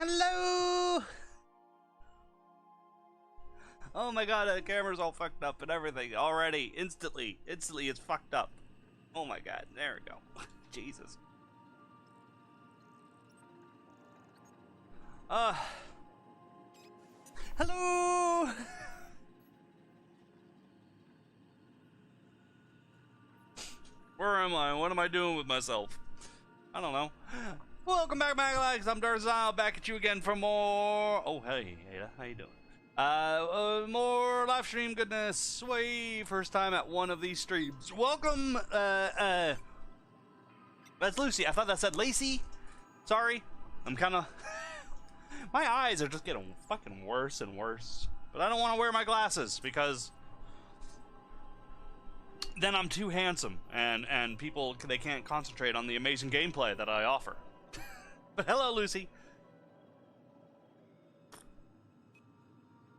Hello! Oh my god, the camera's all fucked up and everything already. Instantly it's fucked up. Oh my god, there we go. Jesus. Hello! Where am I? What am I doing with myself? I don't know. Welcome back, Magalax. I'm Darzile, back at you again for more... Oh, hey, Ada. How you doing? More live stream goodness. Way first time at one of these streams. Welcome, that's Lucy. I thought that said Lacey. Sorry. I'm kind of... My eyes are just getting fucking worse and worse. But I don't want to wear my glasses because... then I'm too handsome, and people, they can't concentrate on the amazing gameplay that I offer. But hello, Lucy.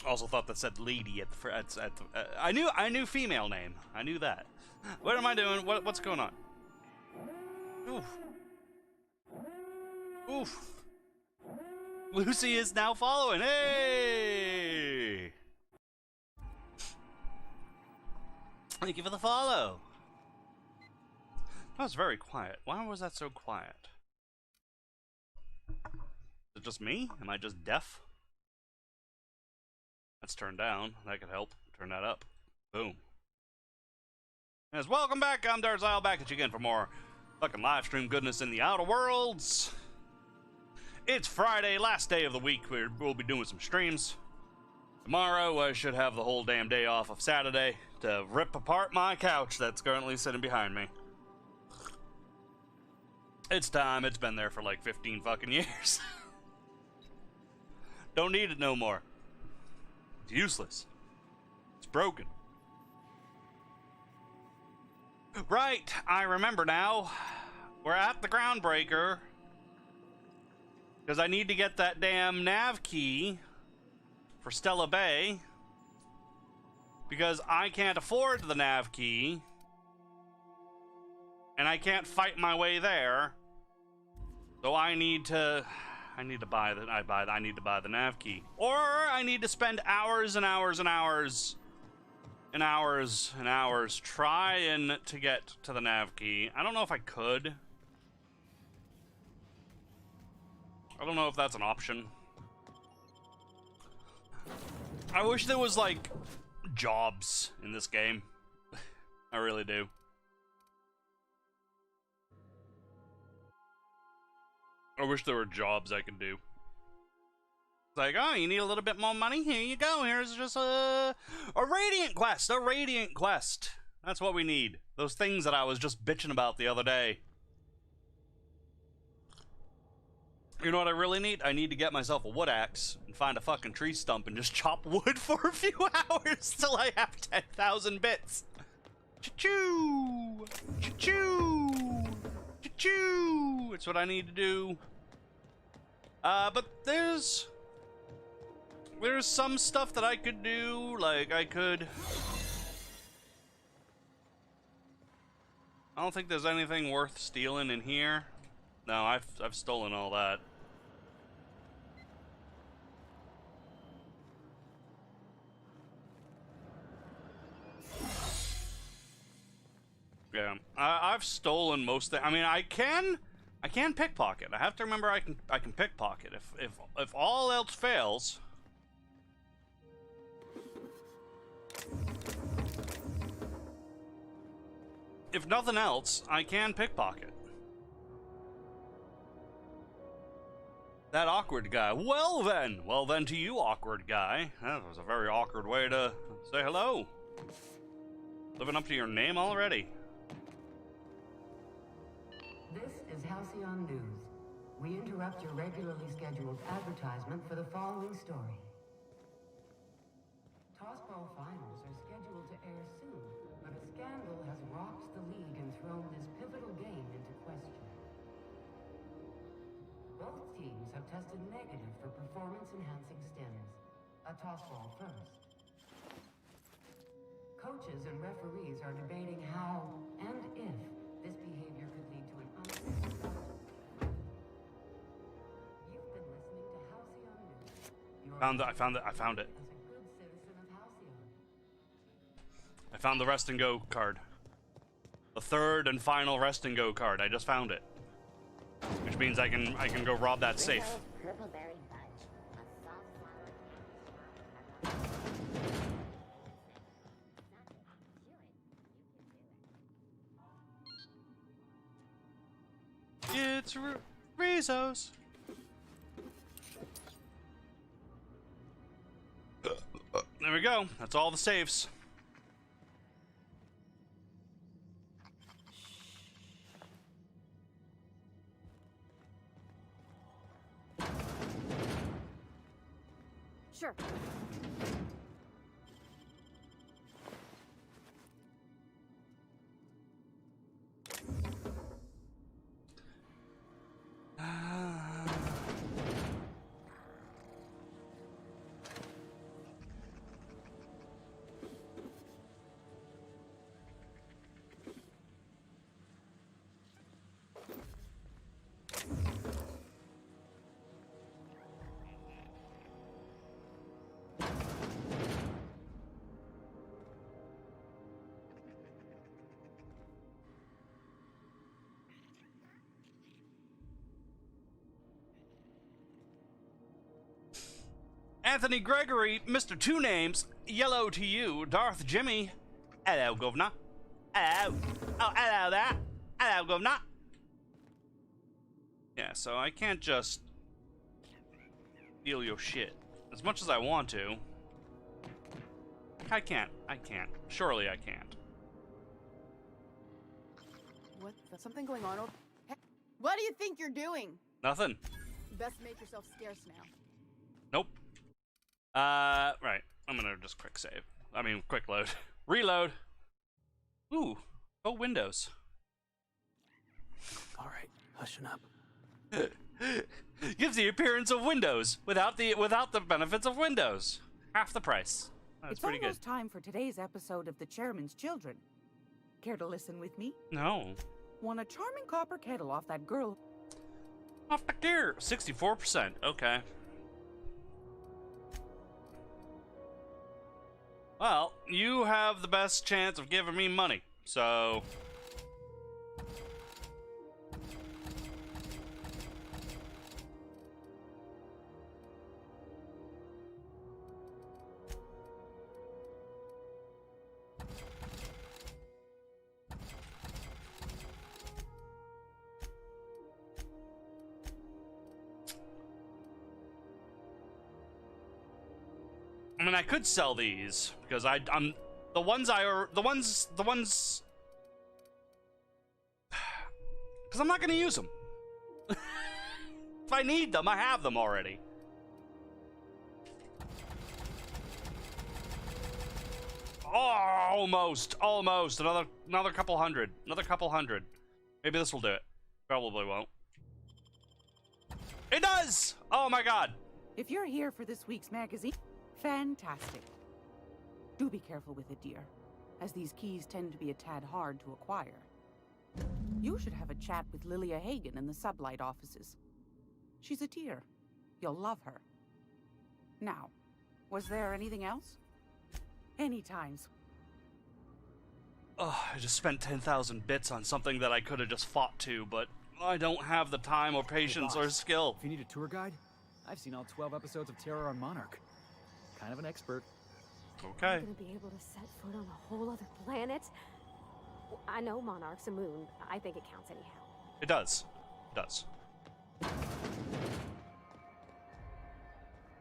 Also thought that said lady at the I knew female name. I knew that. What am I doing? What's going on? Oof. Oof. Lucy is now following. Hey! Thank you for the follow. That was very quiet. Why was that so quiet? Is it just me? Am I just deaf? That's turned down. That could help. Turn that up. Boom. Yes, welcome back. I'm Darzile, back at you again for more fucking live stream goodness in the Outer Worlds. It's Friday, last day of the week. We'll be doing some streams. Tomorrow, I should have the whole damn day off of Saturday to rip apart my couch that's currently sitting behind me. It's time. It's been there for like 15 fucking years. Don't need it no more. It's useless. It's broken. Right, I remember now. We're at the Groundbreaker. Because I need to get that damn nav key for Stella Bay. Because I can't afford the nav key. And I can't fight my way there. So I need to buy the nav key. Or I need to spend hours and hours and hours and hours and hours trying to get to the nav key. I don't know if I could. I don't know if that's an option. I wish there was like jobs in this game. I really do. I wish there were jobs I could do. It's like, oh, you need a little bit more money? Here you go. Here's just a Radiant Quest. A Radiant Quest. That's what we need. Those things that I was just bitching about the other day. You know what I really need? I need to get myself a wood axe and find a fucking tree stump and just chop wood for a few hours till I have 10,000 bits. Choo-choo! Choo-choo! Choo-choo! It's what I need to do. But there's some stuff that I could do. Like, I don't think there's anything worth stealing in here. No, I've stolen all that. Yeah, I've stolen most things. I mean, I can pickpocket. I have to remember I can pickpocket if all else fails. If nothing else, I can pickpocket. That awkward guy. Well then to you, awkward guy. That was a very awkward way to say hello. Living up to your name already. This is Halcyon News. We interrupt your regularly scheduled advertisement for the following story. Tossball finals are scheduled to air soon, but a scandal has rocked the league and thrown this pivotal game into question. Both teams have tested negative for performance-enhancing stims. A tossball first. Coaches and referees are debating how and if this behavior could lead to an unfair result. You've been listening to I found it. I found it. As a good citizen of Halcyon. I found the rest and go card. The third and final rest and go card. I just found it. Which means I can go rob that safe. Purpleberry Fudge, a soft flower. It's Rizzo's. There we go. That's all the safes. Sure. Anthony Gregory, Mr. Two Names, yellow to you, Darth Jimmy. Hello, governor. Hello. Oh, hello there. Hello, governor. Yeah, so I can't just steal your shit as much as I want to. I can't. Surely I can't. What? Something going on over... What do you think you're doing? Nothing. You best make yourself scarce now. Nope. Right. I'm gonna just quick save. I mean, quick load. Reload. Ooh. Oh, Windows. All right, hushing up. Gives the appearance of Windows without the benefits of Windows. Half the price. That's It's pretty good. almost time for today's episode of The Chairman's Children. Care to listen with me? No. Won a charming copper kettle off that girl. Off the gear. 64%. Okay. Well, you have the best chance of giving me money, so... I mean, I could sell these because I'm the ones because I'm not gonna use them. If I need them, I have them already. Oh, almost another couple hundred, Maybe this will do it. Probably won't. It does. Oh my God. If you're here for this week's magazine, fantastic. Do be careful with it, dear, as these keys tend to be a tad hard to acquire. You should have a chat with Lilia Hagen in the Sublight offices. She's a dear. You'll love her. Now, was there anything else? Anytimes. Oh, I just spent 10,000 bits on something that I could have just fought to, but I don't have the time or patience or skill. If you need a tour guide, I've seen all 12 episodes of Terror on Monarch. Kind of an expert. Okay. I'm gonna be able to set foot on a whole other planet. I know Monarch's a moon. I think it counts anyhow. It does. It does.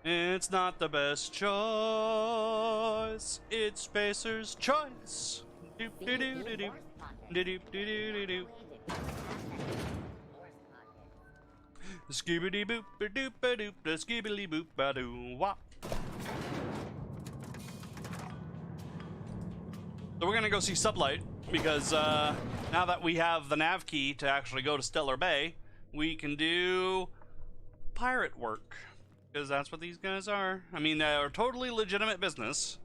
It's not the best choice. It's Spacer's choice. Doop doo doo doo doo. Doop doo doo doo doo. Skibidi boop a doop a doop da skibidi boop a doo wop. So we're gonna go see Sublight because now that we have the nav key to actually go to Stellar Bay, we can do pirate work because that's what these guys are. I mean, they're totally legitimate business.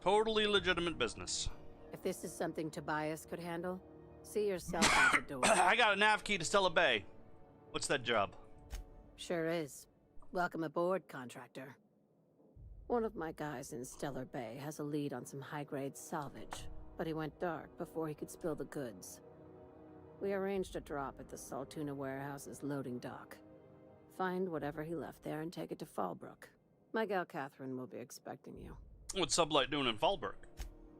Totally legitimate business. If this is something Tobias could handle, see yourself out the door. I got a nav key to Stellar Bay. What's that job? Sure is. Welcome aboard, contractor. One of my guys in Stellar Bay has a lead on some high-grade salvage, but he went dark before he could spill the goods. We arranged a drop at the Saltuna warehouse's loading dock. Find whatever he left there and take it to Fallbrook. My gal Catherine will be expecting you. What's Sublight doing in Fallbrook?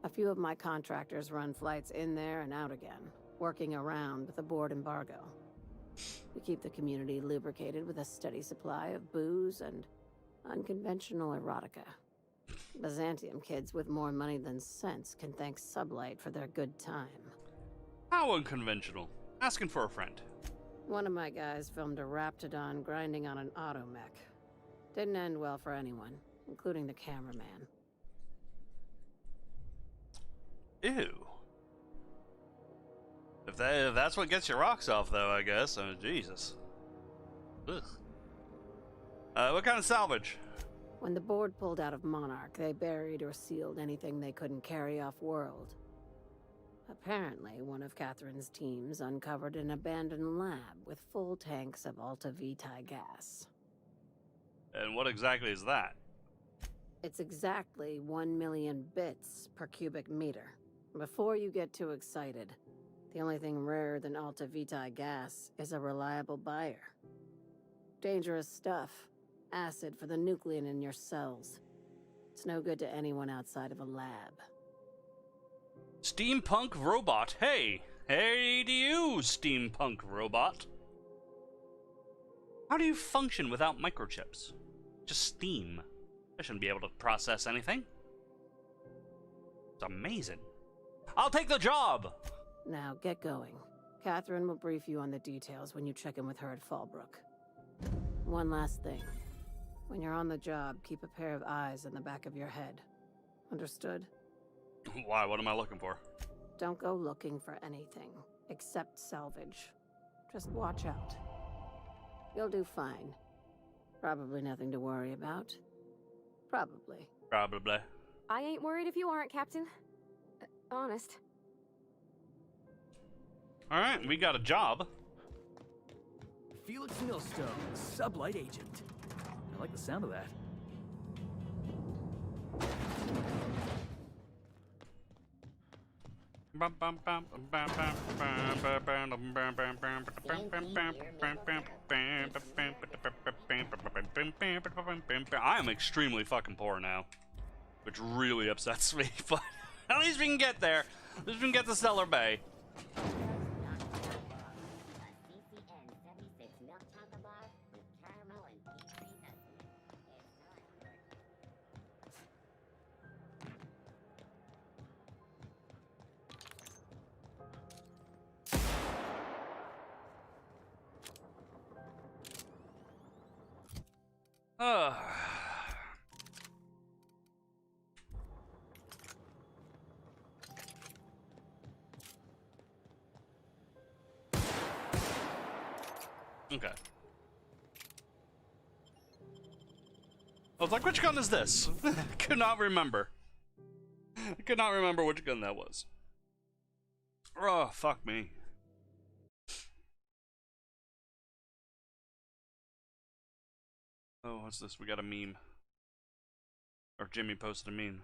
A few of my contractors run flights in there and out again, working around with the board embargo. We keep the community lubricated with a steady supply of booze and unconventional erotica. Byzantium kids with more money than sense can thank Sublight for their good time. How unconventional? Asking for a friend. One of my guys filmed a Raptidon grinding on an automech. Didn't end well for anyone, including the cameraman. Ew. If that's what gets your rocks off, though, I guess. Oh, Jesus. Ugh. What kind of salvage? When the board pulled out of Monarch, they buried or sealed anything they couldn't carry off-world. Apparently, one of Catherine's teams uncovered an abandoned lab with full tanks of Alta Vitae gas. And what exactly is that? It's exactly 1 million bits per cubic meter. Before you get too excited, the only thing rarer than Alta Vitae gas is a reliable buyer. Dangerous stuff. Acid for the nuclein in your cells. It's no good to anyone outside of a lab. Steampunk robot. Hey! Hey to you, steampunk robot. How do you function without microchips? Just steam. I shouldn't be able to process anything. It's amazing. I'll take the job! Now, get going. Catherine will brief you on the details when you check in with her at Fallbrook. One last thing. When you're on the job, keep a pair of eyes in the back of your head. Understood? Why? What am I looking for? Don't go looking for anything, except salvage. Just watch out. You'll do fine. Probably nothing to worry about. Probably. Probably. I ain't worried if you aren't, Captain. Honest. Alright, we got a job. Felix Millstone, Sublight agent. I like the sound of that. I am extremely fucking poor now, which really upsets me, but at least we can get there. At least we can get to Stellar Bay. Okay. I was like, which gun is this? I could not remember. I could not remember which gun that was. Oh, fuck me. Oh, what's this? We got a meme. Or Jimmy posted a meme.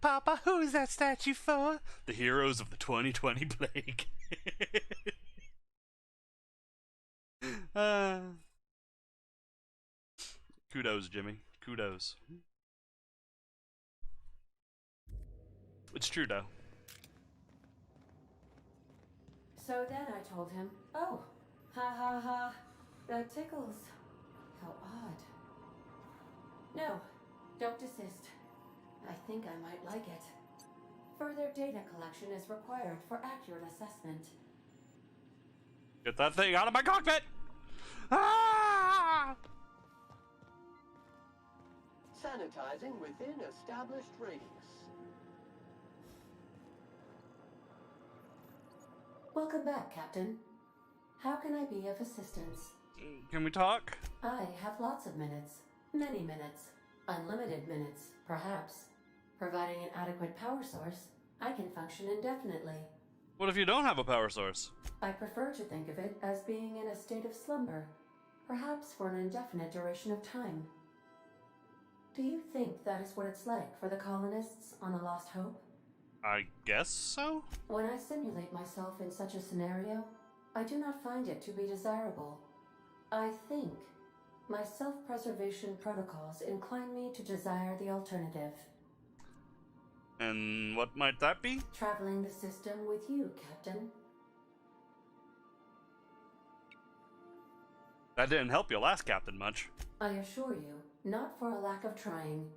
Papa, who's that statue for? The heroes of the 2020 plague. Kudos, Jimmy. Kudos. It's true, though. So then I told him, oh, ha ha ha, that tickles. How odd. No, don't desist. I think I might like it. Further data collection is required for accurate assessment. Get that thing out of my cockpit! Ah! Sanitizing within established radius. Welcome back, Captain. How can I be of assistance? Can we talk? I have lots of minutes. Many minutes. Unlimited minutes, perhaps. Providing an adequate power source, I can function indefinitely. What if you don't have a power source? I prefer to think of it as being in a state of slumber, perhaps for an indefinite duration of time. Do you think that is what it's like for the colonists on the Lost Hope? I guess so? When I simulate myself in such a scenario, I do not find it to be desirable. I think my self-preservation protocols incline me to desire the alternative. And what might that be? Traveling the system with you, Captain. That didn't help your last captain much. I assure you, not for a lack of trying.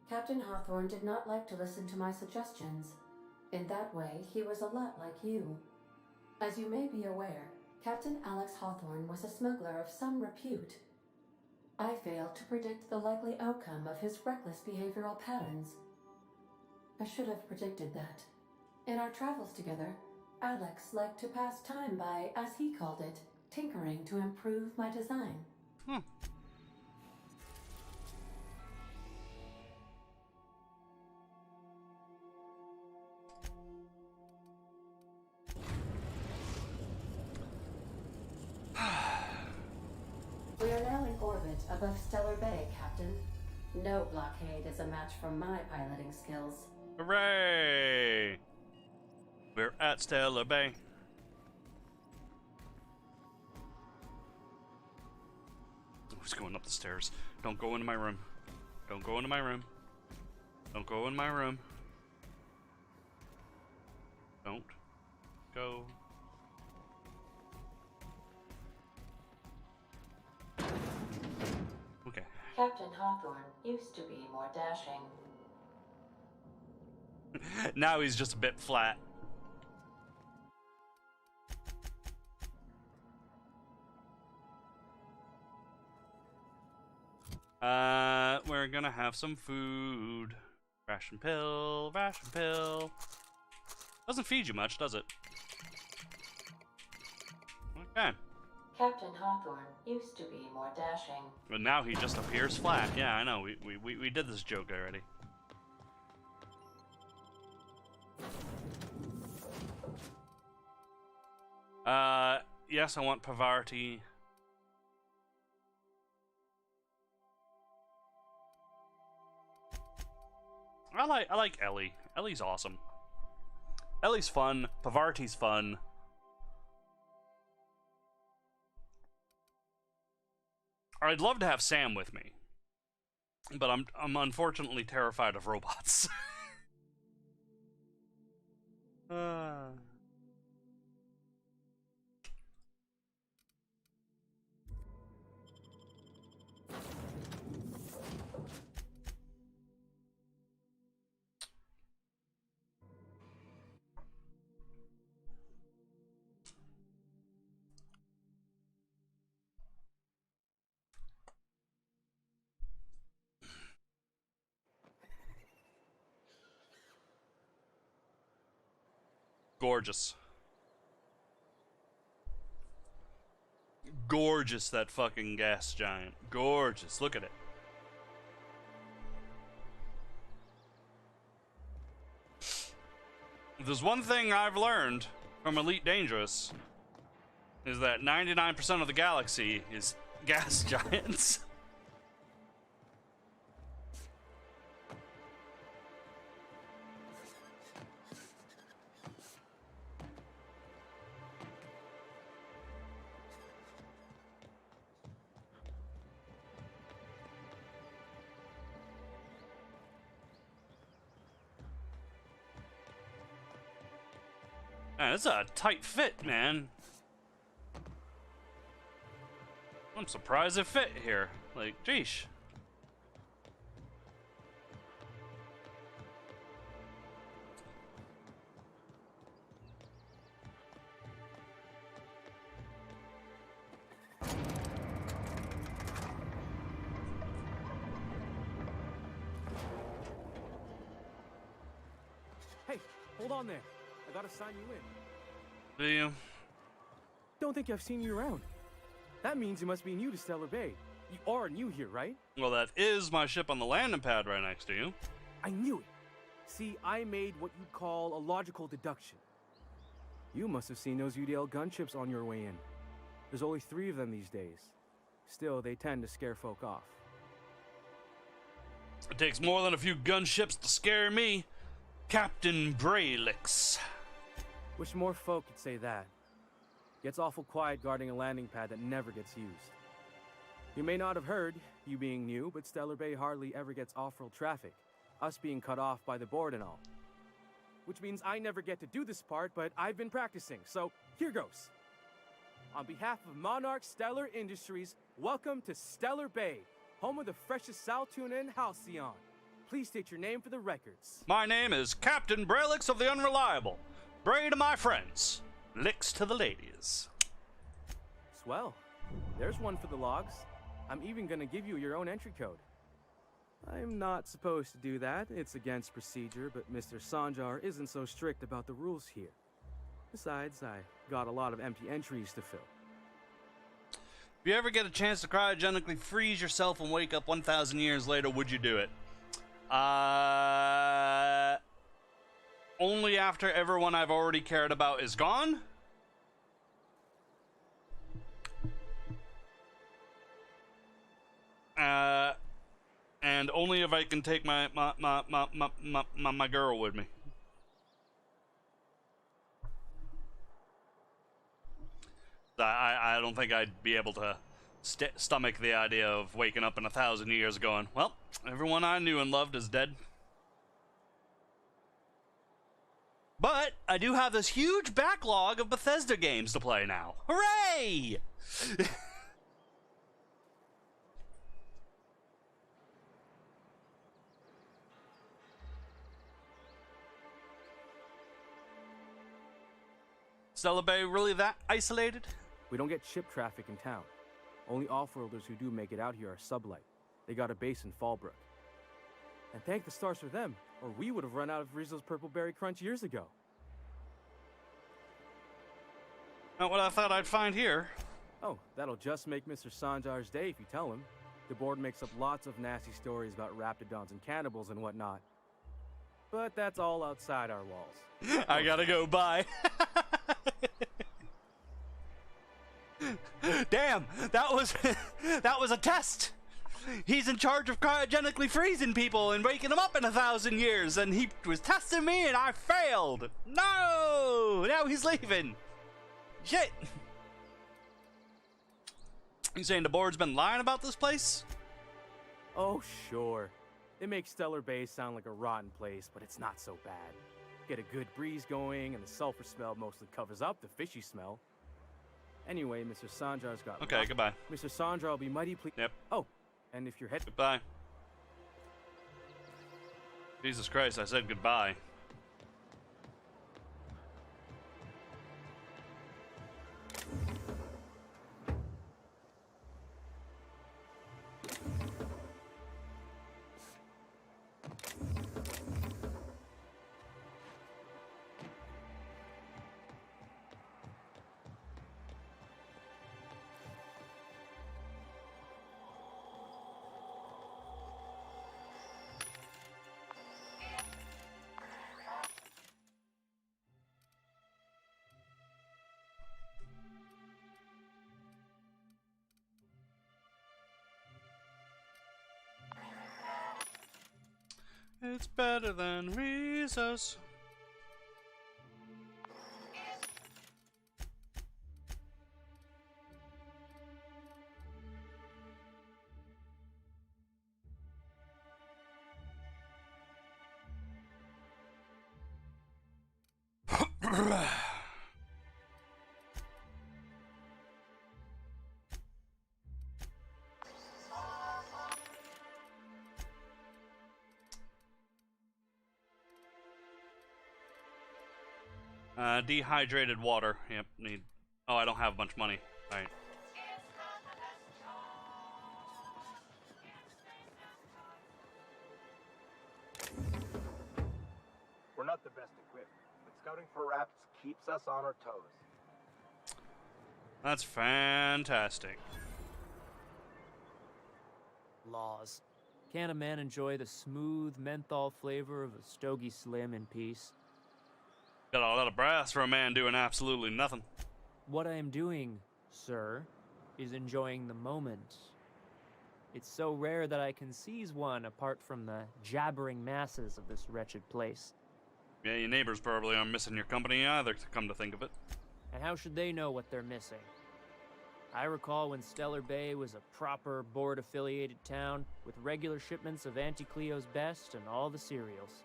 Captain Hawthorne did not like to listen to my suggestions. In that way, he was a lot like you. As you may be aware, Captain Alex Hawthorne was a smuggler of some repute. I failed to predict the likely outcome of his reckless behavioral patterns. I should have predicted that. In our travels together, Alex liked to pass time by, as he called it, tinkering to improve my design. We are now in orbit above Stellar Bay, Captain. No blockade is a match for my piloting skills. Hooray! We're at Stellar Bay. Who's going up the stairs? Don't go into my room. Don't go into my room. Don't go in my room. Don't go. Okay. Captain Hawthorne used to be more dashing. Now he's just a bit flat. We're gonna have some food. Ration pill, ration pill. Doesn't feed you much, does it? Okay. Captain Hawthorne used to be more dashing. But now he just appears flat. Yeah, I know. We did this joke already. Yes, I want Pavarti. I like Ellie. Ellie's awesome. Ellie's fun. Pavarti's fun. I'd love to have Sam with me, but I'm unfortunately terrified of robots. Gorgeous. Gorgeous, that fucking gas giant. Gorgeous. Look at it. If there's one thing I've learned from Elite Dangerous, is that 99% of the galaxy is gas giants. Man, it's a tight fit, man. I'm surprised it fit here. Like, geesh. Hey, hold on there. I gotta sign you in. Do you? Don't think I've seen you around. That means you must be new to Stellar Bay. You are new here, right? Well, that is my ship on the landing pad right next to you. I knew it. See, I made what you'd call a logical deduction. You must have seen those UDL gunships on your way in. There's only 3 of them these days. Still, they tend to scare folk off. It takes more than a few gunships to scare me. Captain Braylix. Wish more folk could say that. Gets awful quiet guarding a landing pad that never gets used. You may not have heard, you being new, but Stellar Bay hardly ever gets off-world traffic. Us being cut off by the board and all. Which means I never get to do this part, but I've been practicing, so here goes. On behalf of Monarch Stellar Industries, welcome to Stellar Bay, home of the freshest sal tuna and halcyon. Please state your name for the records. My name is Captain Braylix of the Unreliable. Bray to my friends, licks to the ladies. Swell. There's one for the logs. I'm even gonna give you your own entry code. I'm not supposed to do that. It's against procedure, but Mr. Sanjar isn't so strict about the rules here. Besides, I got a lot of empty entries to fill. If you ever get a chance to cryogenically freeze yourself and wake up 1,000 years later, would you do it? Only after everyone I've already cared about is gone? And only if I can take my girl with me. I don't think I'd be able to stomach the idea of waking up in 1,000 years going, well, everyone I knew and loved is dead. But I do have this huge backlog of Bethesda games to play now. Hooray! Stellar Bay really that isolated? We don't get ship traffic in town. Only off-worlders who do make it out here are Sublight. They got a base in Fallbrook. And thank the stars for them, or we would have run out of Rizzo's Purple Berry Crunch years ago. Not what I thought I'd find here. Oh, that'll just make Mr. Sanjar's day if you tell him. The board makes up lots of nasty stories about raptidons and cannibals and whatnot. But that's all outside our walls. I gotta go, bye. Damn, that was a test. He's in charge of cryogenically freezing people and waking them up in 1,000 years, and he was testing me and I failed. No! Now he's leaving. Shit. You saying the board's been lying about this place? Oh, sure. They make Stellar Bay sound like a rotten place, but it's not so bad. Get a good breeze going, and the sulfur smell mostly covers up the fishy smell. Anyway, Mr. Sanjar's got... Okay, goodbye. Mr. Sanjar will be mighty pleased... Yep. Oh, and if you're heading... Goodbye. Jesus Christ, I said goodbye. It's better than Rizzo's. Dehydrated water. Yep, need... Oh, I don't have much money. Alright. We're not the best equipped, but scouting for raps keeps us on our toes. That's fantastic. Laws. Can't a man enjoy the smooth menthol flavor of a Stogie Slim in peace? Got a lot of brass for a man doing absolutely nothing. What I am doing, sir, is enjoying the moment. It's so rare that I can seize one apart from the jabbering masses of this wretched place. Yeah, your neighbors probably aren't missing your company either, to come to think of it. And how should they know what they're missing? I recall when Stellar Bay was a proper board-affiliated town with regular shipments of Auntie Cleo's best and all the cereals.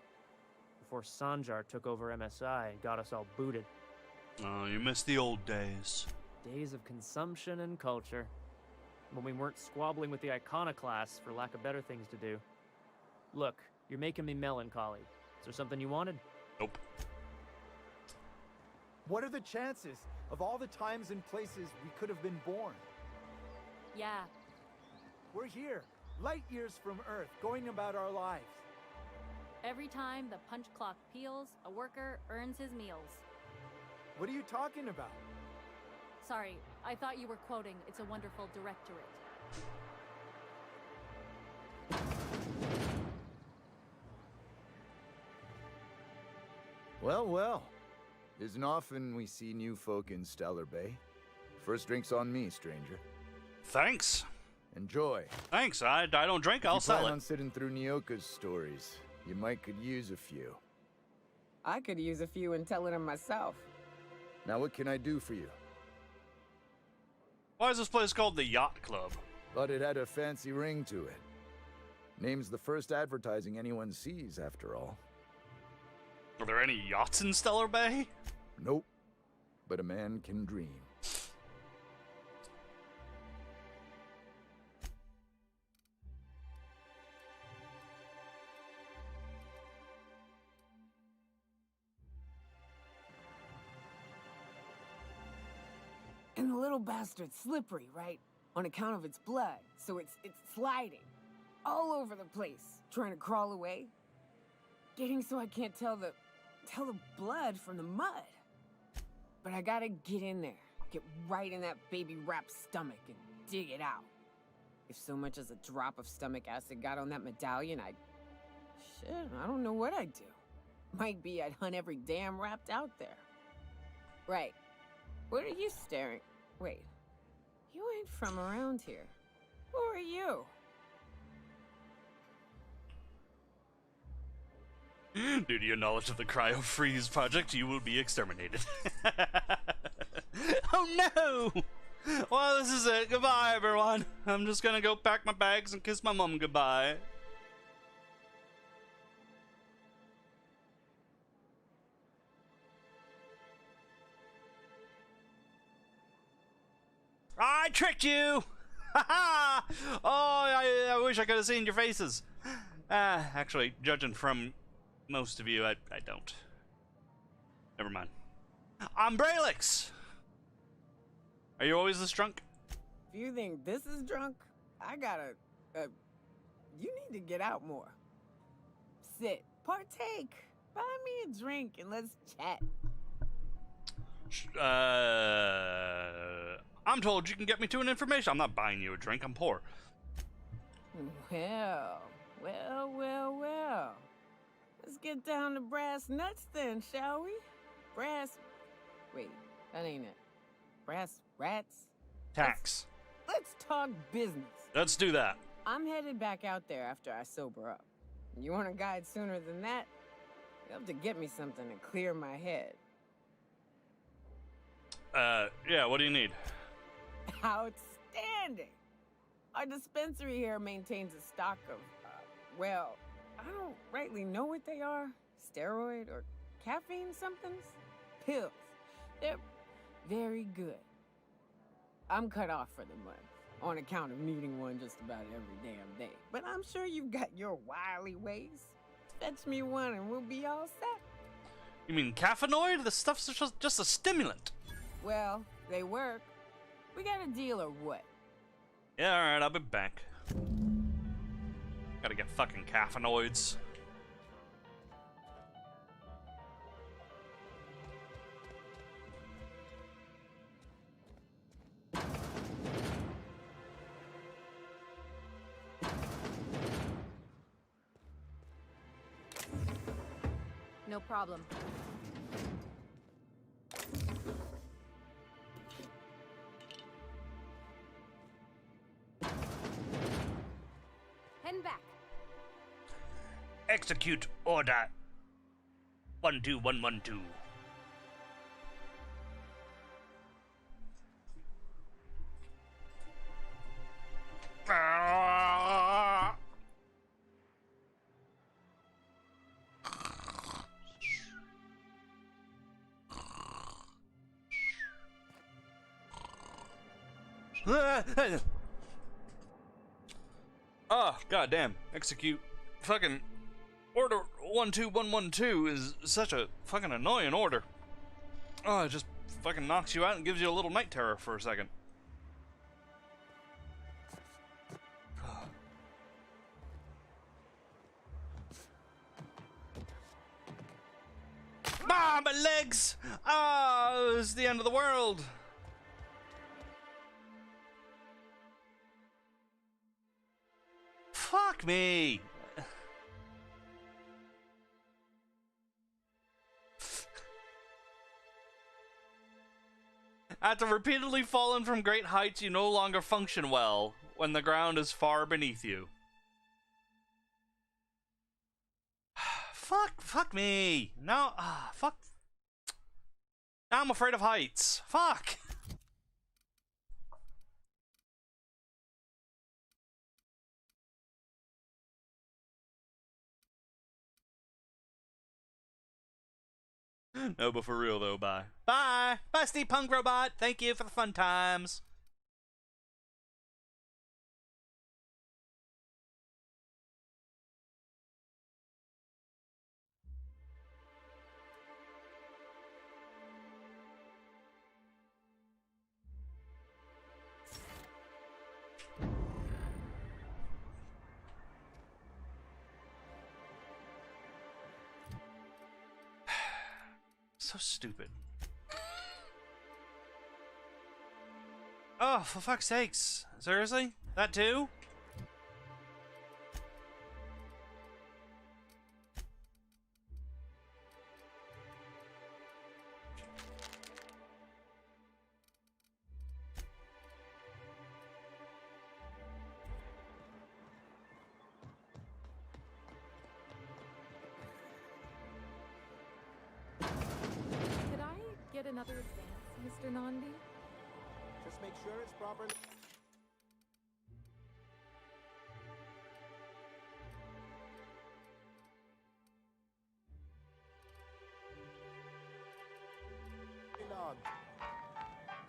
Before Sanjar took over MSI and got us all booted. Oh, you miss the old days. Days of consumption and culture. When we weren't squabbling with the iconoclasts for lack of better things to do. Look, you're making me melancholy. Is there something you wanted? Nope. What are the chances of all the times and places we could have been born? Yeah. We're here, light years from Earth, going about our lives. Every time the punch clock peals, a worker earns his meals. What are you talking about? Sorry, I thought you were quoting It's a Wonderful Directorate. Well, well. Isn't often we see new folk in Stellar Bay. First drink's on me, stranger. Thanks. Enjoy. Thanks. I don't drink. I'll sell If you it. plan on sitting through Nyoka's stories, you might could use a few. I could use a few and telling them myself. Now what can I do for you? Why is this place called the Yacht Club? But it had a fancy ring to it. Name's the first advertising anyone sees, after all. Are there any yachts in Stellar Bay? Nope. But a man can dream. And the little bastard's slippery, right? On account of its blood, so it's sliding. All over the place, trying to crawl away. Getting so I can't tell the blood from the mud. But I gotta get in there, get right in that baby rap's stomach and dig it out. If so much as a drop of stomach acid got on that medallion, I don't know what I'd do. Might be I'd hunt every damn wrapped out there. Right. What are you staring? Wait. You ain't from around here. Who are you? Due to your knowledge of the Cryo Freeze project, you will be exterminated. Oh no! Well, this is it. Goodbye, everyone. I'm just gonna go pack my bags and kiss my mom goodbye. I tricked you! Ha ha! Oh, I wish I could have seen your faces. Actually, judging from most of you, I don't. Never mind. I'm Braylix! Are you always this drunk? If you think this is drunk, I gotta, you need to get out more. Sit, partake, buy me a drink and let's chat. I'm told you can get me to an information. I'm not buying you a drink, I'm poor. Well. Let's get down to brass nuts then, shall we? Wait, that ain't it. Brass rats? Tax. Let's talk business. Let's do that. I'm headed back out there after I sober up. You want a guide sooner than that? You'll have to get me something to clear my head. Yeah, what do you need? Outstanding! Our dispensary here maintains a stock of, well, I don't rightly know what they are. Steroid or caffeine somethings? Pills. They're very good. I'm cut off for the month, on account of needing one just about every damn day. But I'm sure you've got your wily ways. Fetch me one and we'll be all set. You mean caffeinoid? The stuff's just a stimulant. Well, they work. We got a deal or what? Yeah, alright, I'll be back. Gotta get fucking caffeinoids. No problem. Heading back. Execute order 12112. Oh, goddamn. Execute fucking order 12112 is such a fucking annoying order. Oh, it just fucking knocks you out and gives you a little night terror for a second. Ah, my legs! Ah, it's the end of the world. Fuck me! After repeatedly falling from great heights, you no longer function well when the ground is far beneath you. Fuck me! No, fuck. Now I'm afraid of heights. Fuck! No, but for real though, bye. Bye! Bye, Steve Punk Robot! Thank you for the fun times. So stupid. Oh, for fuck's sakes. Seriously? That too? Get another advance, Mr. Nandi? Just make sure it's properly...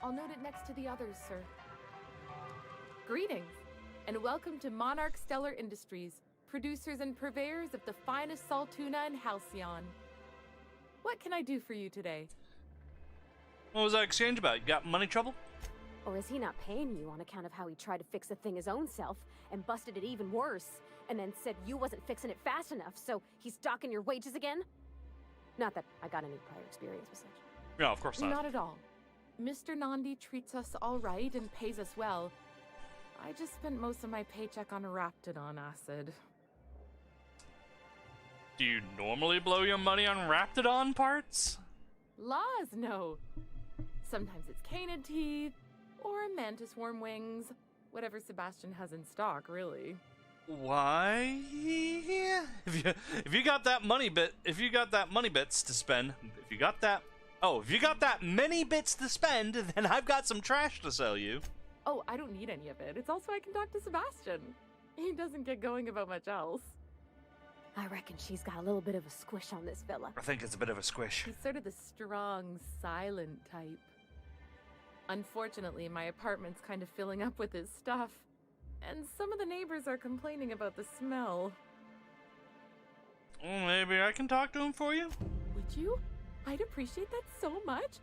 I'll note it next to the others, sir. Greetings, and welcome to Monarch Stellar Industries, producers and purveyors of the finest salt tuna in Halcyon. What can I do for you today? What was that exchange about? You got money trouble? Or is he not paying you on account of how he tried to fix the thing his own self and busted it even worse, and then said you wasn't fixing it fast enough, so he's docking your wages again? Not that I got any prior experience with such. No, of course not. Not at all. Mr. Nandi treats us all right and pays us well. I just spent most of my paycheck on Raptidon acid. Do you normally blow your money on Raptidon parts? Laws, no. Sometimes it's canid teeth, or a mantis worm wings. Whatever Sebastian has in stock, really. Why? If you got that money bits to spend, if you got that many bits to spend, then I've got some trash to sell you. Oh, I don't need any of it. It's also I can talk to Sebastian. He doesn't get going about much else. I reckon she's got a little bit of a squish on this fella. I think it's a bit of a squish. He's sort of the strong, silent type. Unfortunately, my apartment's kind of filling up with his stuff, and some of the neighbors are complaining about the smell. Well, maybe I can talk to him for you? Would you? I'd appreciate that so much.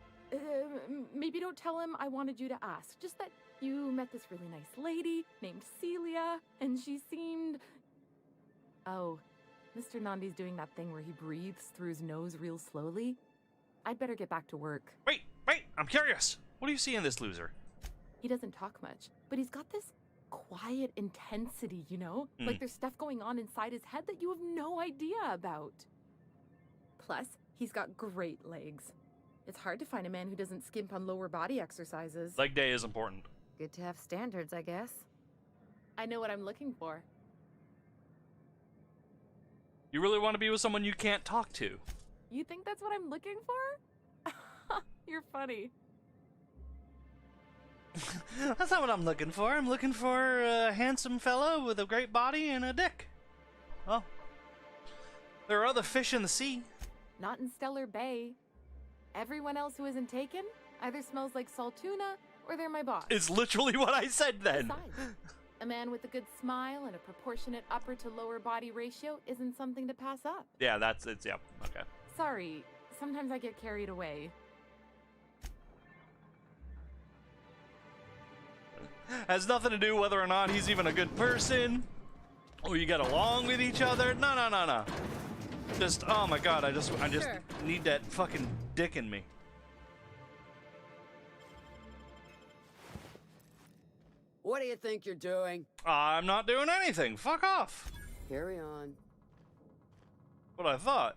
Maybe don't tell him I wanted you to ask. Just that you met this really nice lady named Celia, and she seemed... Oh, Mr. Nandi's doing that thing where he breathes through his nose real slowly. I'd better get back to work. Wait, I'm curious. What do you see in this loser? He doesn't talk much, but he's got this quiet intensity, you know? Like there's stuff going on inside his head that you have no idea about. Plus, he's got great legs. It's hard to find a man who doesn't skimp on lower body exercises. Leg day is important. Good to have standards, I guess. I know what I'm looking for. You really want to be with someone you can't talk to? You think that's what I'm looking for? You're funny. That's not what I'm looking for. I'm looking for a handsome fellow with a great body and a dick. Well, there are other fish in the sea. Not in Stellar Bay. Everyone else who isn't taken either smells like salt tuna or they're my boss. It's literally what I said then. Besides, a man with a good smile and a proportionate upper to lower body ratio isn't something to pass up. Yeah, it's yeah, okay. Sorry, sometimes I get carried away. Has nothing to do whether or not he's even a good person or you get along with each other. No. Just, oh my god, I just Sure. need that fucking dick in me. What do you think you're doing? I'm not doing anything. Fuck off. Carry on. What I thought.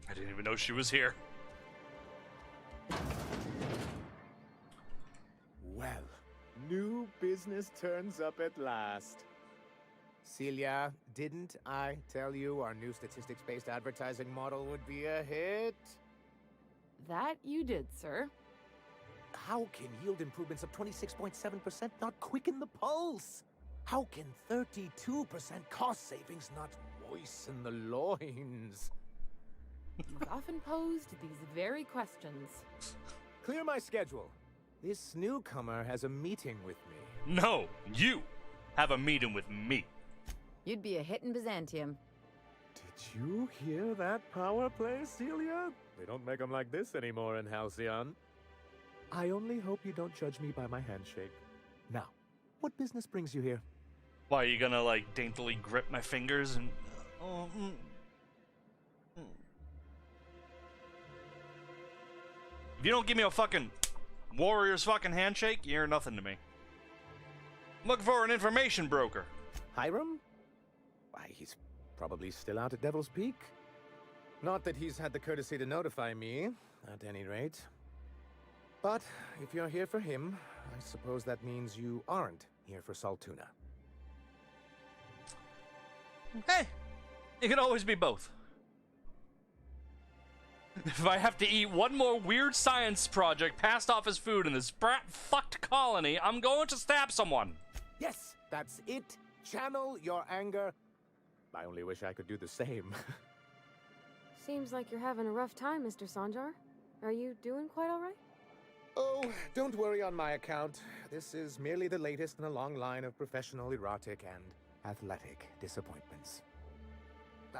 I didn't even know she was here. Well, new business turns up at last. Celia, didn't I tell you our new statistics-based advertising model would be a hit? That you did, sir. How can yield improvements of 26.7% not quicken the pulse? How can 32% cost savings not moisten the loins? You've often posed these very questions. Clear my schedule. This newcomer has a meeting with me. No, you have a meeting with me. You'd be a hit in Byzantium. Did you hear that power play, Celia? They don't make them like this anymore in Halcyon. I only hope you don't judge me by my handshake. Now, what business brings you here? Why, are you gonna, like, daintily grip my fingers and... If you don't give me a fucking warrior's fucking handshake, you're nothing to me. I'm looking for an information broker. Hiram? Why, he's probably still out at Devil's Peak. Not that he's had the courtesy to notify me, at any rate. But if you're here for him, I suppose that means you aren't here for Saltuna. Hey, it could always be both. If I have to eat one more weird science project passed off as food in this brat-fucked colony, I'm going to stab someone. Yes, that's it. Channel your anger. I only wish I could do the same. Seems like you're having a rough time, Mr. Sanjar. Are you doing quite all right? Oh, don't worry on my account. This is merely the latest in a long line of professional erotic and athletic disappointments.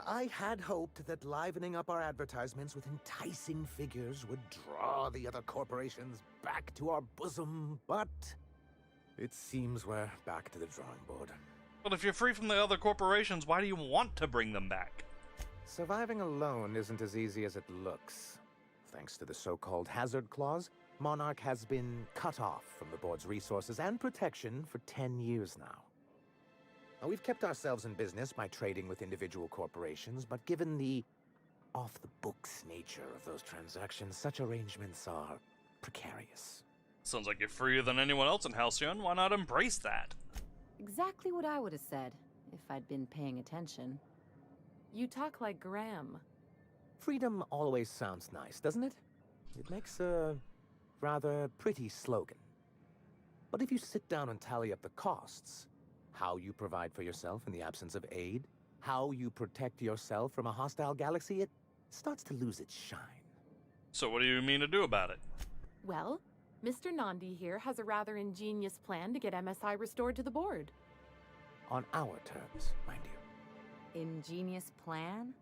I had hoped that livening up our advertisements with enticing figures would draw the other corporations back to our bosom, but it seems we're back to the drawing board. But if you're free from the other corporations, why do you want to bring them back? Surviving alone isn't as easy as it looks. Thanks to the so-called hazard clause, Monarch has been cut off from the board's resources and protection for 10 years now. Now, we've kept ourselves in business by trading with individual corporations, but given the off-the-books nature of those transactions, such arrangements are precarious. Sounds like you're freer than anyone else in Halcyon. Why not embrace that? Exactly what I would have said, if I'd been paying attention. You talk like Graham. Freedom always sounds nice, doesn't it? It makes a rather pretty slogan. But if you sit down and tally up the costs, how you provide for yourself in the absence of aid, how you protect yourself from a hostile galaxy, it starts to lose its shine. So what do you mean to do about it? Well, Mr. Nandi here has a rather ingenious plan to get MSI restored to the board. On our terms, mind you. Ingenious plan?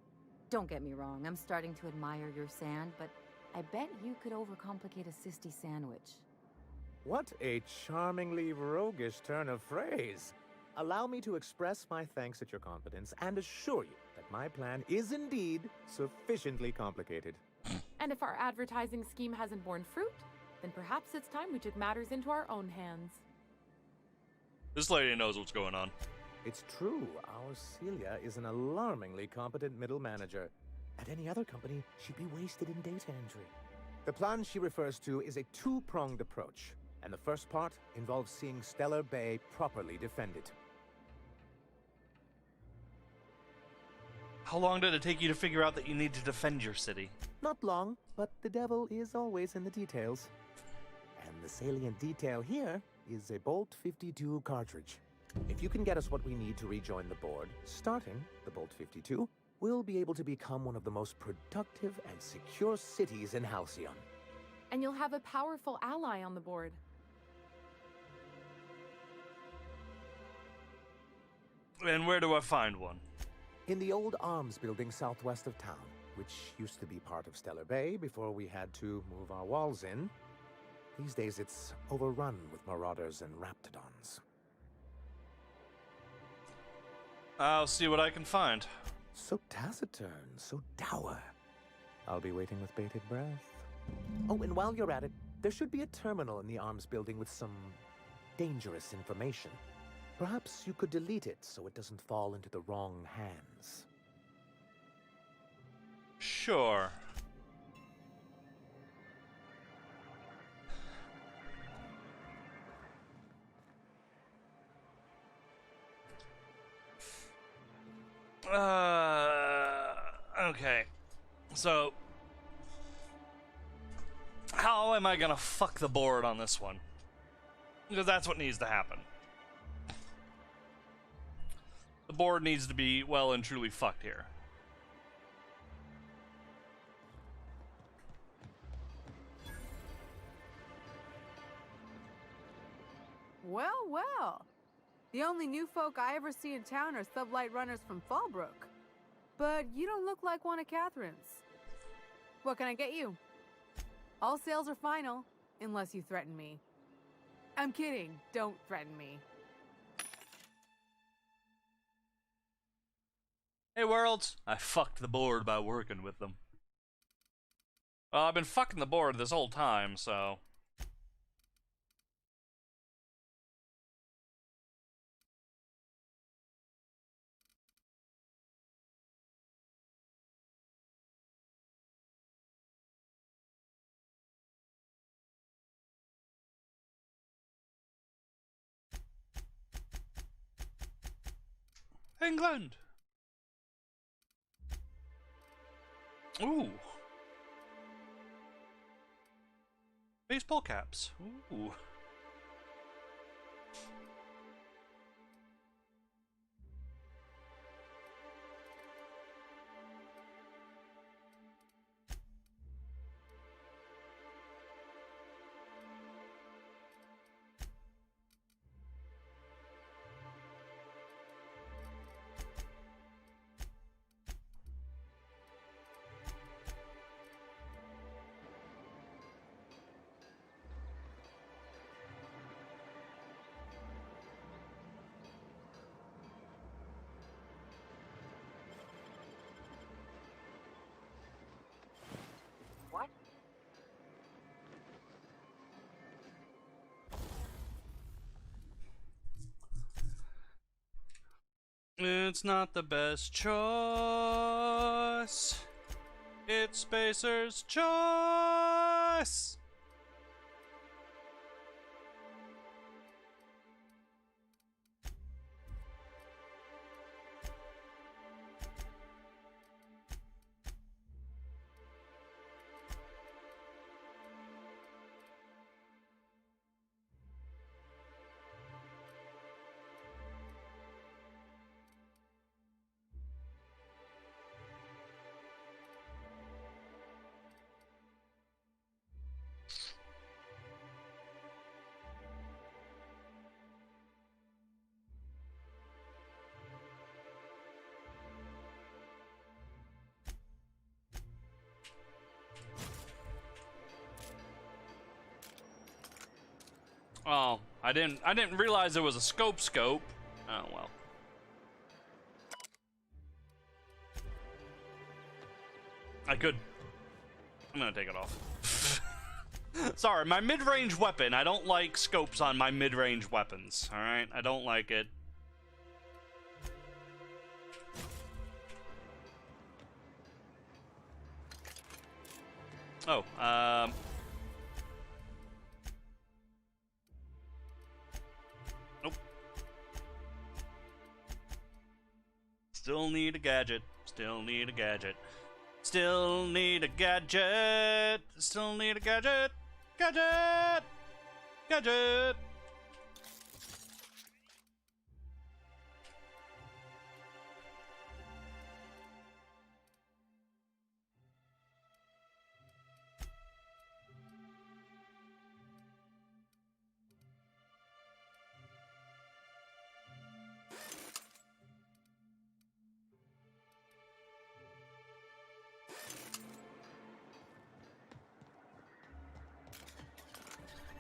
Don't get me wrong, I'm starting to admire your sand, but I bet you could overcomplicate a sisty sandwich. What a charmingly roguish turn of phrase. Allow me to express my thanks at your confidence and assure you that my plan is indeed sufficiently complicated. And if our advertising scheme hasn't borne fruit, then perhaps it's time we took matters into our own hands. This lady knows what's going on. It's true, our Celia is an alarmingly competent middle manager. At any other company, she'd be wasted in data entry. The plan she refers to is a two-pronged approach, and the first part involves seeing Stellar Bay properly defended. How long did it take you to figure out that you need to defend your city? Not long, but the devil is always in the details. And the salient detail here is a Bolt 52 cartridge. If you can get us what we need to rejoin the board, starting the Bolt 52, we'll be able to become one of the most productive and secure cities in Halcyon. And you'll have a powerful ally on the board. And where do I find one? In the old arms building southwest of town, which used to be part of Stellar Bay before we had to move our walls in. These days it's overrun with marauders and raptidons. I'll see what I can find. So taciturn, so dour. I'll be waiting with bated breath. Oh, and while you're at it, there should be a terminal in the arms building with some dangerous information. Perhaps you could delete it so it doesn't fall into the wrong hands. Sure. Okay. So, how am I gonna fuck the board on this one? Because that's what needs to happen. The board needs to be well and truly fucked here. Well, well. The only new folk I ever see in town are sublight runners from Fallbrook. But you don't look like one of Catherine's. What can I get you? All sales are final, unless you threaten me. I'm kidding. Don't threaten me. Hey, Worlds. I fucked the board by working with them. Well, I've been fucking the board this whole time, so... England! Ooh. Baseball caps. Ooh. What? It's not the best choice. It's Spacer's choice. Oh, I didn't realize there was a scope. Oh, well. I could. I'm gonna take it off. Sorry, my mid-range weapon. I don't like scopes on my mid-range weapons, alright? I don't like it. Oh, nope. Still need a gadget. Still need a gadget. Still need a gadget. Still need a gadget. Gadget! Gadget!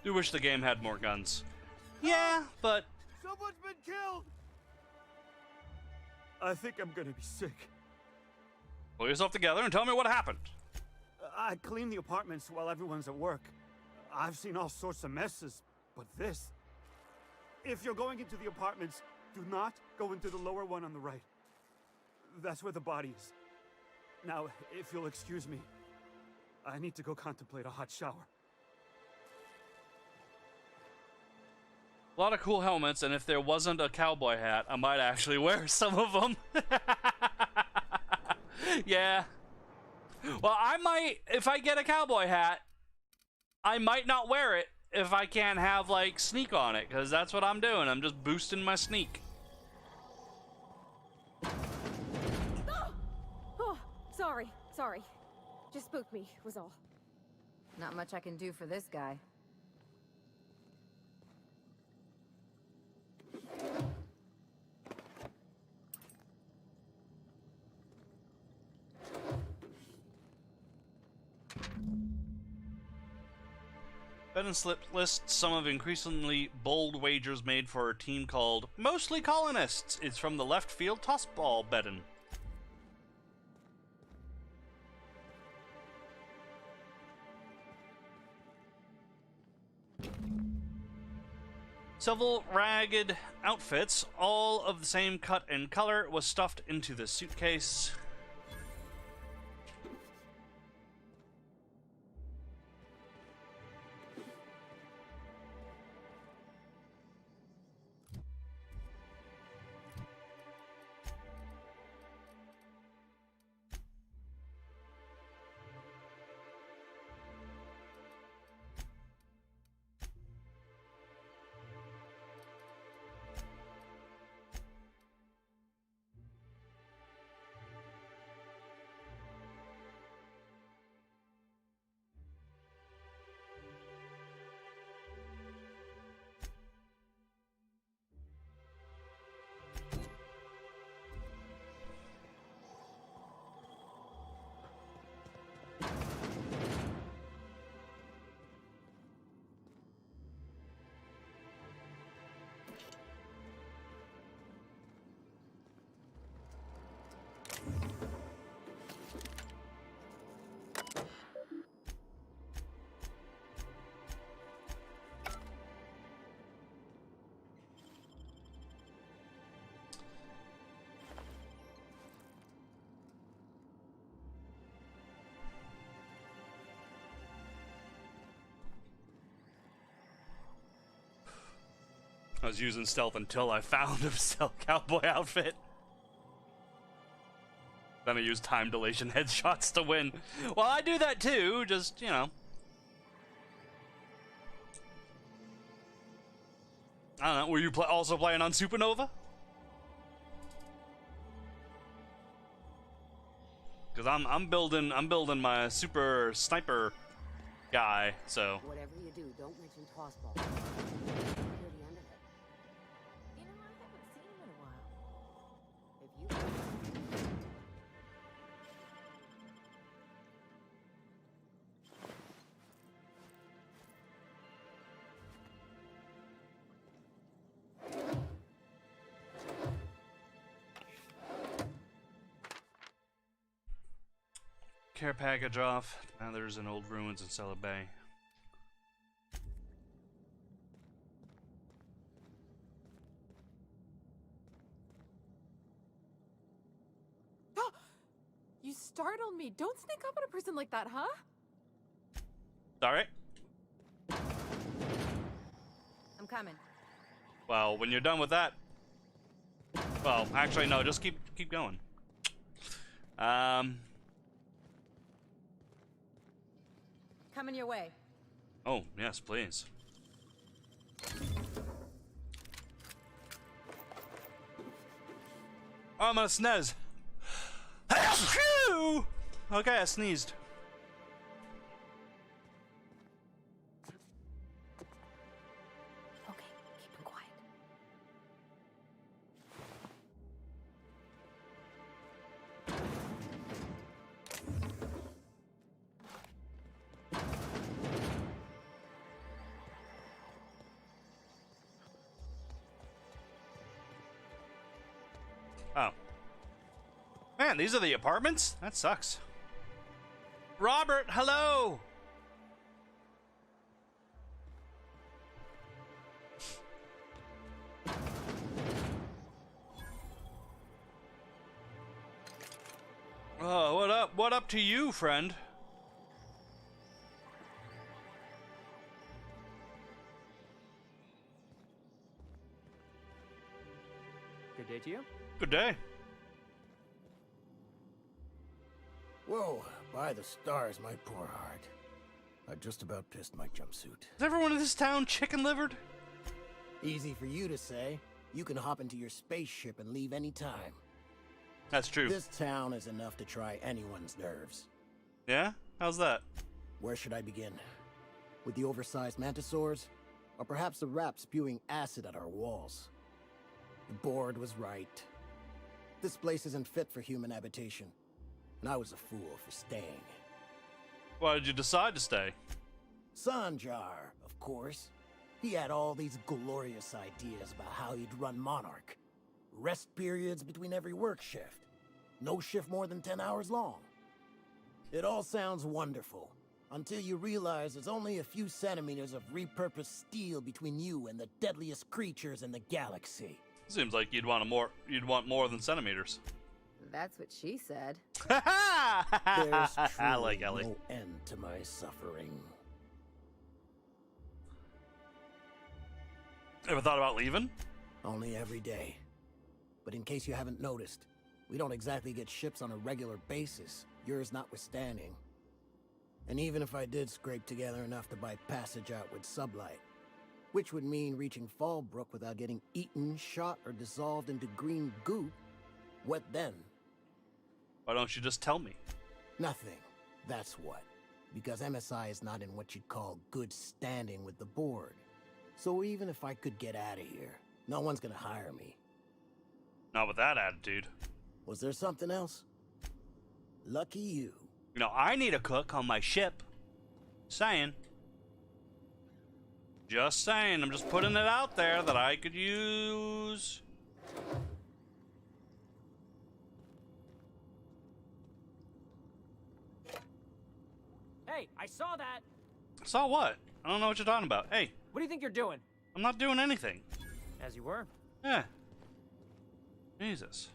Do wish the game had more guns. Yeah, but Someone's been killed! I think I'm gonna be sick. pull yourself together and tell me what happened. I clean the apartments while everyone's at work. I've seen all sorts of messes, but this... If you're going into the apartments, do not go into the lower one on the right. That's where the body is. Now, if you'll excuse me, I need to go contemplate a hot shower. A lot of cool helmets, and if there wasn't a cowboy hat, I might actually wear some of them. Yeah. Well, I might, if I get a cowboy hat, I might not wear it if I can't have, like, sneak on it, because that's what I'm doing. I'm just boosting my sneak. Oh, sorry. Just spooked me, was all. Not much I can do for this guy. Bet and Slip lists some of increasingly bold wagers made for a team called Mostly Colonists. It's from the left field tossball betting. Several ragged outfits, all of the same cut and color, was stuffed into the suitcase. I was using stealth until I found a stealth cowboy outfit. Then I used time dilation headshots to win. Well, I do that too, just, you know. I don't know, were you also playing on Supernova? Because I'm building my super sniper guy, so. Whatever you do, don't mention tossball. care package off. Now there's an old ruins in Stellar Bay. You startled me. Don't sneak up on a person like that, huh? Sorry. I'm coming. Well, when you're done with that, well, actually no, just keep going. Coming your way. Oh yes, please. Oh, I'm gonna sneeze. Okay, I sneezed. Okay, keep him quiet. Oh. Man, these are the apartments? That sucks. Robert, hello! Oh, what up? What up to you, friend? Good day to you. Good day. Whoa, by the stars, my poor heart. I just about pissed my jumpsuit. Is everyone in this town chicken-livered? Easy for you to say. You can hop into your spaceship and leave any time. That's true. This town is enough to try anyone's nerves. Yeah? How's that? Where should I begin? With the oversized mantisaurs? Or perhaps the rap spewing acid at our walls? The board was right. This place isn't fit for human habitation. And I was a fool for staying. Why did you decide to stay? Sanjar, of course. He had all these glorious ideas about how he'd run Monarch. Rest periods between every work shift. No shift more than 10 hours long. It all sounds wonderful, until you realize there's only a few centimeters of repurposed steel between you and the deadliest creatures in the galaxy. Seems like you'd want more than centimeters. That's what she said. There's I like Ellie. no end to my suffering. Ever thought about leaving? Only every day. But in case you haven't noticed, we don't exactly get ships on a regular basis, yours notwithstanding. And even if I did scrape together enough to buy passage out with sublight, which would mean reaching Fallbrook without getting eaten, shot, or dissolved into green goop, what then? Why don't you just tell me? Nothing. That's what. Because MSI is not in what you'd call good standing with the board. So even if I could get out of here, no one's gonna hire me. Not with that attitude. Was there something else? Lucky you. You know, I need a cook on my ship. Saying. Just saying. I'm just putting it out there that I could use. Hey, I saw that! Saw what? I don't know what you're talking about. Hey. What do you think you're doing? I'm not doing anything. As you were. Yeah. Jesus.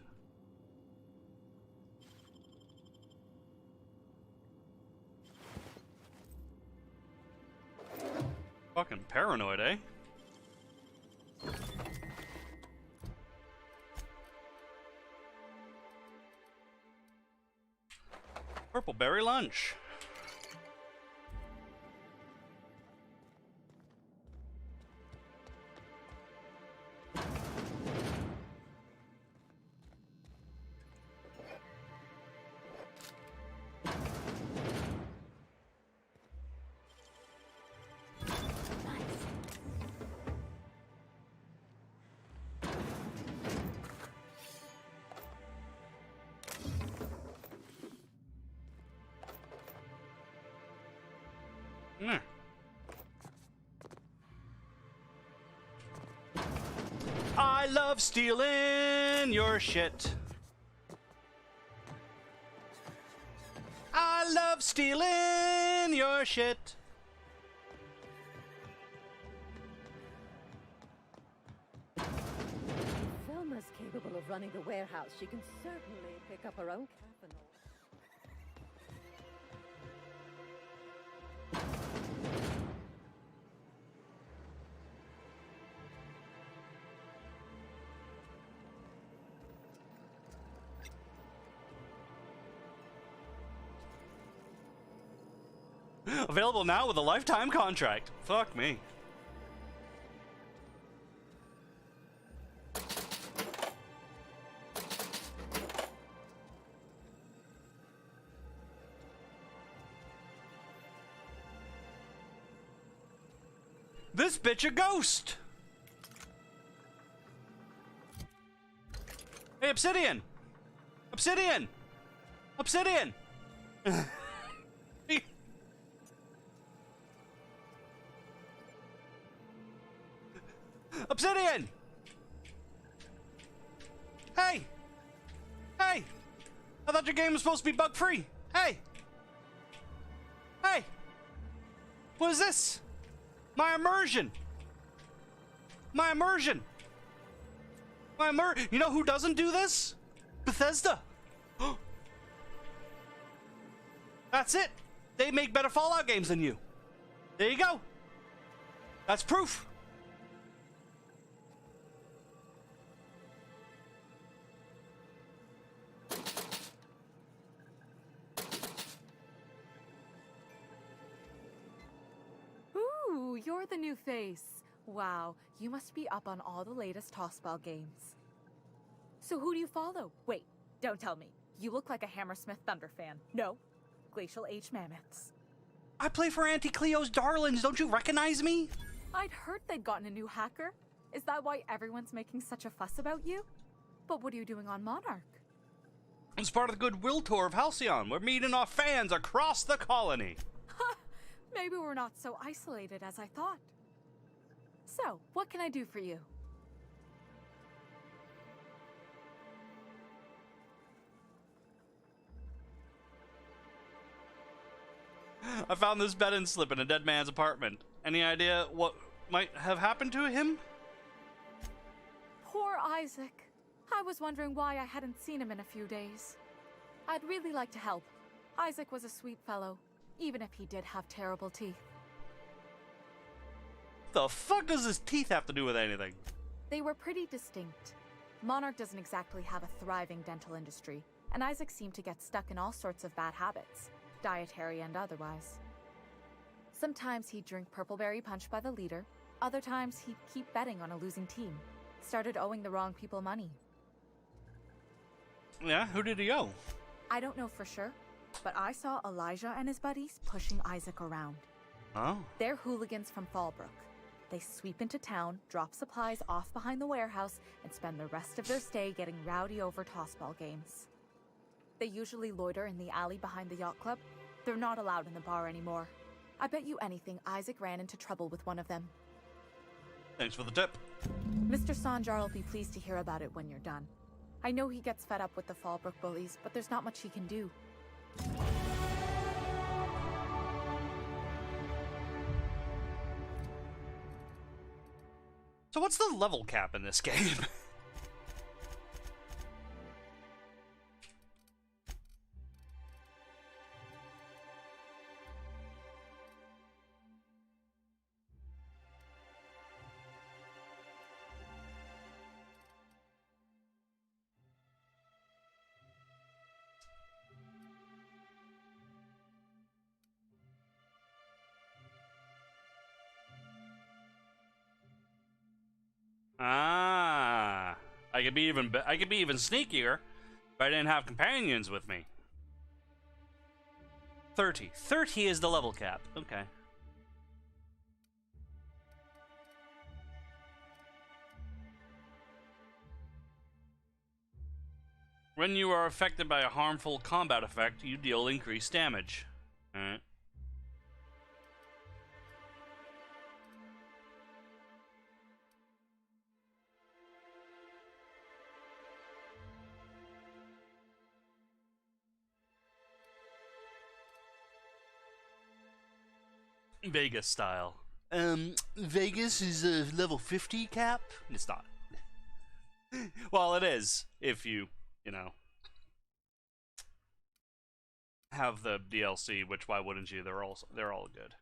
Fucking paranoid, eh? Purple berry lunch. I love stealing your shit. I of stealing your shit. Selma's capable of running the warehouse. She can certainly pick up her own capital. Available now with a lifetime contract. Fuck me. This bitch a ghost. Hey, Obsidian. Obsidian. Obsidian. Obsidian! Hey! Hey! I thought your game was supposed to be bug-free. Hey! Hey! What is this? My immersion! My immersion! You know who doesn't do this? Bethesda! That's it! They make better Fallout games than you. There you go. That's proof. Ooh, you're the new face. Wow, you must be up on all the latest tossball games. So who do you follow? Wait, don't tell me. You look like a Hammersmith Thunder fan. No, Glacial Age Mammoths. I play for Auntie Cleo's Darlings. Don't you recognize me? I'd heard they'd gotten a new hacker. Is that why everyone's making such a fuss about you? But what are you doing on Monarch? It's part of the Goodwill Tour of Halcyon. We're meeting our fans across the colony. Maybe we're not so isolated as I thought. So, what can I do for you? I found this bed and slip in a dead man's apartment. Any idea what might have happened to him? Poor Isaac. I was wondering why I hadn't seen him in a few days. I'd really like to help. Isaac was a sweet fellow, even if he did have terrible teeth. The fuck does his teeth have to do with anything? They were pretty distinct. Monarch doesn't exactly have a thriving dental industry, and Isaac seemed to get stuck in all sorts of bad habits, dietary and otherwise. Sometimes he'd drink purpleberry punch by the liter, other times he'd keep betting on a losing team, started owing the wrong people money. Yeah, who did he owe? I don't know for sure, but I saw Elijah and his buddies pushing Isaac around. Oh? They're hooligans from Fallbrook. They sweep into town, drop supplies off behind the warehouse, and spend the rest of their stay getting rowdy over tossball games. They usually loiter in the alley behind the yacht club. They're not allowed in the bar anymore. I bet you anything Isaac ran into trouble with one of them. Thanks for the tip. Mr. Sanjar will be pleased to hear about it when you're done. I know he gets fed up with the Fallbrook bullies, but there's not much he can do. So what's the level cap in this game? Ah, I could be even sneakier if I didn't have companions with me. 30. 30 is the level cap. Okay. When you are affected by a harmful combat effect, you deal increased damage. Alright. Vegas style. Vegas is a level 50 cap? It's not. Well, it is if you know, have the DLC, which why wouldn't you? They're all good.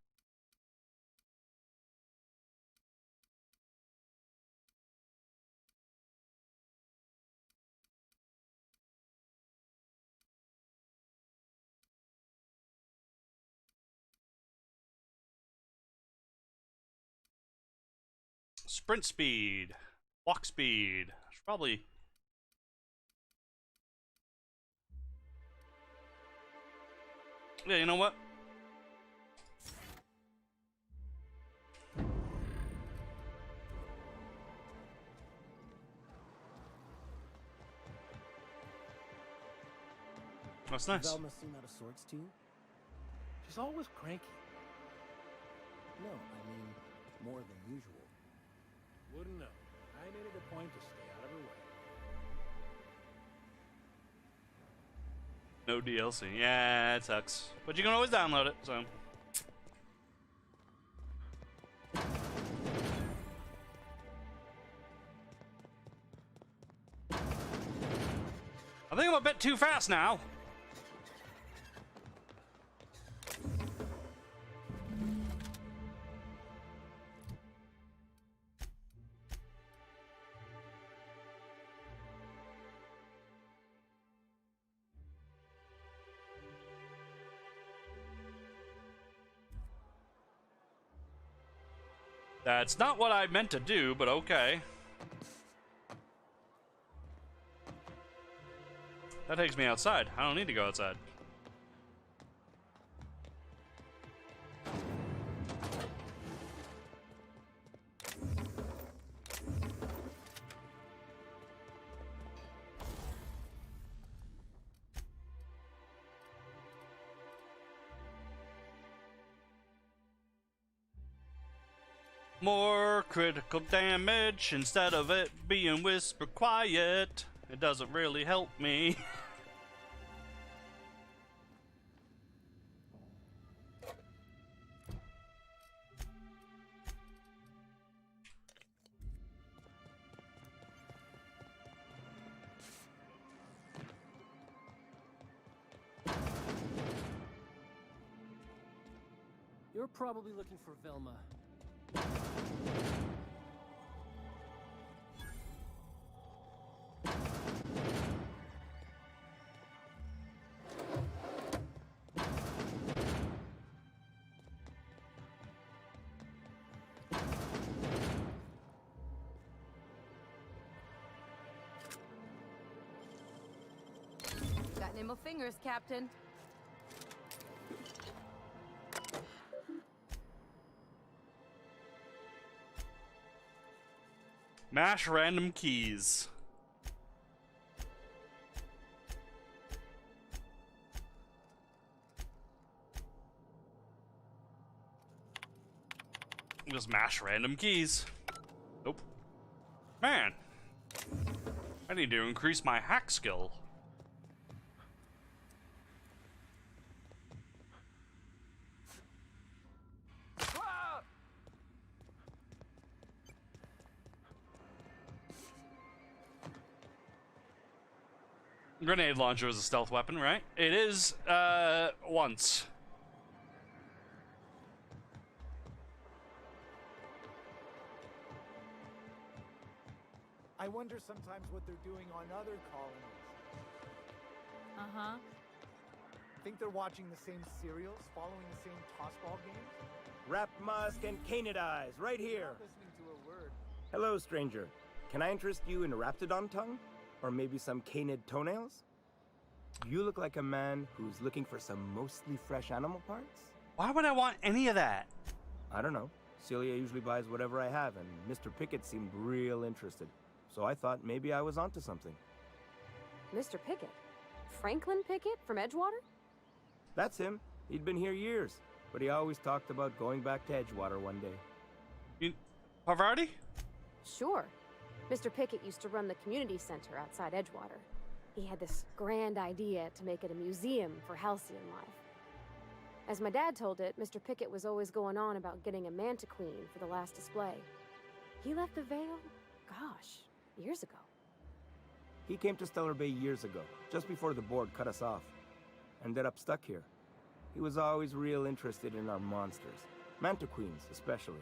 Sprint speed, walk speed. Should probably. Yeah, you know what? That's nice. Velma seem out of sorts too? She's always cranky. No, I mean more than usual. Wouldn't know. I made it a point to stay out of her way. No DLC. Yeah, it sucks. But you can always download it, so. I think I'm a bit too fast now. That's not what I meant to do, but okay. That takes me outside. I don't need to go outside. More critical damage instead of it being whisper quiet. It doesn't really help me. You're probably looking for Velma. Got nimble fingers, Captain. Mash random keys. Just mash random keys. Nope. Man. I need to increase my hack skill. Grenade launcher is a stealth weapon, right? It is, once. I wonder sometimes what they're doing on other colonies. Uh-huh. Think they're watching the same serials, following the same tossball games? Rap Musk and Canadize, right here. Not listening to a word. Hello, stranger. Can I interest you in Raptidon tongue? Or maybe some canid toenails? You look like a man who's looking for some mostly fresh animal parts? Why would I want any of that? I don't know. Celia usually buys whatever I have, and Mr. Pickett seemed real interested. So I thought maybe I was onto something. Mr. Pickett? Franklin Pickett from Edgewater? That's him. He'd been here years, but he always talked about going back to Edgewater one day. You, Parvati? Sure. Mr. Pickett used to run the community center outside Edgewater. He had this grand idea to make it a museum for halcyon life. As my dad told it, Mr. Pickett was always going on about getting a Mantiqueen for the last display. He left the Vale, gosh, years ago. He came to Stellar Bay years ago, just before the board cut us off. Ended up stuck here. He was always real interested in our monsters. Mantiqueens, especially.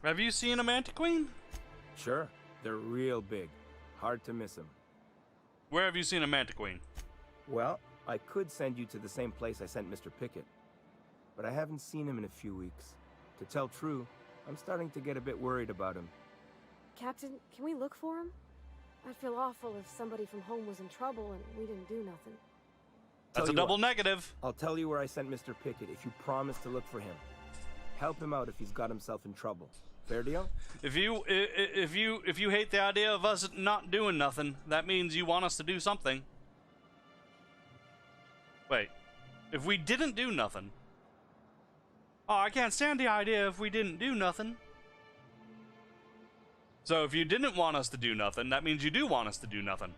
Have you seen a Mantiqueen? Sure. They're real big. Hard to miss them. Where have you seen a Mantiqueen? Well, I could send you to the same place I sent Mr. Pickett. But I haven't seen him in a few weeks. To tell true, I'm starting to get a bit worried about him. Captain, can we look for him? I'd feel awful if somebody from home was in trouble and we didn't do nothing. That's a double negative. I'll tell you where I sent Mr. Pickett if you promise to look for him. Help him out if he's got himself in trouble. Fair deal? If you hate the idea of us not doing nothing, that means you want us to do something. Wait, if we didn't do nothing? Oh, I can't stand the idea if we didn't do nothing. So if you didn't want us to do nothing, that means you do want us to do nothing.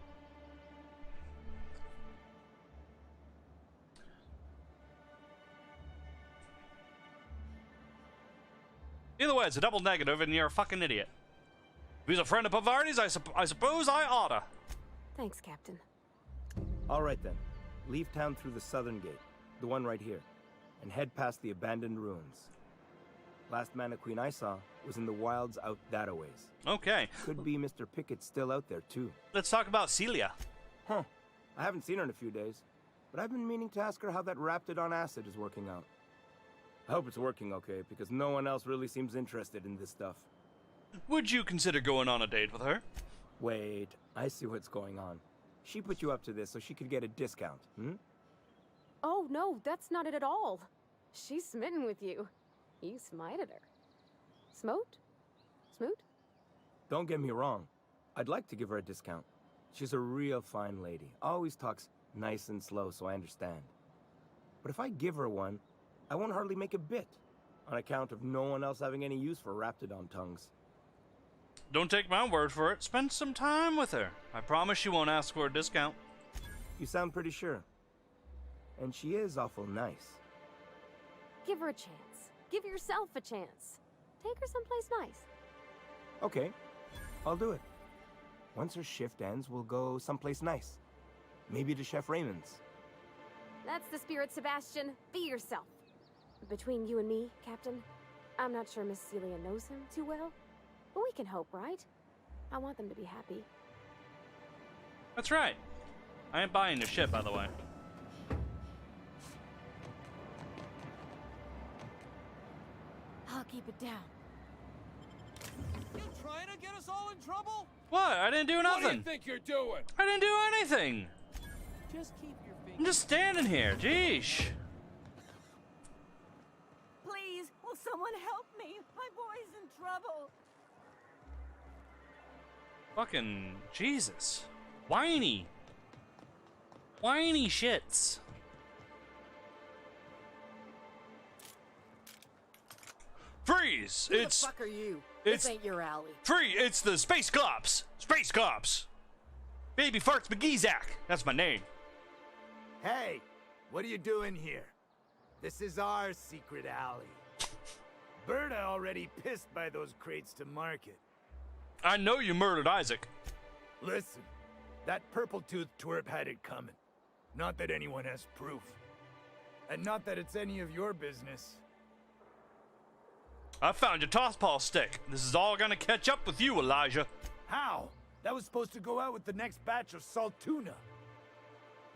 Either way, it's a double negative, and you're a fucking idiot. If he's a friend of Pavarni's, I suppose I oughta. Thanks, Captain. All right, then. Leave town through the southern gate, the one right here, and head past the abandoned ruins. Last Mantiqueen I saw was in the wilds out that-a-ways. Okay. Could be Mr. Pickett still out there, too. Let's talk about Celia. Huh. I haven't seen her in a few days, but I've been meaning to ask her how that Raptidon acid is working out. I hope it's working okay, because no one else really seems interested in this stuff. Would you consider going on a date with her? Wait, I see what's going on. She put you up to this so she could get a discount, hmm? Oh, no, that's not it at all. She's smitten with you. You smited her. Smote? Smoot? Don't get me wrong. I'd like to give her a discount. She's a real fine lady. Always talks nice and slow so I understand. But if I give her one, I won't hardly make a bit, on account of no one else having any use for Raptidon tongues. Don't take my word for it. Spend some time with her. I promise she won't ask for a discount. You sound pretty sure. And she is awful nice. Give her a chance. Give yourself a chance. Take her someplace nice. Okay, I'll do it. Once her shift ends, we'll go someplace nice. Maybe to Chef Raymond's. That's the spirit, Sebastian. Be yourself. Between you and me, Captain, I'm not sure Miss Celia knows him too well, but we can hope, right? I want them to be happy. That's right. I ain't buying your shit, by the way. I'll keep it down. You trying to get us all in trouble? What? I didn't do nothing. What do you think you're doing? I didn't do anything. Just keep your fingers. I'm just standing here. Jeesh. Please, will someone help me? My boy's in trouble. Fucking Jesus. Whiny. Whiny shits. Freeze! Who It's the fuck are you? It's This ain't your alley. Free! It's the Space Cops! Space Cops! Baby Farts McGeezak! That's my name. Hey, what are you doing here? This is our secret alley. Berta already pissed by those crates to market. I know you murdered Isaac. Listen, that purple-toothed twerp had it coming. Not that anyone has proof. And not that it's any of your business. I found your toss-paw stick. This is all gonna catch up with you, Elijah. How? That was supposed to go out with the next batch of salt tuna.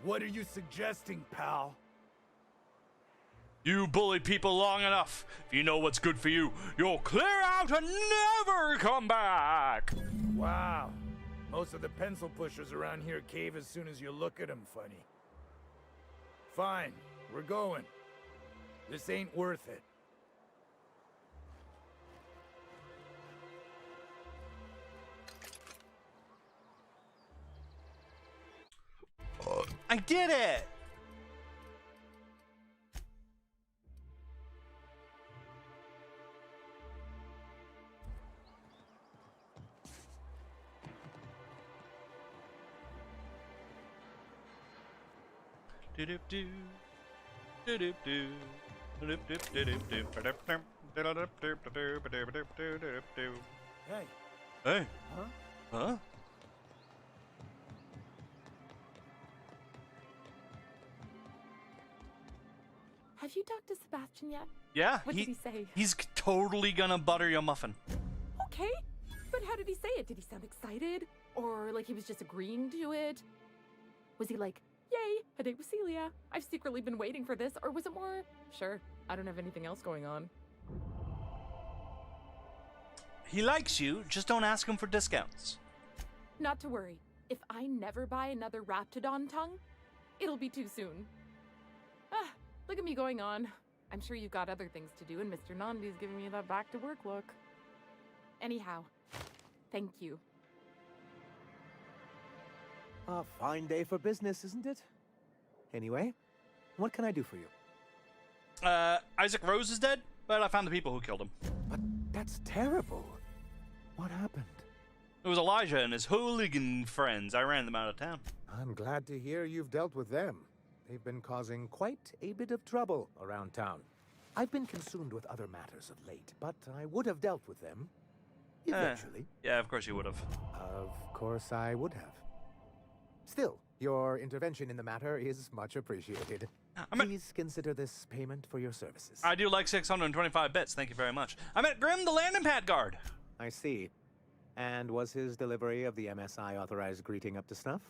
What are you suggesting, pal? You bully people long enough. If you know what's good for you, you'll clear out and never come back. Wow. Most of the pencil pushers around here cave as soon as you look at them funny. Fine, we're going. This ain't worth it. I did it! Do-do-do. Hey. Hey. Huh? Huh? Have you talked to Sebastian yet? Yeah. What did he say? He's totally gonna butter your muffin. Okay, but how did he say it? Did he sound excited? Or like he was just agreeing to it? Was he like, yay, a date with Celia? I've secretly been waiting for this. Or was it more, sure, I don't have anything else going on? He likes you, just don't ask him for discounts. Not to worry. If I never buy another Raptidon tongue, it'll be too soon. Ah, look at me going on. I'm sure you've got other things to do, and Mr. Nandi's giving me that back-to-work look. Anyhow, thank you. A fine day for business, isn't it? Anyway, what can I do for you? Isaac Rose is dead, but I found the people who killed him. But that's terrible. What happened? It was Elijah and his hooligan friends. I ran them out of town. I'm glad to hear you've dealt with them. They've been causing quite a bit of trouble around town. I've been consumed with other matters of late, but I would have dealt with them. Eventually. Yeah, of course you would have. Of course I would have. Still, your intervention in the matter is much appreciated. Please consider this payment for your services. I do like 625 bits. Thank you very much. I met Grim, the landing pad guard. I see. And was his delivery of the MSI authorized greeting up to snuff?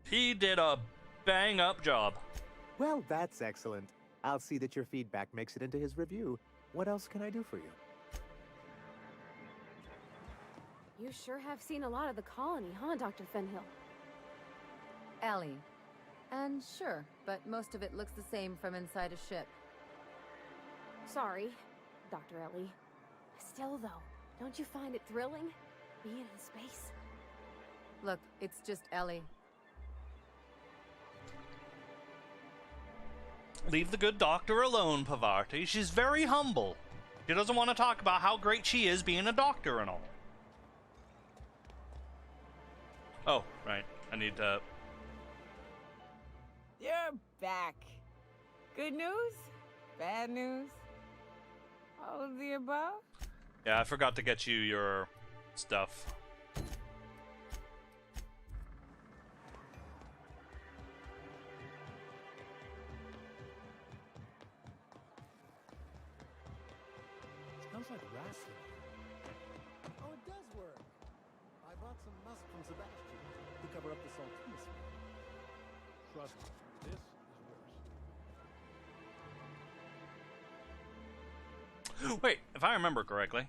He did a bang-up job. Well, that's excellent. I'll see that your feedback makes it into his review. What else can I do for you? You sure have seen a lot of the colony, huh, Dr. Fenhill? Ellie. And sure, but most of it looks the same from inside a ship. Sorry, Dr. Ellie. Still, though, don't you find it thrilling, being in space? Look, it's just Ellie. Leave the good doctor alone, Pavarti. She's very humble. She doesn't want to talk about how great she is being a doctor and all. Oh, right. I need to... You're back. Good news? Bad news? All of the above? Yeah, I forgot to get you your stuff. Smells like wrestling. Oh, it does work. I bought some musk from Sebastian to cover up the saltiness. Trust me, this is worse. Wait, if I remember correctly.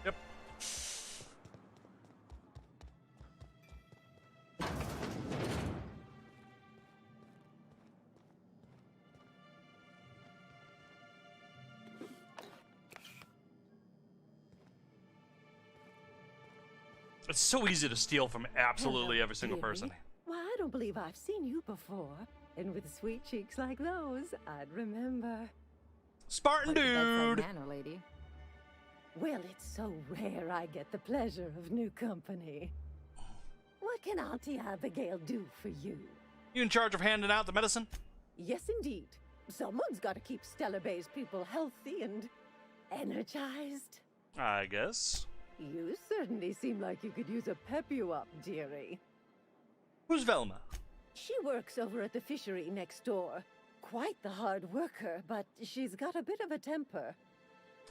Yep. It's so easy to steal from absolutely every single person. Why, I don't believe I've seen you before. And with sweet cheeks like those, I'd remember. Spartan dude! Nano lady. Well, it's so rare I get the pleasure of new company. What can Auntie Abigail do for you? You in charge of handing out the medicine? Yes, indeed. Someone's got to keep Stellar Bay's people healthy and energized. I guess. You certainly seem like you could use a pep you up, dearie. Who's Velma? She works over at the fishery next door. Quite the hard worker, but she's got a bit of a temper.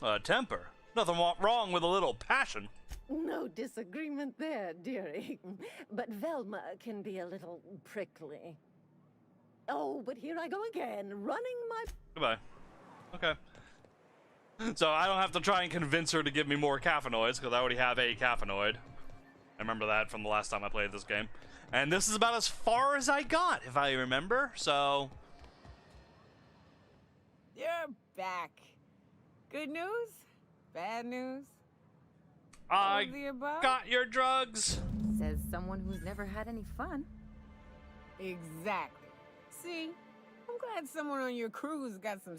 A temper? Nothing wrong with a little passion. No disagreement there, dearie. But Velma can be a little prickly. Oh, but here I go again, running my... Goodbye. Okay. So I don't have to try and convince her to give me more caffeinoids, because I already have a caffeinoid. I remember that from the last time I played this game. And this is about as far as I got, if I remember, so... You're back. Good news? Bad news? I of the above? got your drugs. Says someone who's never had any fun. Exactly. See, I'm glad someone on your crew's got some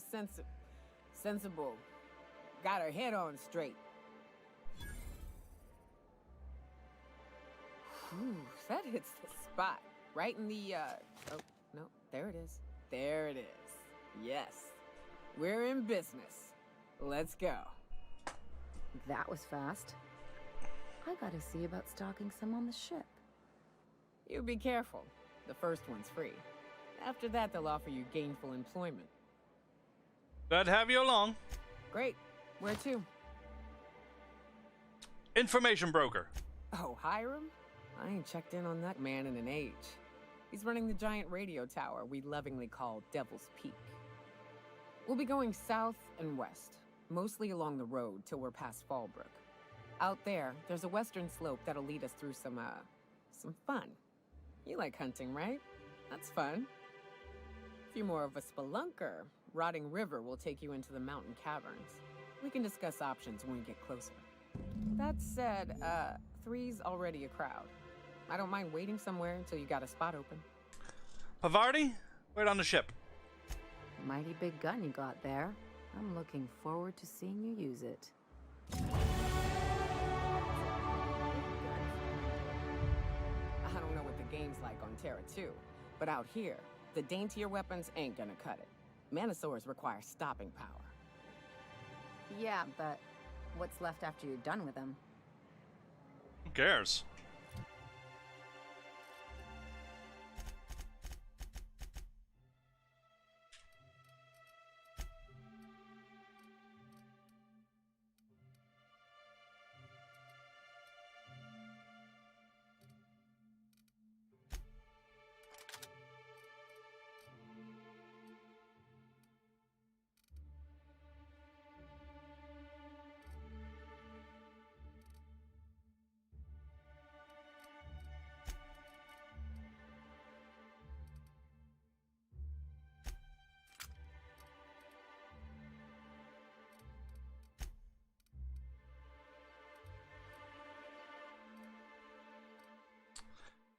sensible, got her head on straight. Whew, that hits the spot. Right in the, oh, no, there it is. There it is. Yes. We're in business. Let's go. That was fast. I gotta see about stalking some on the ship. You be careful. The first one's free. After that, they'll offer you gainful employment. Glad to have you along. Great. Where to? Information broker. Oh, Hiram? I ain't checked in on that man in an age. He's running the giant radio tower we lovingly call Devil's Peak. We'll be going south and west, mostly along the road till we're past Fallbrook. Out there, there's a western slope that'll lead us through some fun. You like hunting, right? That's fun. If you're more of a spelunker, Rotting River will take you into the mountain caverns. We can discuss options when we get closer. That said, 3's already a crowd. I don't mind waiting somewhere until you got a spot open. Pavardi, wait on the ship. Mighty big gun you got there. I'm looking forward to seeing you use it. I don't know what the game's like on Terra 2, but out here, the daintier weapons ain't gonna cut it. Manosaurs require stopping power. Yeah, but what's left after you're done with them? Who cares?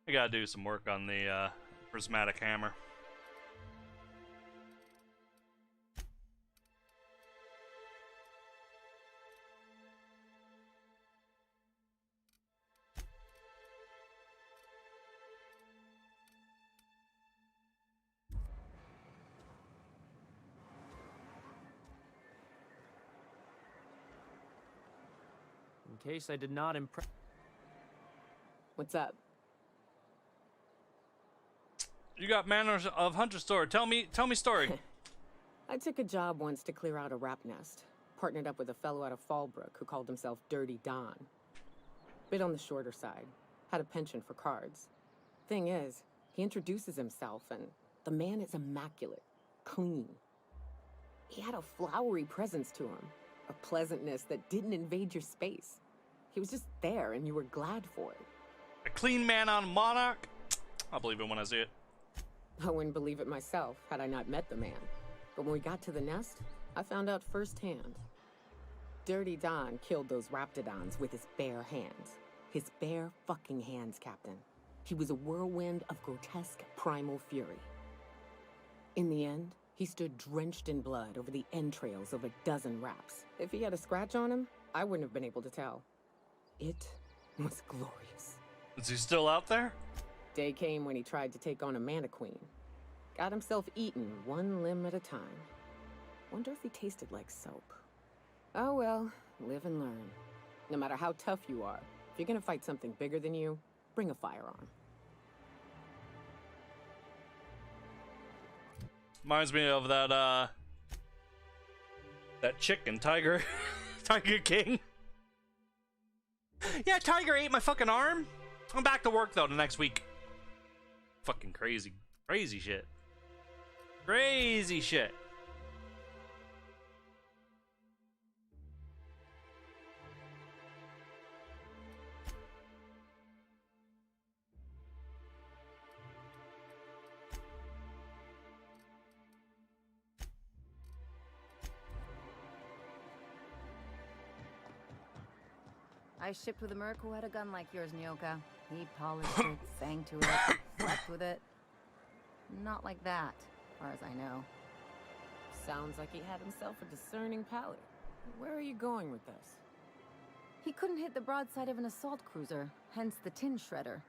I gotta do some work on the prismatic hammer. In case I did not impress. What's up? You got manners of Hunter Store. Tell me story. I took a job once to clear out a rap nest. Partnered up with a fellow out of Fallbrook who called himself Dirty Don. Bit on the shorter side. Had a penchant for cards. Thing is, he introduces himself and the man is immaculate. Clean. He had a flowery presence to him. A pleasantness that didn't invade your space. He was just there and you were glad for it. A clean man on Monarch? I'll believe it when I see it. I wouldn't believe it myself had I not met the man. But when we got to the nest, I found out firsthand. Dirty Don killed those Raptidons with his bare hands. His bare fucking hands, Captain. He was a whirlwind of grotesque primal fury. In the end, he stood drenched in blood over the entrails of a dozen Raps. If he had a scratch on him, I wouldn't have been able to tell. It was glorious. Is he still out there? Day came when he tried to take on a Mantiqueen. Got himself eaten one limb at a time. Wonder if he tasted like soap. Oh well, live and learn. No matter how tough you are, if you're gonna fight something bigger than you, bring a firearm. Reminds me of that chick in Tiger King. Yeah, Tiger ate my fucking arm. I'm back to work though the next week. Fucking crazy shit. Crazy shit. I shipped with a merc who had a gun like yours, Nyoka. He polished it, sang to it, slept with it. Not like that, as far as I know. Sounds like he had himself a discerning palate. Where are you going with this? He couldn't hit the broadside of an assault cruiser, hence the tin shredder.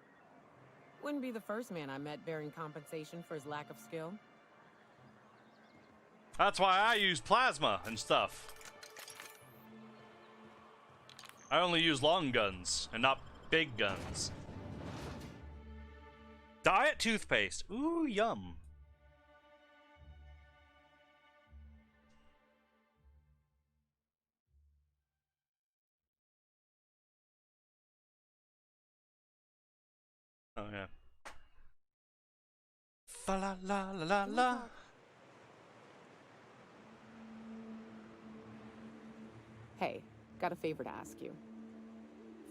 Wouldn't be the first man I met bearing compensation for his lack of skill. That's why I use plasma and stuff. I only use long guns and not big guns. Diet toothpaste. Ooh, yum. Oh, yeah. Fa la la la la la. Hey, got a favor to ask you.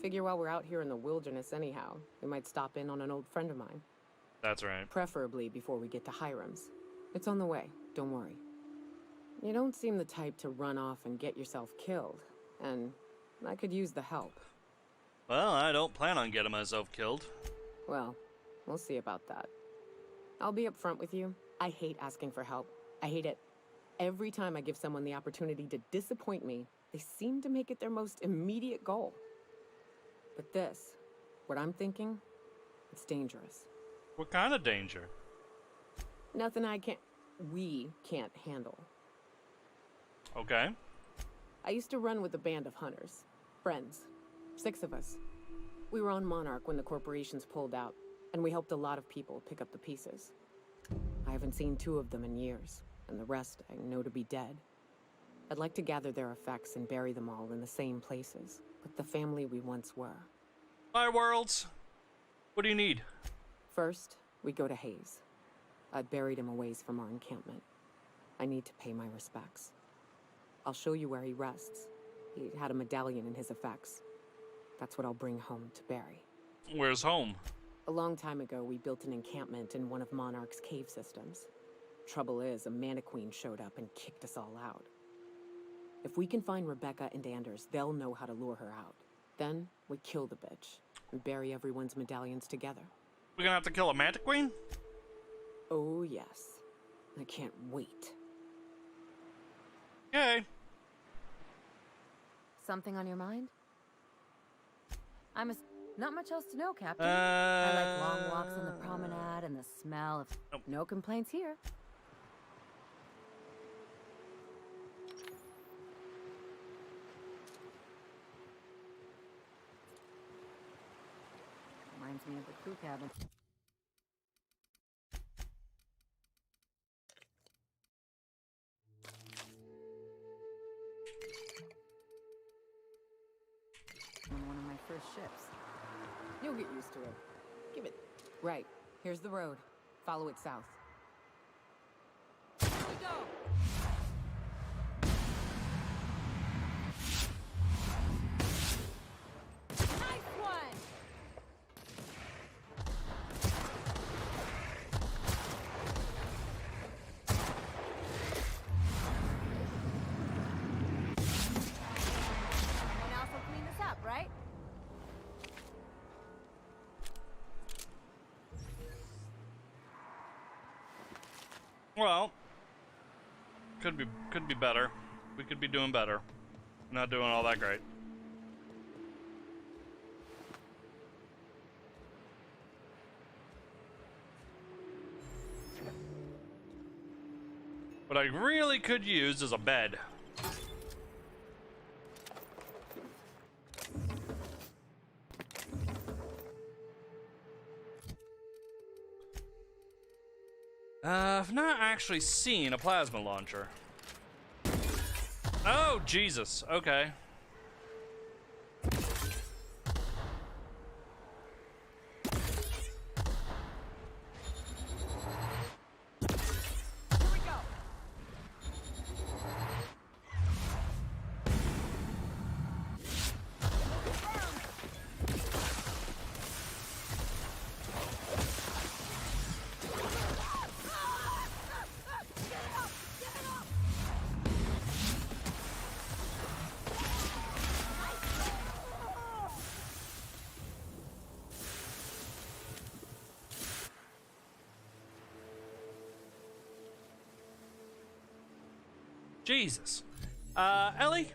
Figure while we're out here in the wilderness anyhow, we might stop in on an old friend of mine. That's right. Preferably before we get to Hiram's. It's on the way, don't worry. You don't seem the type to run off and get yourself killed, and I could use the help. Well, I don't plan on getting myself killed. Well, we'll see about that. I'll be upfront with you. I hate asking for help. I hate it. Every time I give someone the opportunity to disappoint me, they seem to make it their most immediate goal. But this, what I'm thinking, it's dangerous. What kind of danger? Nothing we can't handle. Okay. I used to run with a band of hunters. Friends. 6 of us. We were on Monarch when the corporations pulled out, and we helped a lot of people pick up the pieces. I haven't seen 2 of them in years, and the rest I know to be dead. I'd like to gather their effects and bury them all in the same places, with the family we once were. My worlds. What do you need? First, we go to Hayes. I buried him a ways from our encampment. I need to pay my respects. I'll show you where he rests. He had a medallion in his effects. That's what I'll bring home to Barry. Where's home? A long time ago, we built an encampment in one of Monarch's cave systems. Trouble is, a Mantiqueen showed up and kicked us all out. If we can find Rebecca and Anders, they'll know how to lure her out. Then, we kill the bitch and bury everyone's medallions together. We're gonna have to kill a Mantiqueen? Oh, yes. I can't wait. Okay. Something on your mind? Not much else to know, Captain. I like long walks on the promenade and the smell of... No complaints here. Reminds me of the crew cabin. On one of my first ships. You'll get used to it. Give it. Right. Here's the road. Follow it south. Here we go! Nice one! And also clean this up, right? Well, could be better. We could be doing better. Not doing all that great. What I really could use is a bed. I've not actually seen a plasma launcher. Oh, Jesus. Okay. Jesus. Ellie?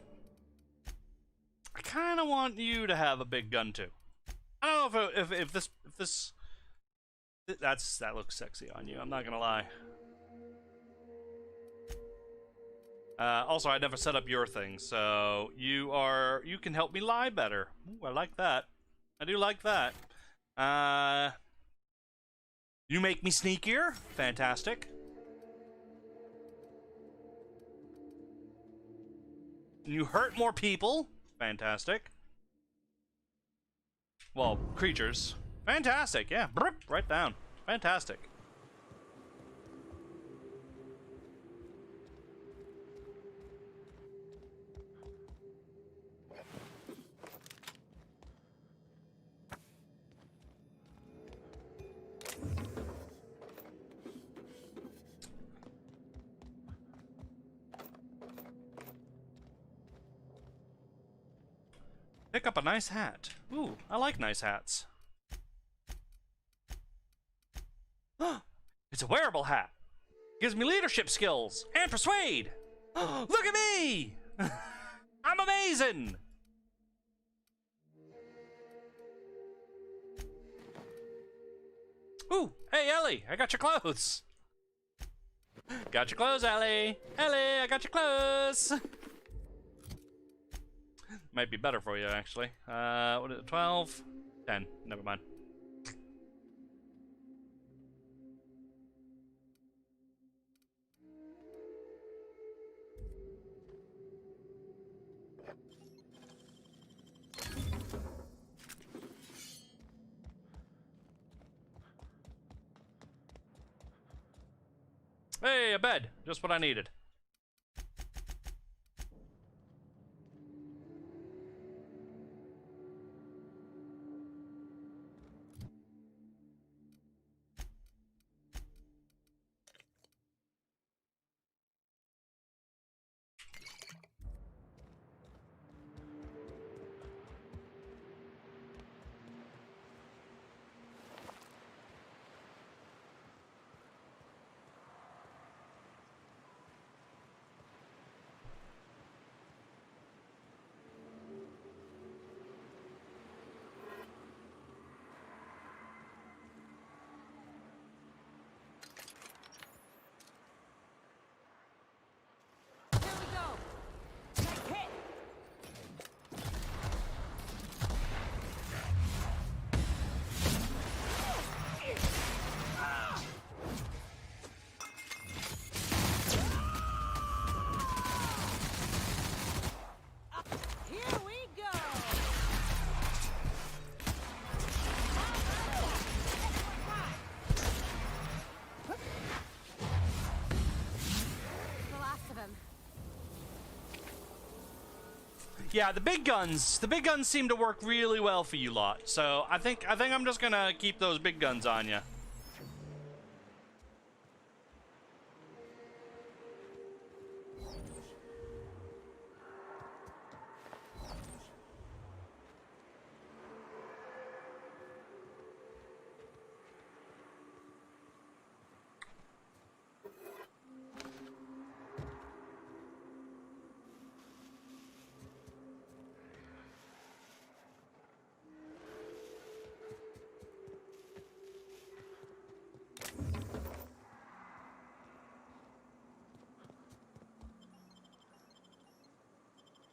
I kind of want you to have a big gun too. I don't know if this that looks sexy on you. I'm not gonna lie. Also, I never set up your thing, so you can help me lie better. Ooh, I like that. I do like that. You make me sneakier. Fantastic. You hurt more people. Fantastic. Well, creatures. Fantastic. Yeah, right down. Fantastic. Pick up a nice hat. Ooh, I like nice hats. It's a wearable hat. Gives me leadership skills and persuade. Look at me! I'm amazing! Ooh, hey Ellie, I got your clothes. Got your clothes, Ellie. Ellie, I got your clothes. Might be better for you, actually. What is it, 12? 10. Never mind. Hey, a bed. Just what I needed. Yeah, the big guns seem to work really well for you lot. So I think I'm just gonna keep those big guns on you.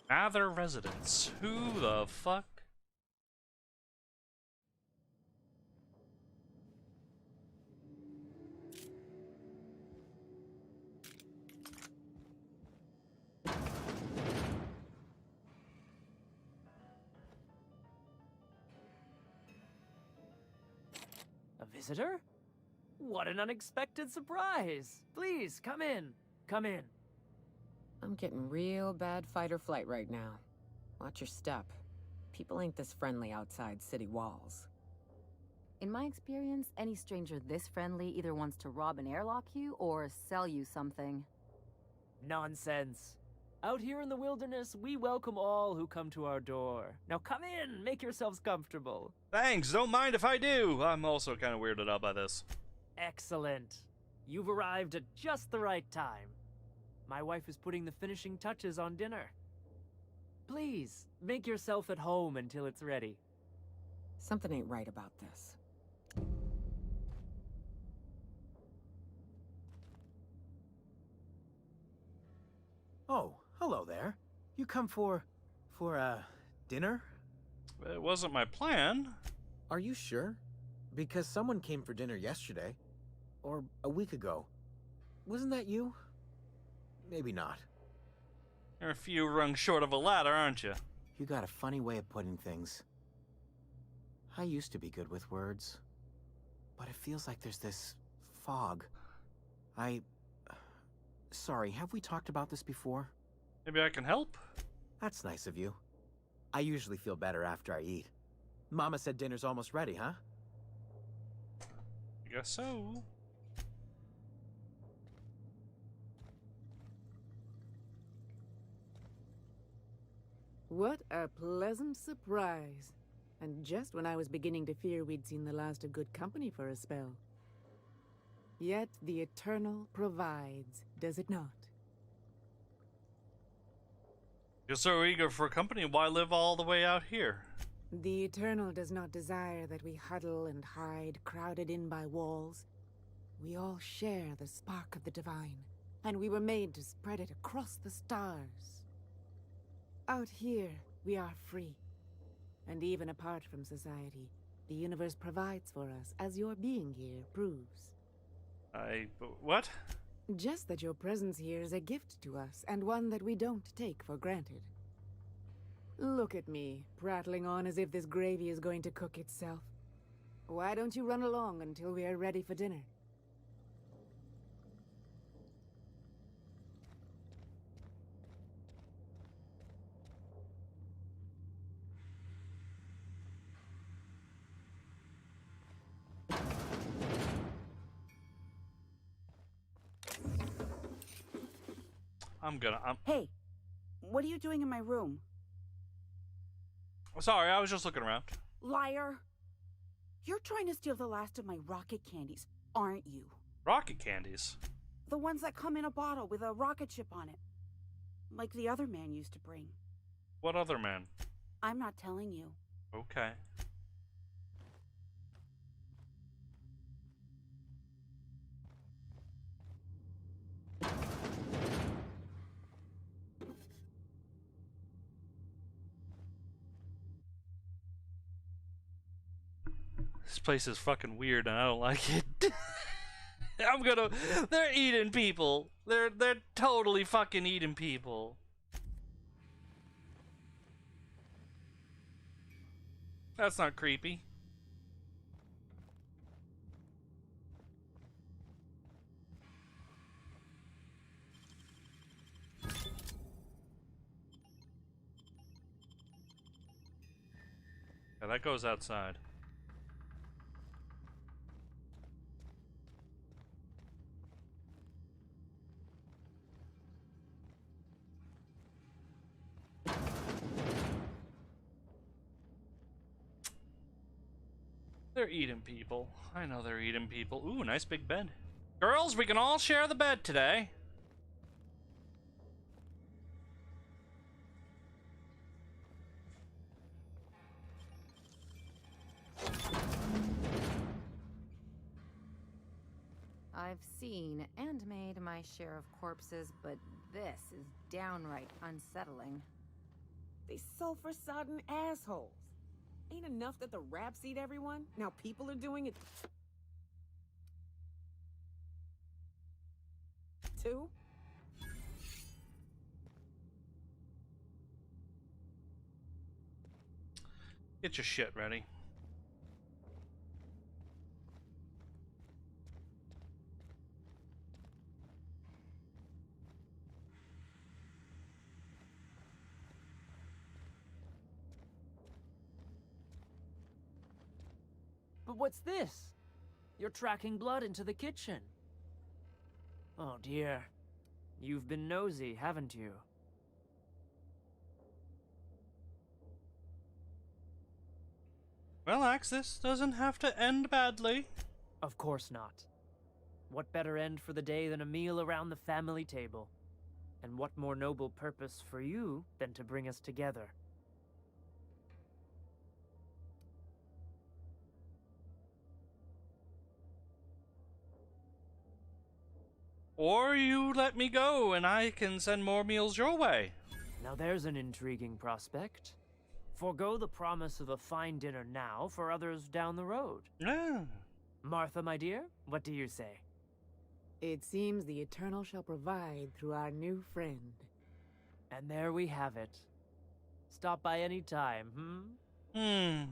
Other residents. Who the fuck? A visitor? What an unexpected surprise! Please, come in. Come in. I'm getting real bad fight or flight right now. Watch your step. People ain't this friendly outside city walls. In my experience, any stranger this friendly either wants to rob and airlock you or sell you something. Nonsense. Out here in the wilderness, we welcome all who come to our door. Now come in, make yourselves comfortable. Thanks, don't mind if I do. I'm also kind of weirded out by this. Excellent. You've arrived at just the right time. My wife is putting the finishing touches on dinner. Please, make yourself at home until it's ready. Something ain't right about this. Oh, hello there. You come for dinner? It wasn't my plan. Are you sure? Because someone came for dinner yesterday. Or a week ago. Wasn't that you? Maybe not. You're a few rungs short of a ladder, aren't you? You got a funny way of putting things. I used to be good with words. But it feels like there's this fog. Sorry, have we talked about this before? Maybe I can help? That's nice of you. I usually feel better after I eat. Mama said dinner's almost ready, huh? I guess so. What a pleasant surprise. And just when I was beginning to fear we'd seen the last of good company for a spell. Yet the Eternal provides, does it not? You're so eager for company, why live all the way out here? The Eternal does not desire that we huddle and hide, crowded in by walls. We all share the spark of the divine, and we were made to spread it across the stars. Out here, we are free. And even apart from society, the universe provides for us, as your being here proves. What? Just that your presence here is a gift to us, and one that we don't take for granted. Look at me, prattling on as if this gravy is going to cook itself. Why don't you run along until we are ready for dinner? Hey, what are you doing in my room? Sorry, I was just looking around. Liar! You're trying to steal the last of my rocket candies, aren't you? Rocket candies? The ones that come in a bottle with a rocket ship on it. Like the other man used to bring. What other man? I'm not telling you. Okay. This place is fucking weird and I don't like it. They're eating people. They're totally fucking eating people. That's not creepy. Yeah, that goes outside. They're eating people. I know they're eating people. Ooh, nice big bed. Girls, we can all share the bed today. I've seen and made my share of corpses, but this is downright unsettling. They sulfur-sodden assholes. Ain't enough that the raps eat everyone? Now people are doing it too? Get your shit ready. But what's this? You're tracking blood into the kitchen. Oh dear. You've been nosy, haven't you? Well, Axe, this doesn't have to end badly. Of course not. What better end for the day than a meal around the family table? And what more noble purpose for you than to bring us together? Or you let me go and I can send more meals your way. Now there's an intriguing prospect. Forgo the promise of a fine dinner now for others down the road. Yeah. Martha, my dear, what do you say? It seems the Eternal shall provide through our new friend. And there we have it. Stop by any time, hmm? Hmm.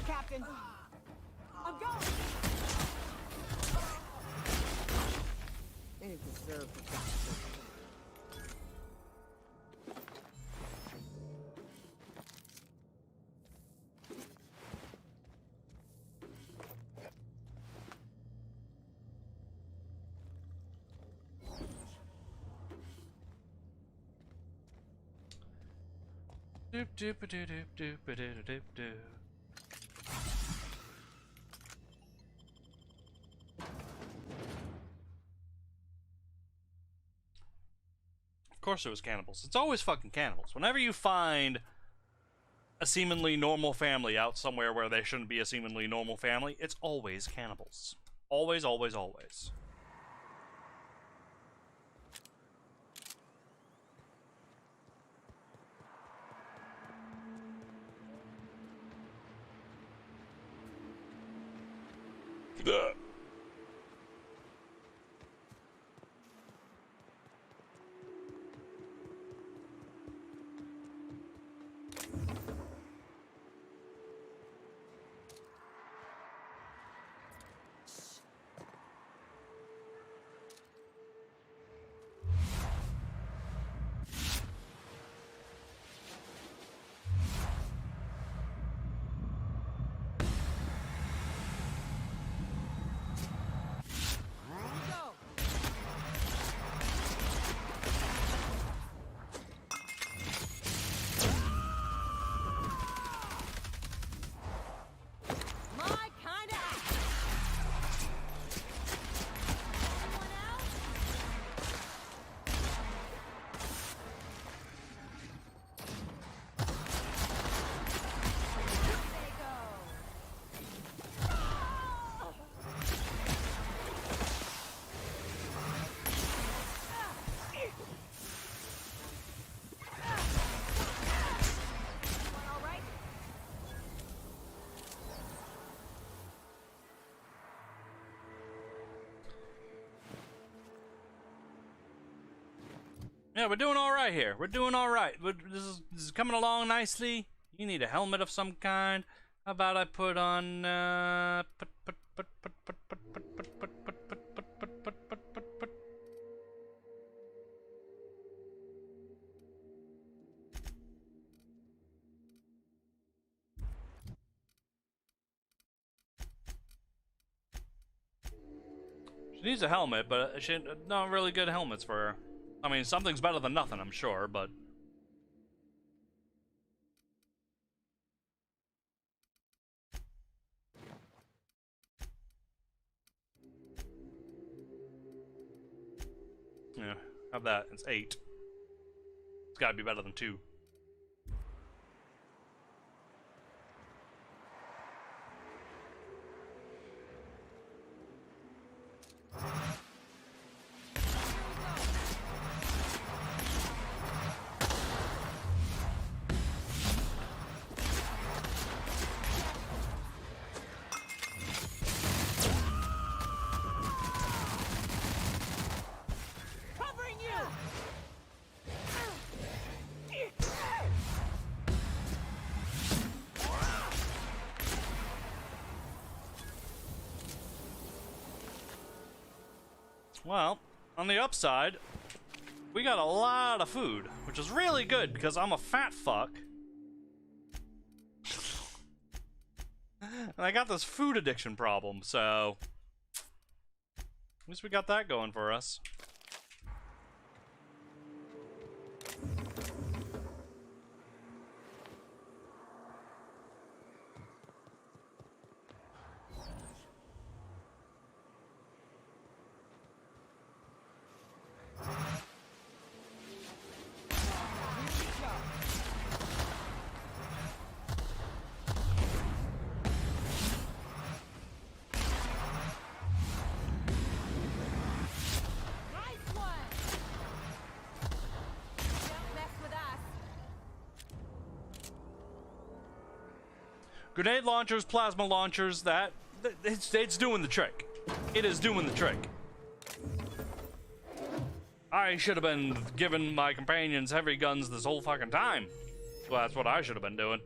Captain. I'm going. They deserve the best. Doop doop doop doop doop doop doop doop. Of course it was cannibals. It's always fucking cannibals. Whenever you find a seemingly normal family out somewhere where they shouldn't be a seemingly normal family, it's always cannibals. Always, always, always. Ugh. Yeah, we're doing all right here. We're doing all right. This is coming along nicely. You need a helmet of some kind. How about I put on She needs a helmet, but she not really good helmets for her. I mean, something's better than nothing, I'm sure, but yeah, have that. It's 8. It's gotta be better than 2. Covering you. Well, on the upside, We got a lot of food, which is really good because I'm a fat fuck. And I got this food addiction problem, so at least we got that going for us. Grenade launchers, plasma launchers, it's doing the trick. It is doing the trick. I should have been giving my companions heavy guns this whole fucking time. Well, that's what I should have been doing.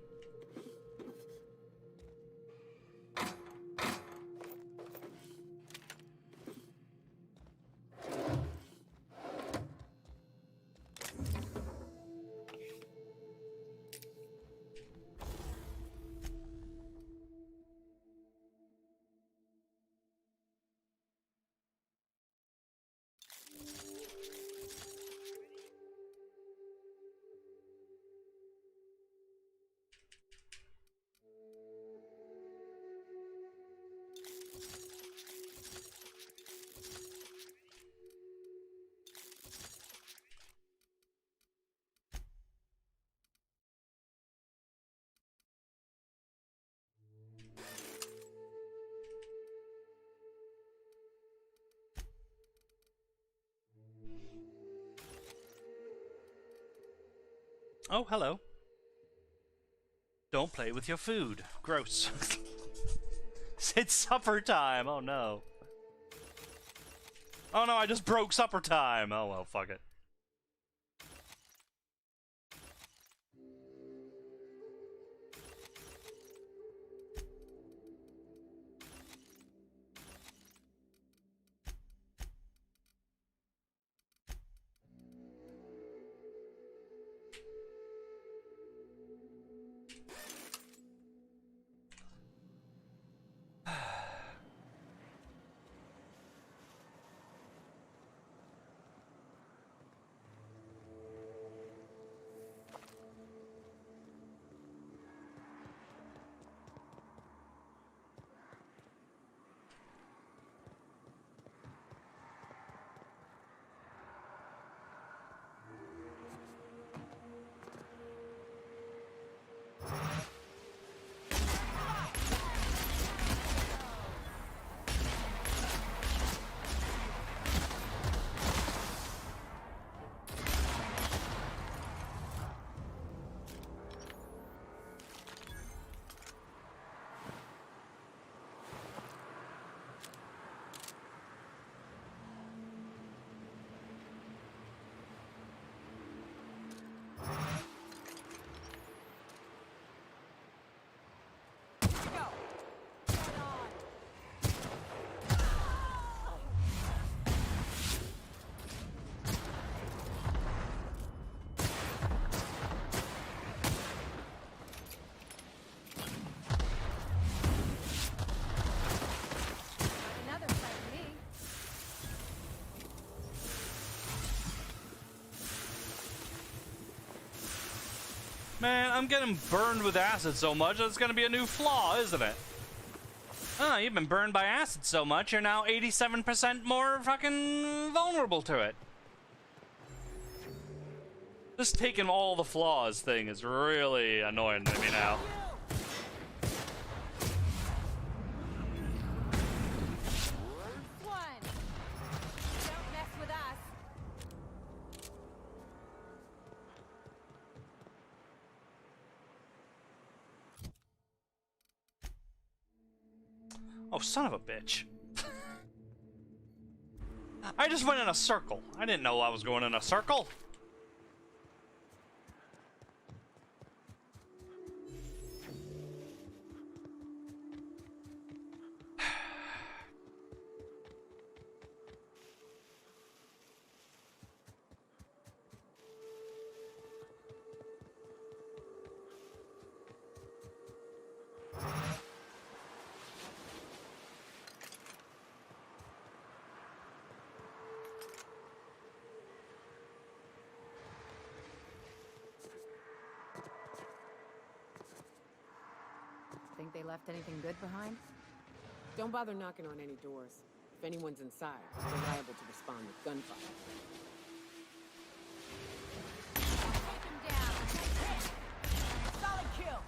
Oh, hello. Don't play with your food. Gross. It's supper time. Oh, no. Oh, no, I just broke supper time. Oh, well, fuck it. Man, I'm getting burned with acid so much, it's gonna be a new flaw, isn't it? Oh, you've been burned by acid so much, you're now 87% more fucking vulnerable to it. Just taking all the flaws thing is really annoying to me now. Oh, son of a bitch. I just went in a circle. I didn't know I was going in a circle. Think they left anything good behind? Don't bother knocking on any doors. If anyone's inside, they're liable to respond with gunfire. Solid kill!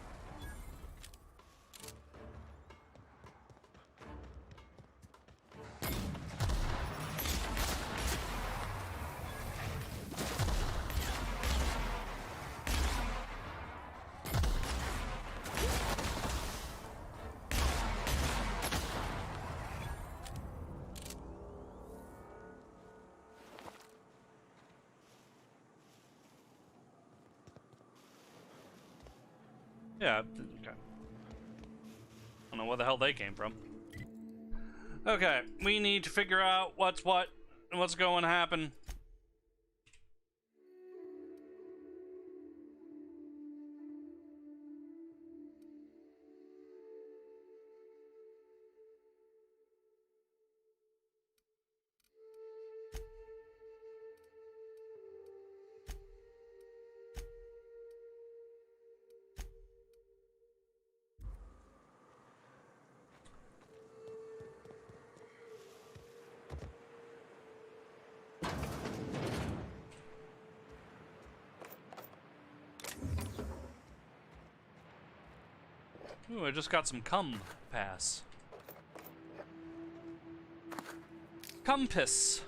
Yeah, okay. I don't know where the hell they came from. Okay, we need to figure out what's what and what's going to happen. Ooh, I just got some cum pass. Cum piss.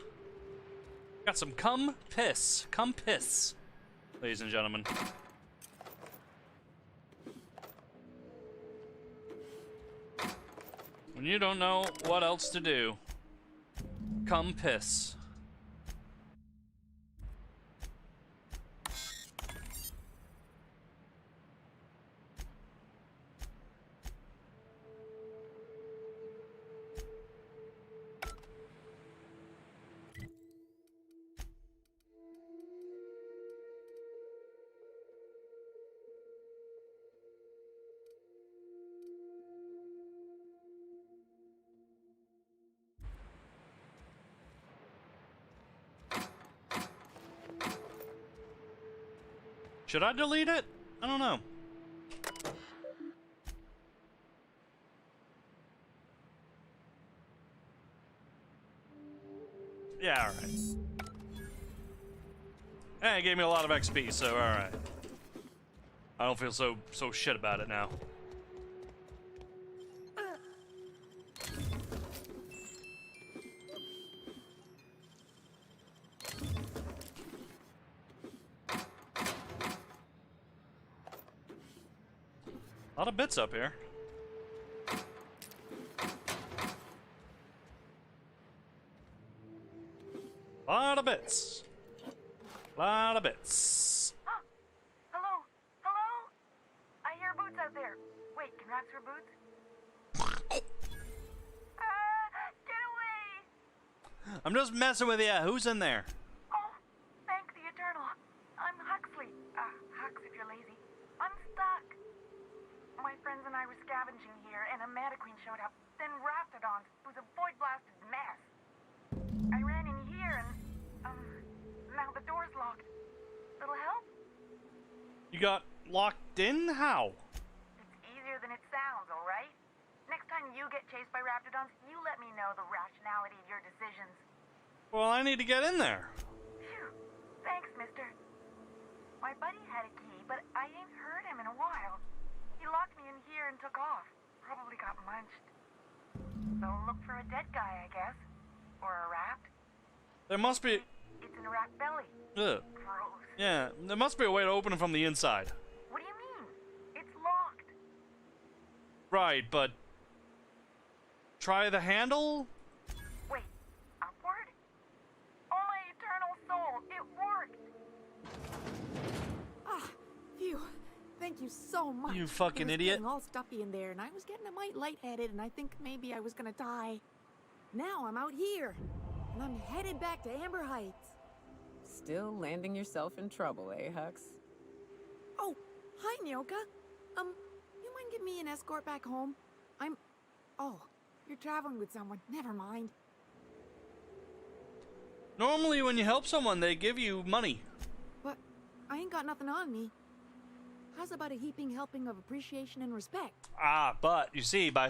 Got some cum piss. Cum piss, ladies and gentlemen. When you don't know what else to do, cum piss. Should I delete it? I don't know. Yeah, alright. Hey, it gave me a lot of XP, so alright. I don't feel so shit about it now. A lot of bits up here. A lot of bits. A lot of bits. Hello? Hello? I hear boots out there. Wait, can rats wear boots? Get away! I'm just messing with you. Who's in there? Oh, thank the Eternal. I'm Huxley. Hux if you're lazy. I'm stuck. My friends and I were scavenging here, and a Meta Queen showed up. Then Raptidons. It was a void-blasted mess. I ran in here, and, now the door's locked. Little help? You got locked in? How? It's easier than it sounds, alright? Next time you get chased by Raptidons, you let me know the rationality of your decisions. Well, I need to get in there. Phew. Thanks, mister. My buddy had a key, but I ain't heard him in a while. He locked me in here and took off. Probably got munched. So look for a dead guy, I guess. Or a rat. There must be... It's in a rat belly. Ugh. Gross. Yeah, there must be a way to open it from the inside. What do you mean? It's locked. Right, but... Try the handle? Wait, upward? Oh, my eternal soul, it worked! Ah, phew. Thank you so much. You fucking it was idiot. getting all stuffy in there, and I was getting a mite lightheaded, and I think maybe I was gonna die. Now I'm out here, and I'm headed back to Amber Heights. Still landing yourself in trouble, eh, Hux? Oh, hi, Nyoka. You mind giving me an escort back home? Oh, you're traveling with someone. Never mind. Normally when you help someone, they give you money. But I ain't got nothing on me. How's about a heaping helping of appreciation and respect? Ah, but you see, by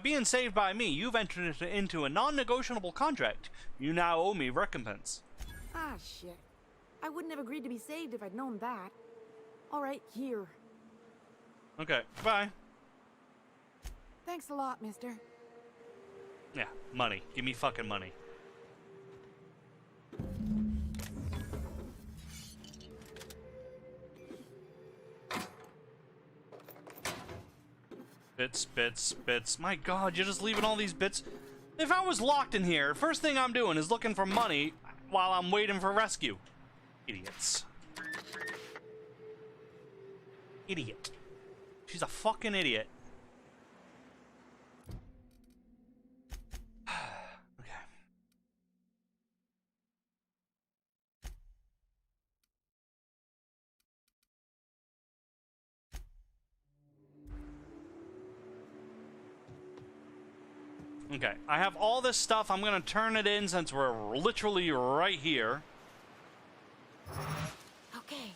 being saved by me, you've entered into a non-negotiable contract. You now owe me recompense. Ah, shit. I wouldn't have agreed to be saved if I'd known that. All right, here. Okay, bye. Thanks a lot, mister. Yeah, money. Give me fucking money. Bits. My God, you're just leaving all these bits. If I was locked in here, first thing I'm doing is looking for money while I'm waiting for rescue. Idiots. Idiot. She's a fucking idiot. Okay, I have all this stuff. I'm gonna turn it in since we're literally right here. Okay.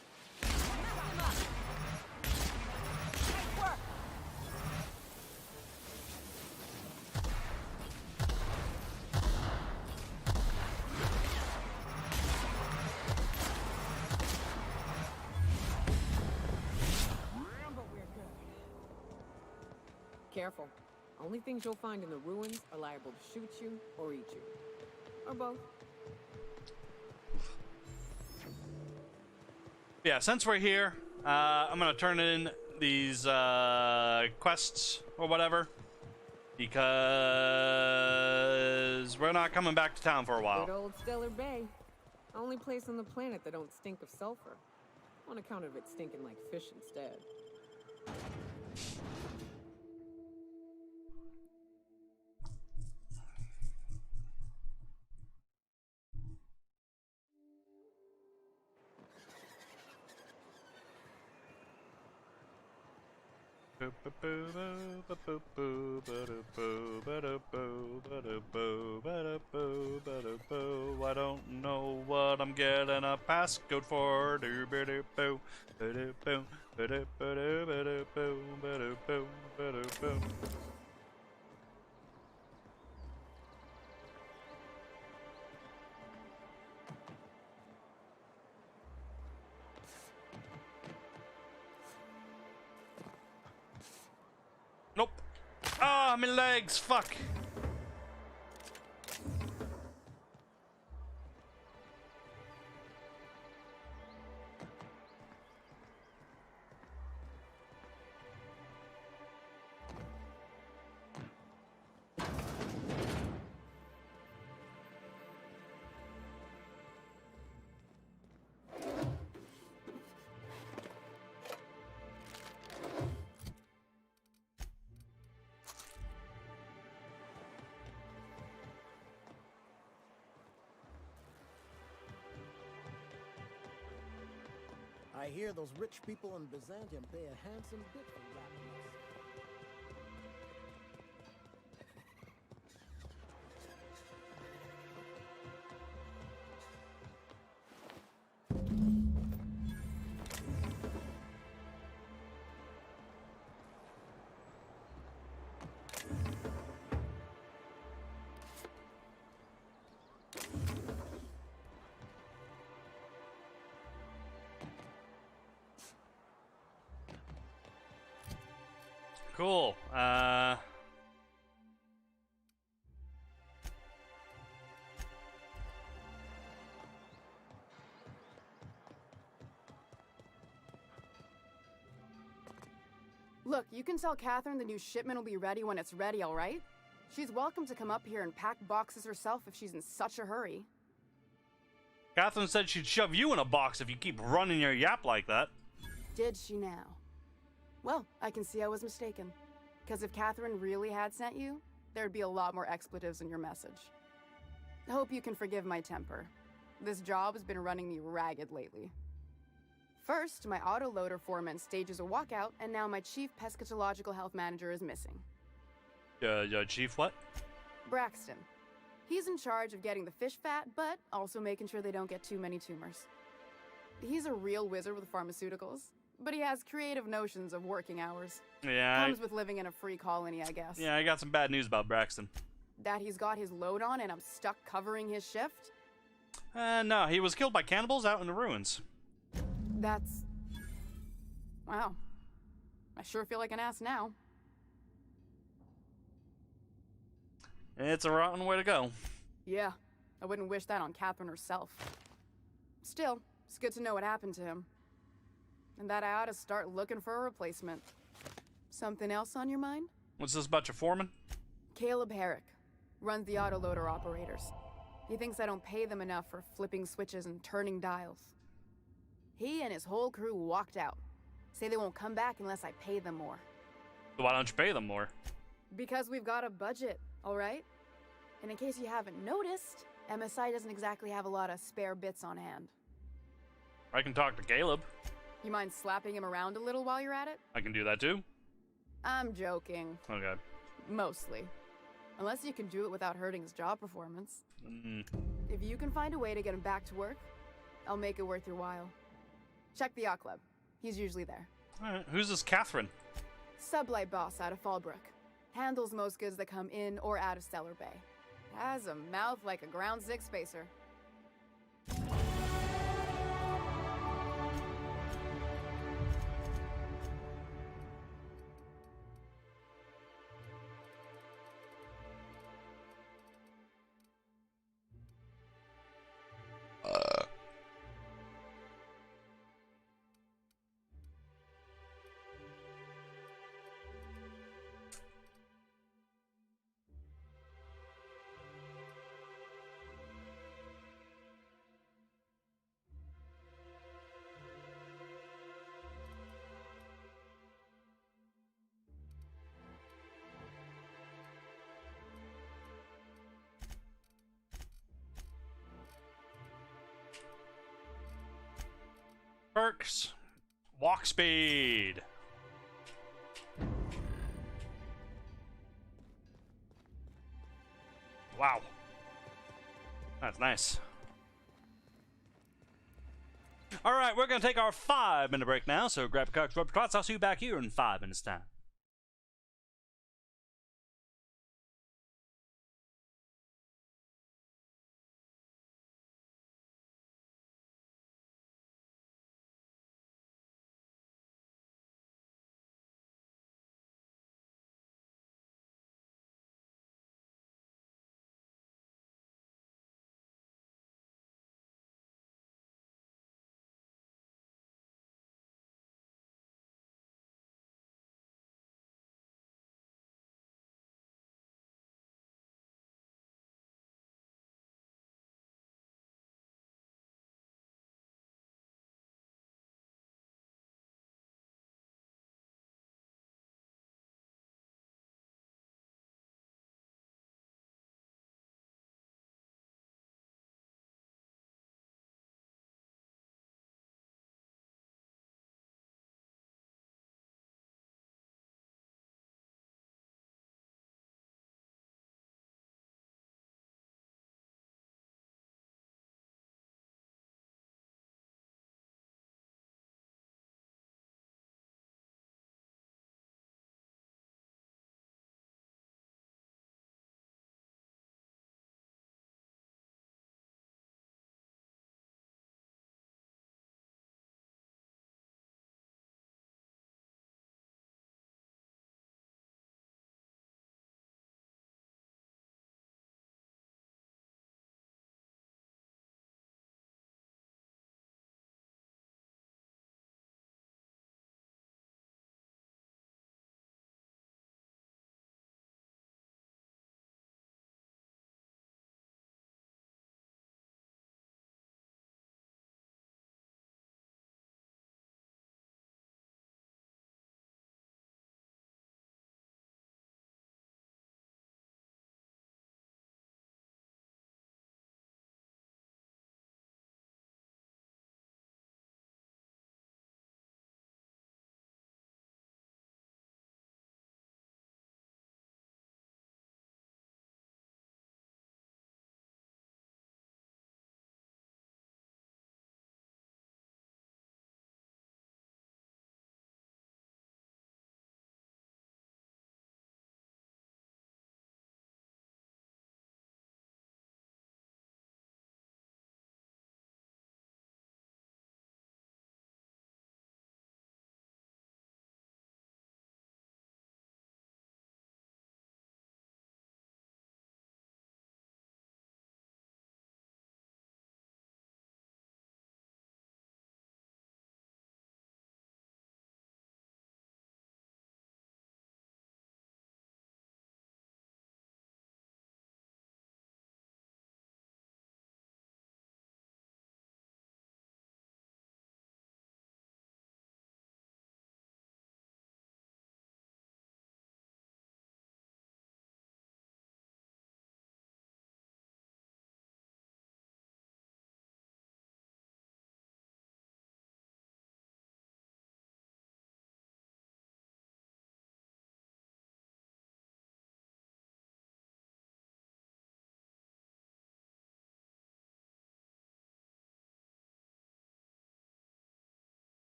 Careful. Only things you'll find in the ruins are liable to shoot you or eat you. Or both. Yeah, since we're here, I'm gonna turn in these quests or whatever. Because we're not coming back to town for a while. Good old Stellar Bay. Only place on the planet that don't stink of sulfur. On account of it stinking like fish instead. I don't know what I'm getting a passcode for. Nope. Ah, my legs. Fuck. I hear those rich people in Byzantium pay a handsome bit for wrapping us. Cool. Look, you can tell Catherine the new shipment will be ready when it's ready, all right? She's welcome to come up here and pack boxes herself if she's in such a hurry. Catherine said she'd shove you in a box if you keep running your yap like that. Did she now? Well, I can see I was mistaken. Because if Catherine really had sent you, there'd be a lot more expletives in your message. I hope you can forgive my temper. This job has been running me ragged lately. First, my autoloader foreman stages a walkout, and now my chief pescatological health manager is missing. Chief what? Braxton. He's in charge of getting the fish fat, but also making sure they don't get too many tumors. He's a real wizard with pharmaceuticals. but he has creative notions of working hours. Yeah. Comes with living in a free colony, I guess. Yeah, I got some bad news about Braxton. That he's got his load on and I'm stuck covering his shift? No, he was killed by cannibals out in the ruins. That's... Wow. I sure feel like an ass now. It's a rotten way to go. Yeah, I wouldn't wish that on Catherine herself. Still, it's good to know what happened to him. And that I ought to start looking for a replacement. Something else on your mind? What's this about your foreman? Caleb Herrick. Runs the autoloader operators. He thinks I don't pay them enough for flipping switches and turning dials. He and his whole crew walked out. Say they won't come back unless I pay them more. Why don't you pay them more? Because we've got a budget, all right? And in case you haven't noticed, MSI doesn't exactly have a lot of spare bits on hand. I can talk to Caleb. You mind slapping him around a little while you're at it? I can do that too. I'm joking. Okay. Mostly. Unless you can do it without hurting his job performance. If you can find a way to get him back to work, I'll make it worth your while. Check the yacht club. He's usually there. Alright, who's this Catherine? Sublight boss out of Fallbrook. Handles most goods that come in or out of Stellar Bay. Has a mouth like a Ground Six spacer. Perks. Walk speed. Wow. That's nice. Alright, we're going to take our 5-minute break now, so grab your cocks, rub your clots. I'll see you back here in 5 minutes' time.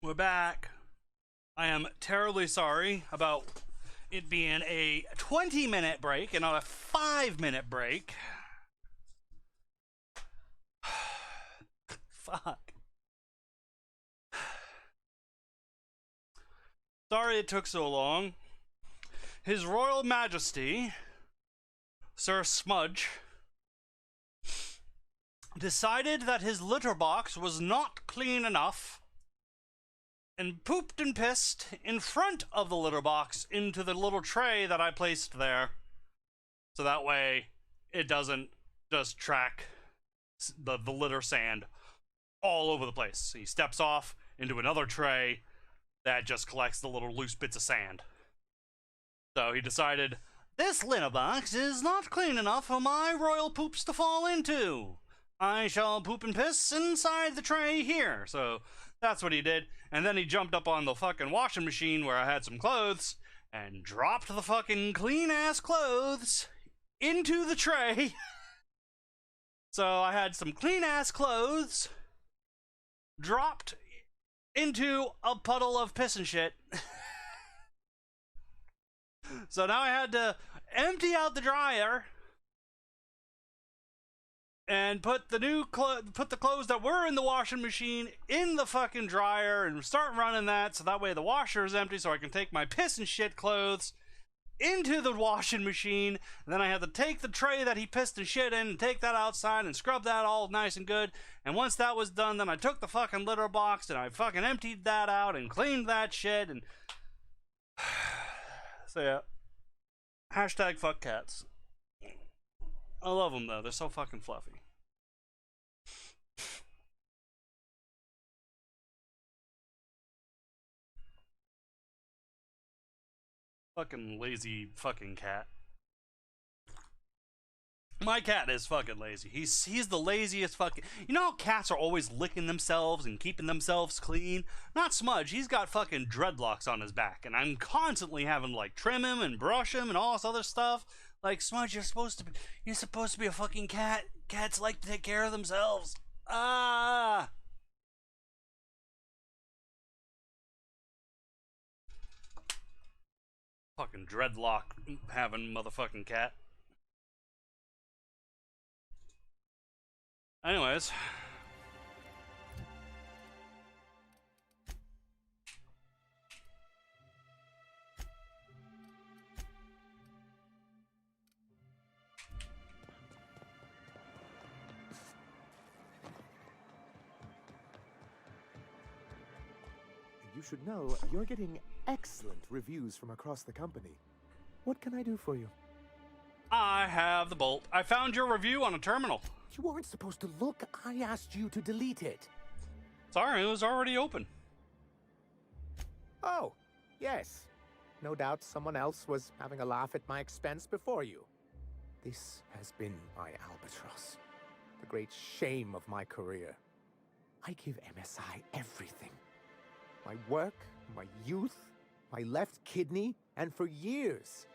We're back. I am terribly sorry about it being a 20-minute break and not a 5-minute break. Fuck. Sorry it took so long. His Royal Majesty, Sir Smudge, decided that his litter box was not clean enough and pooped and pissed in front of the litter box into the little tray that I placed there. So that way it doesn't just track the litter sand all over the place. He steps off into another tray that just collects the little loose bits of sand. So he decided, this litter box is not clean enough for my royal poops to fall into. I shall poop and piss inside the tray here. So that's what he did. And then he jumped up on the fucking washing machine where I had some clothes and dropped the fucking clean-ass clothes into the tray. So I had some clean-ass clothes dropped into a puddle of piss and shit. So now I had to empty out the dryer and put the clothes that were in the washing machine in the fucking dryer and start running that, so that way the washer is empty, so I can take my piss and shit clothes into the washing machine. And then I had to take the tray that he pissed and shit in and take that outside and scrub that all nice and good. And once that was done, then I took the fucking litter box and I fucking emptied that out and cleaned that shit. And so yeah, hashtag fuck cats. I love them though, they're so fucking fluffy. Fucking lazy fucking cat. My cat is fucking lazy. He's the laziest fucking... You know how cats are always licking themselves and keeping themselves clean? Not Smudge, he's got fucking dreadlocks on his back, and I'm constantly having to like trim him and brush him and all this other stuff. Like, Smudge, you're supposed to be a fucking cat. Cats like to take care of themselves. Ah! Fucking dreadlock having motherfucking cat. Anyways. You should know you're getting excellent reviews from across the company. What can I do for you? I have the bolt. I found your review on a terminal. You weren't supposed to look. I asked you to delete it. Sorry, it was already open. Oh, yes. No doubt someone else was having a laugh at my expense before you. This has been my albatross. The great shame of my career. I give MSI everything. My work, my youth, my left kidney, and for years,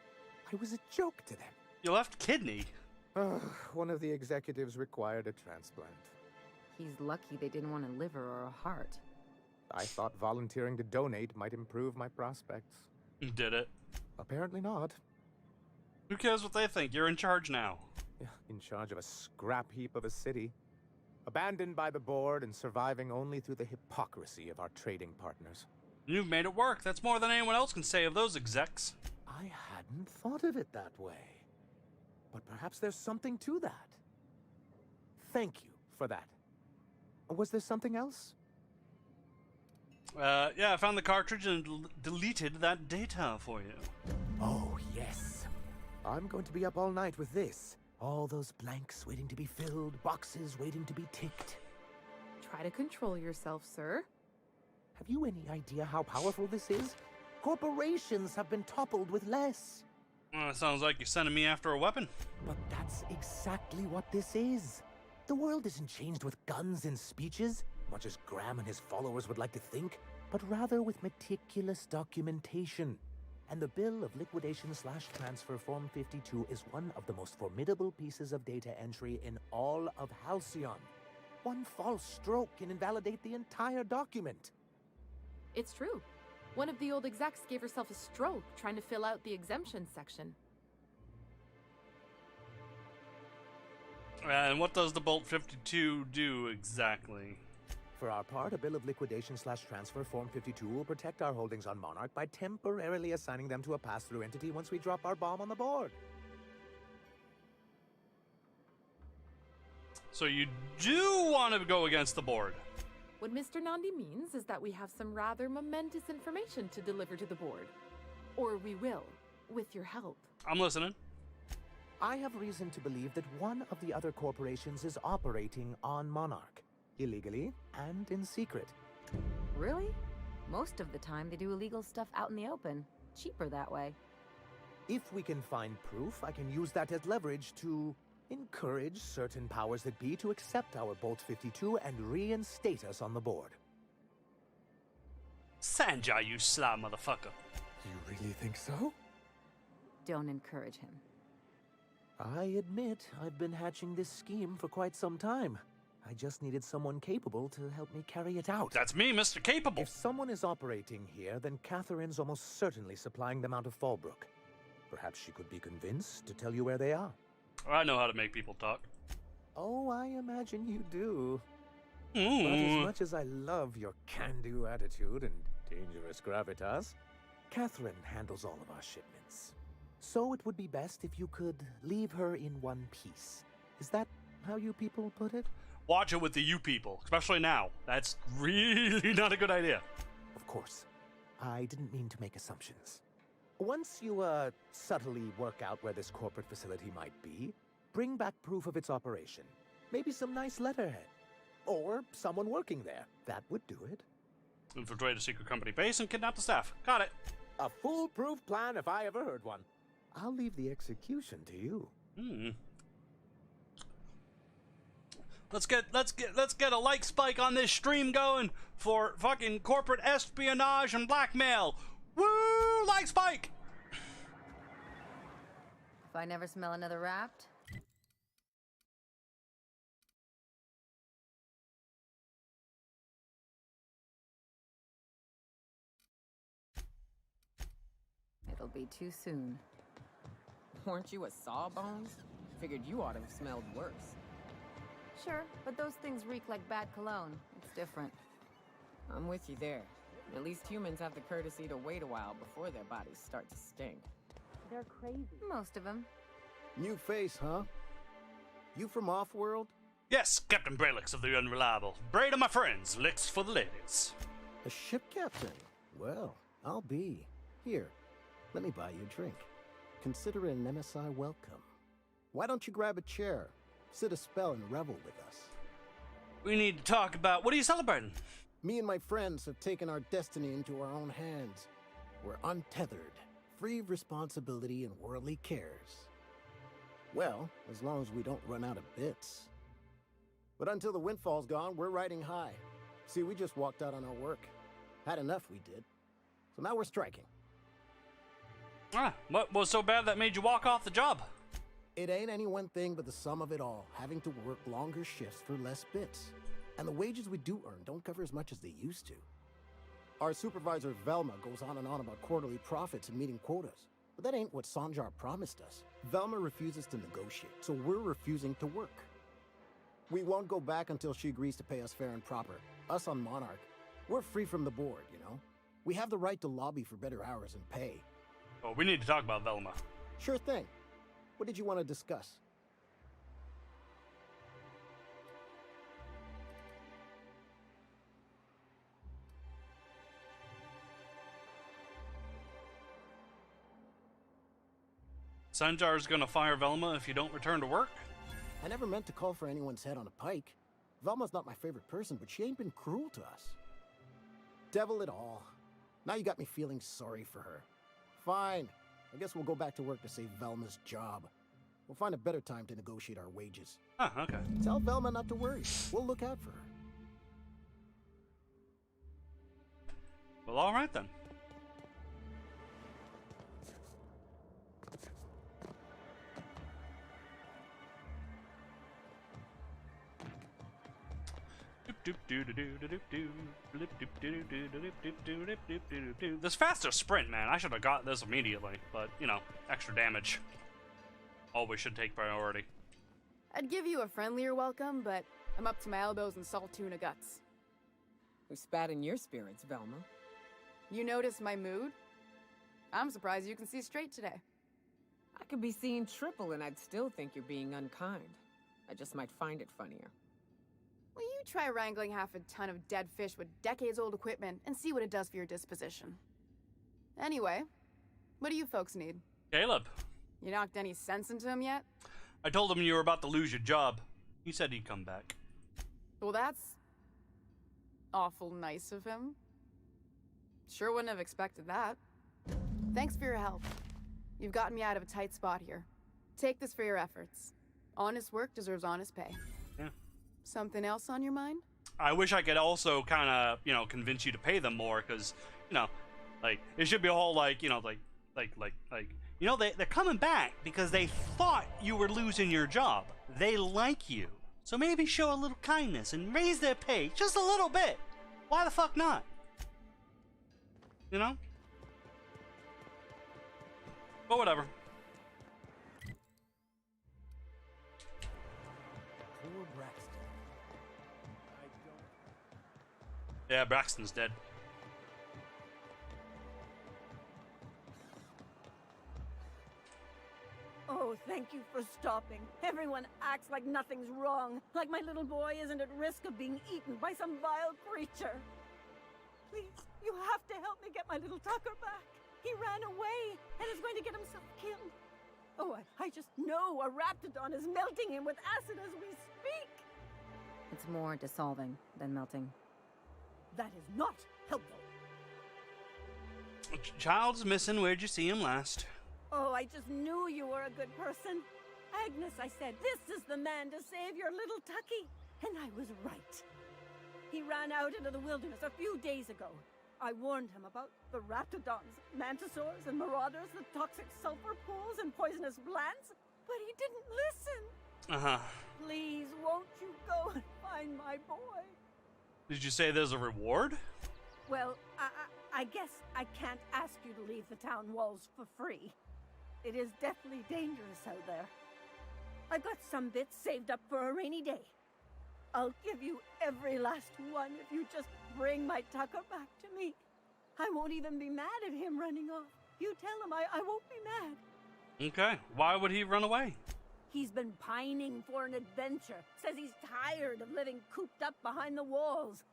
I was a joke to them. Your left kidney? One of the executives required a transplant. He's lucky they didn't want a liver or a heart. I thought volunteering to donate might improve my prospects. Did it? Apparently not. Who cares what they think? You're in charge now. Yeah, in charge of a scrap heap of a city. Abandoned by the board and surviving only through the hypocrisy of our trading partners. You've made it work. That's more than anyone else can say of those execs. I hadn't thought of it that way. But perhaps there's something to that. Thank you for that. Was there something else? Yeah, I found the cartridge and deleted that data for you. Oh, yes. I'm going to be up all night with this. All those blanks waiting to be filled, boxes waiting to be ticked. Try to control yourself, sir. Have you any idea how powerful this is? Corporations have been toppled with less. Well, it sounds like you're sending me after a weapon. But that's exactly what this is. The world isn't changed with guns and speeches, much as Graham and his followers would like to think, but rather with meticulous documentation. And the Bill of Liquidation/Transfer Form 52 is one of the most formidable pieces of data entry in all of Halcyon. One false stroke can invalidate the entire document. It's true. One of the old execs gave herself a stroke trying to fill out the exemption section. And what does the Bolt 52 do exactly? For our part, a bill of liquidation/transfer Form 52 will protect our holdings on Monarch by temporarily assigning them to a pass-through entity once we drop our bomb on the board. So you do want to go against the board? What Mr. Nandi means is that we have some rather momentous information to deliver to the board. Or we will, with your help. I'm listening. I have reason to believe that one of the other corporations is operating on Monarch, illegally and in secret. Really? Most of the time they do illegal stuff out in the open. Cheaper that way. If we can find proof, I can use that as leverage to encourage certain powers that be to accept our Bolt 52 and reinstate us on the board. Sanjay, you sly motherfucker. You really think so? Don't encourage him. I admit I've been hatching this scheme for quite some time. I just needed someone capable to help me carry it out. That's me, Mr. Capable. If someone is operating here, then Catherine's almost certainly supplying them out of Fallbrook. Perhaps she could be convinced to tell you where they are. I know how to make people talk. Oh, I imagine you do. But as much as I love your can-do attitude and dangerous gravitas, Catherine handles all of our shipments. So it would be best if you could leave her in one piece. Is that how you people put it? Watch it with the you people, especially now. That's really not a good idea. Of course. I didn't mean to make assumptions. Once you, subtly work out where this corporate facility might be, bring back proof of its operation. Maybe some nice letterhead. Or someone working there. That would do it. Infiltrate a secret company base and kidnap the staff. Got it. A foolproof plan if I ever heard one. I'll leave the execution to you. Let's get a like spike on this stream going for fucking corporate espionage and blackmail. Woo! Like spike! If I never smell another Wrapped, it'll be too soon. Weren't you a Sawbones? Figured you ought to have smelled worse. Sure, but those things reek like bad cologne. It's different. I'm with you there. At least humans have the courtesy to wait a while before their bodies start to stink. They're crazy. Most of them. New face, huh? You from Offworld? Yes, Captain Braylix of the Unreliable. Braid of my friends, licks for the ladies. A ship captain? Well, I'll be. Here, let me buy you a drink. Consider it an MSI welcome. Why don't you grab a chair, sit a spell, and revel with us? We need to talk about... What are you celebrating? Me and my friends have taken our destiny into our own hands. We're untethered, free of responsibility and worldly cares. Well, as long as we don't run out of bits. But until the windfall's gone, we're riding high. See, we just walked out on our work. Had enough, we did. So now we're striking. What was so bad that made you walk off the job? It ain't any one thing but the sum of it all, having to work longer shifts for less bits. And the wages we do earn don't cover as much as they used to. Our supervisor Velma goes on and on about quarterly profits and meeting quotas. But that ain't what Sanjar promised us. Velma refuses to negotiate, so we're refusing to work. We won't go back until she agrees to pay us fair and proper. Us on Monarch, we're free from the board, you know? We have the right to lobby for better hours and pay. Oh, we need to talk about Velma. Sure thing. What did you want to discuss? Sanjar's gonna fire Velma if you don't return to work? I never meant to call for anyone's head on a pike. Velma's not my favorite person, but she ain't been cruel to us. Devil it all. Now you got me feeling sorry for her. Fine. I guess we'll go back to work to save Velma's job. We'll find a better time to negotiate our wages. Ah, okay. Tell Velma not to worry. We'll look out for her. Well, alright then. This faster sprint, man. I should have got this immediately, but you know, extra damage always should take priority. I'd give you a friendlier welcome, but I'm up to my elbows in salt tuna guts. Who spat in your spirits, Velma? You noticed my mood? I'm surprised you can see straight today. I could be seeing triple and I'd still think you're being unkind. I just might find it funnier. Well, you try wrangling half a ton of dead fish with decades-old equipment and see what it does for your disposition. Anyway, what do you folks need? Caleb. You knocked any sense into him yet? I told him you were about to lose your job. He said he'd come back. Well, that's awful nice of him. Sure wouldn't have expected that. Thanks for your help. You've gotten me out of a tight spot here. Take this for your efforts. Honest work deserves honest pay. Yeah. Something else on your mind? I wish I could also kind of, you know, convince you to pay them more, because, you know, like, it should be a whole, like, you know, like, you know, they're coming back because they thought you were losing your job. They like you. So maybe show a little kindness and raise their pay just a little bit. Why the fuck not? You know? But whatever. Poor Braxton. Yeah, Braxton's dead. Oh, thank you for stopping. Everyone acts like nothing's wrong, like my little boy isn't at risk of being eaten by some vile creature. Please, you have to help me get my little Tucker back. He ran away and is going to get himself killed. Oh, I just know a Raptidon is melting him with acid as we speak. It's more dissolving than melting. That is not helpful. Child's missing. Where'd you see him last? Oh, I just knew you were a good person. Agnes, I said, this is the man to save your little Tucky. And I was right. He ran out into the wilderness a few days ago. I warned him about the Raptidons, Mantisaurs, and Marauders, the toxic sulfur pools, and poisonous plants, but he didn't listen. Uh-huh. Please, won't you go and find my boy? Did you say there's a reward? Well, I guess I can't ask you to leave the town walls for free. It is deathly dangerous out there. I've got some bits saved up for a rainy day. I'll give you every last one if you just bring my Tucker back to me. I won't even be mad at him running off. You tell him I won't be mad. Okay. Why would he run away? He's been pining for an adventure. Says he's tired of living cooped up behind the walls.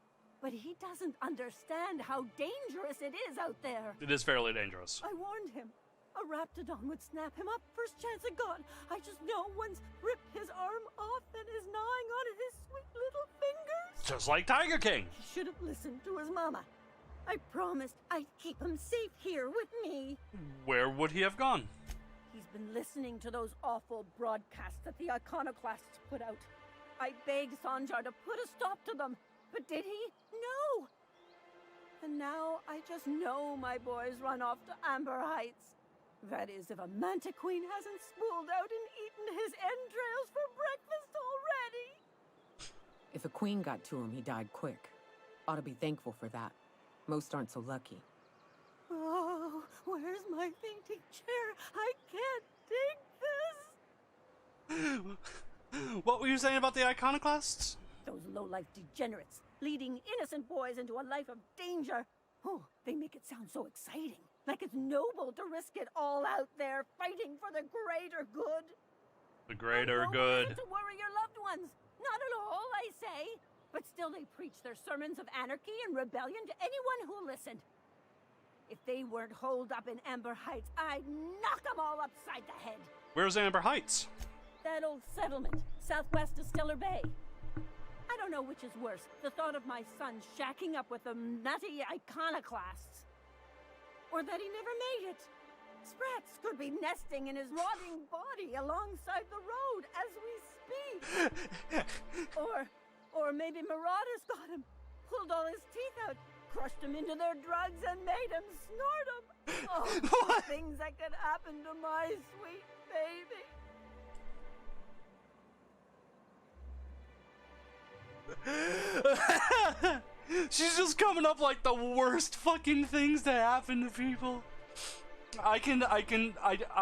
But he doesn't understand how dangerous it is out there. It is fairly dangerous. I warned him. A Raptidon would snap him up first chance it got. I just know one's ripped his arm off and is gnawing on his sweet little fingers. Just like Tiger King. He should have listened to his mama. I promised I'd keep him safe here with me. Where would he have gone? He's been listening to those awful broadcasts that the Iconoclasts put out. I begged Sanjar to put a stop to them, but did he? No! And now I just know my boy's run off to Amber Heights. That is, if a Mantiqueen hasn't spooled out and eaten his entrails for breakfast already. If a queen got to him, he died quick. Ought to be thankful for that. Most aren't so lucky. Oh, where's my fainting chair? I can't take this! What were you saying about the Iconoclasts? Those low-life degenerates, leading innocent boys into a life of danger. Oh, they make it sound so exciting. Like it's noble to risk it all out there, fighting for the greater good. The greater No good. reason to worry your loved ones. Not at all, I say. But still they preach their sermons of anarchy and rebellion to anyone who listened. If they weren't holed up in Amber Heights, I'd knock them all upside the head. Where's Amber Heights? That old settlement, southwest of Stellar Bay. I don't know which is worse, the thought of my son shacking up with the nutty Iconoclasts, or that he never made it. Sprats could be nesting in his rotting body alongside the road as we speak. Or maybe Marauders got him, pulled all his teeth out, crushed him into their drugs and made him snort them. Oh, things that could happen to my sweet baby. She's just coming up like the worst fucking things to happen to people. I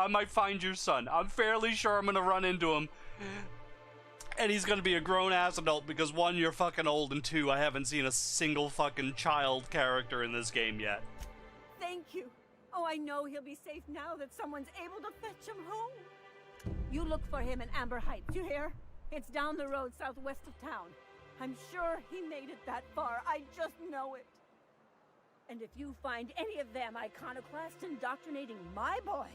might find your son. I'm fairly sure I'm gonna run into him. And he's gonna be a grown-ass adult because 1, you're fucking old, and 2, I haven't seen a single fucking child character in this game yet. Thank you. Oh, I know he'll be safe now that someone's able to fetch him home. You look for him in Amber Heights, you hear? It's down the road southwest of town. I'm sure he made it that far. I just know it. And if you find any of them iconoclasts indoctrinating my boy,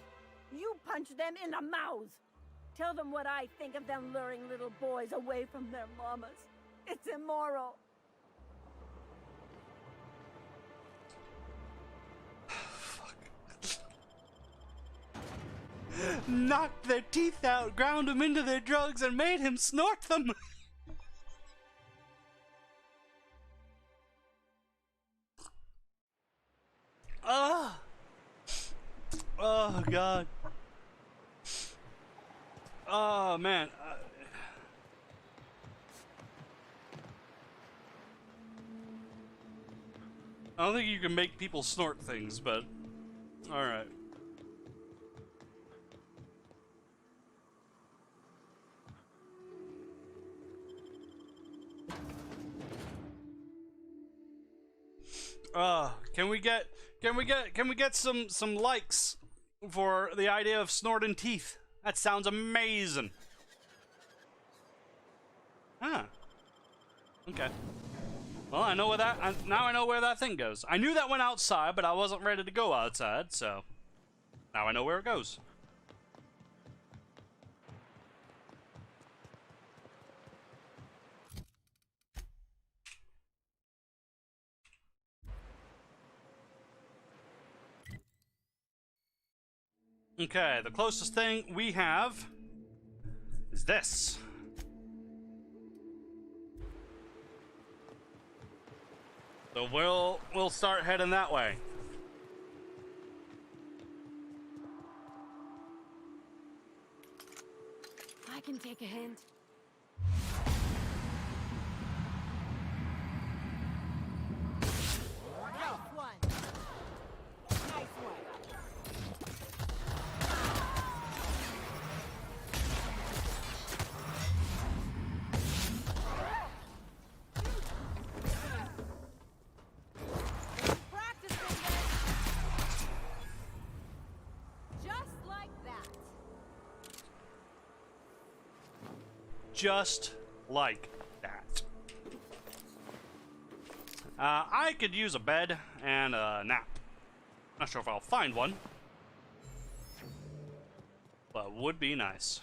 you punch them in the mouths. Tell them what I think of them luring little boys away from their mamas. It's immoral. Knocked their teeth out, ground them into their drugs, and made him snort them. Oh God. Oh man. I don't think you can make people snort things, but all right. Can we get some likes for the idea of snorting teeth? That sounds amazing. Huh. Okay. Well, I know where now I know where that thing goes. I knew that went outside, but I wasn't ready to go outside, so now I know where it goes. Okay, the closest thing we have is this. So we'll start heading that way. I can take a hint. Just like that. I could use a bed and a nap. Not sure if I'll find one, but would be nice.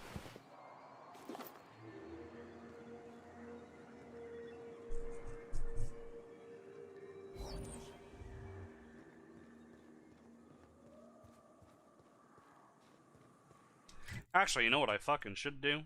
Actually, you know what I fucking should do?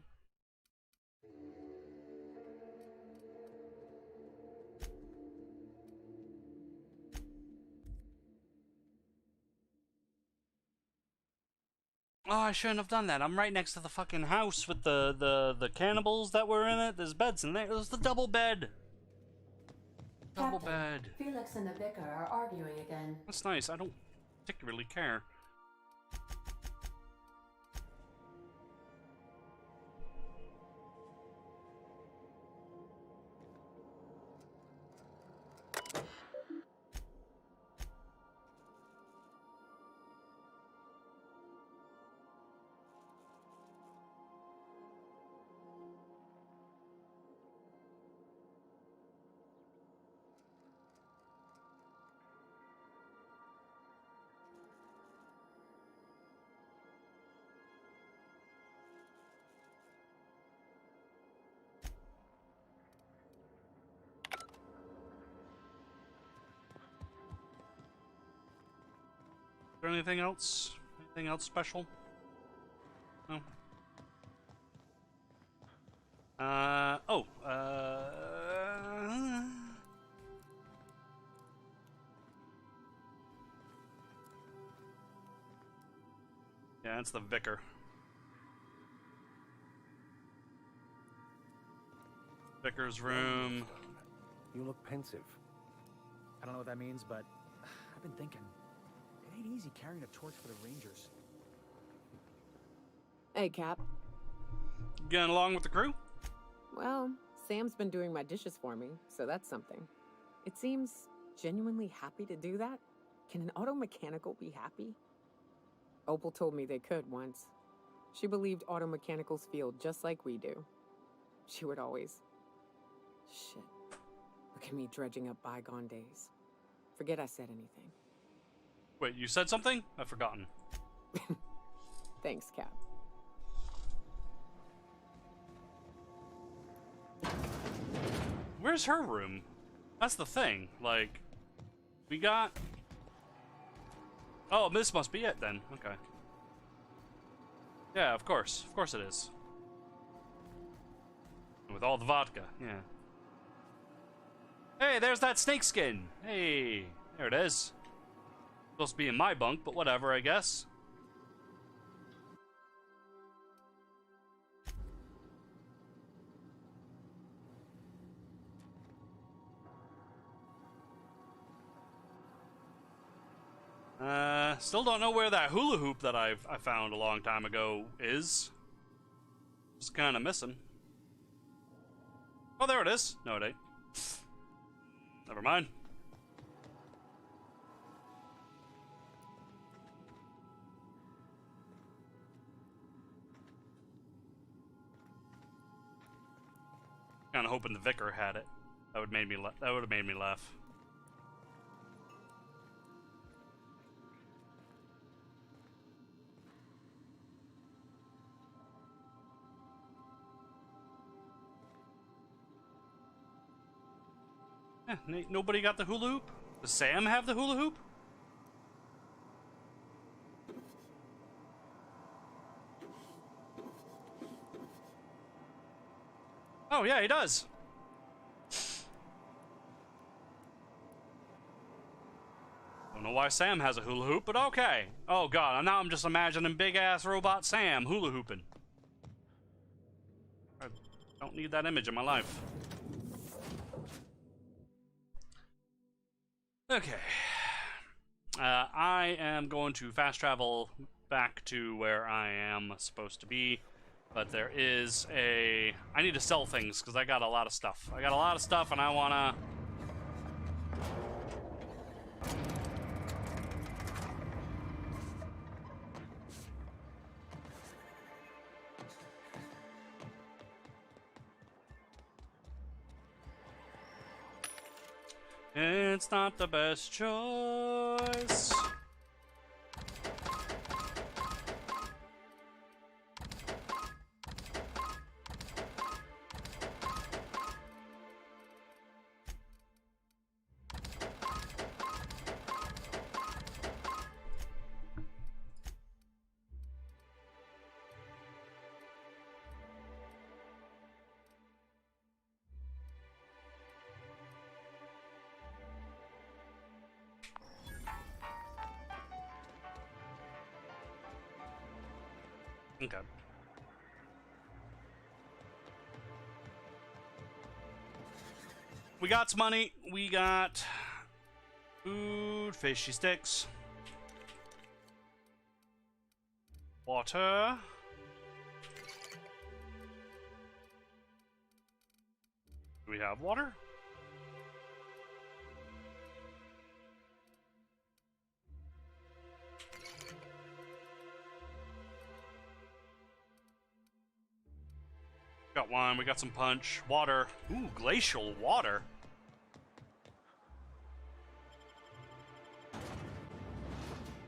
Oh, I shouldn't have done that. I'm right next to the fucking house with the cannibals that were in it. There's beds in there. It was the double bed. Double bed. Felix and the vicar are arguing again. That's nice. I don't particularly care. Is there anything else? Anything else special? No. Yeah, it's the vicar. Vicar's room. You look pensive. I don't know what that means, but I've been thinking. It ain't easy carrying a torch for the Rangers. Hey, Cap. Getting along with the crew? Well, Sam's been doing my dishes for me, so that's something. It seems genuinely happy to do that. Can an auto mechanical be happy? Opal told me they could once. She believed auto mechanicals feel just like we do. She would always... Shit. Look at me dredging up bygone days. Forget I said anything. Wait, you said something? I've forgotten. Thanks, Cap. Where's her room? That's the thing. Like, we got... Oh, this must be it then. Okay. Yeah, of course. Of course it is. With all the vodka, yeah. Hey, there's that snake skin. Hey, there it is. Supposed to be in my bunk, but whatever, I guess. Still don't know where that hula hoop that I found a long time ago is. Just kind of missing. Oh, there it is. No, it ain't. Never mind. Kind of hoping the vicar had it. That would have made me laugh. Nobody got the hula hoop? Does Sam have the hula hoop? Oh, yeah, he does. Don't know why Sam has a hula hoop, but okay. Oh, God, now I'm just imagining big-ass robot Sam hula hooping. I don't need that image in my life. Okay. I am going to fast travel back to where I am supposed to be, but there is a... I need to sell things because I got a lot of stuff. I got a lot of stuff and I want to... It's not the best choice. Okay. We got some money. We got food, fishy sticks, water. Do we have water? Got wine, we got some punch, water. Ooh, glacial water.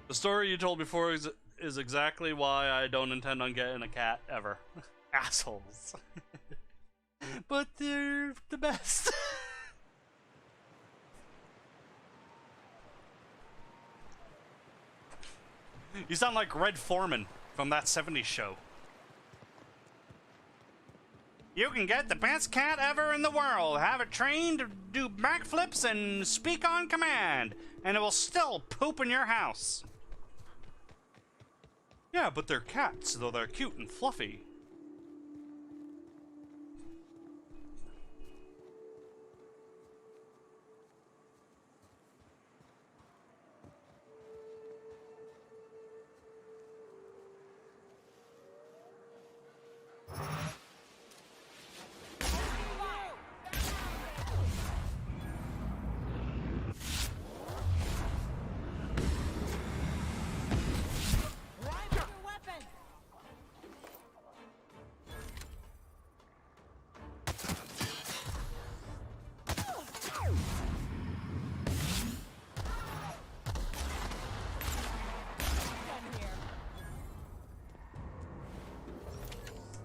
The story you told before is exactly why I don't intend on getting a cat ever. Assholes. But they're the best. You sound like Red Foreman from that 70s show. You can get the best cat ever in the world, have it trained to do backflips and speak on command, and it will still poop in your house. Yeah, but they're cats, though they're cute and fluffy.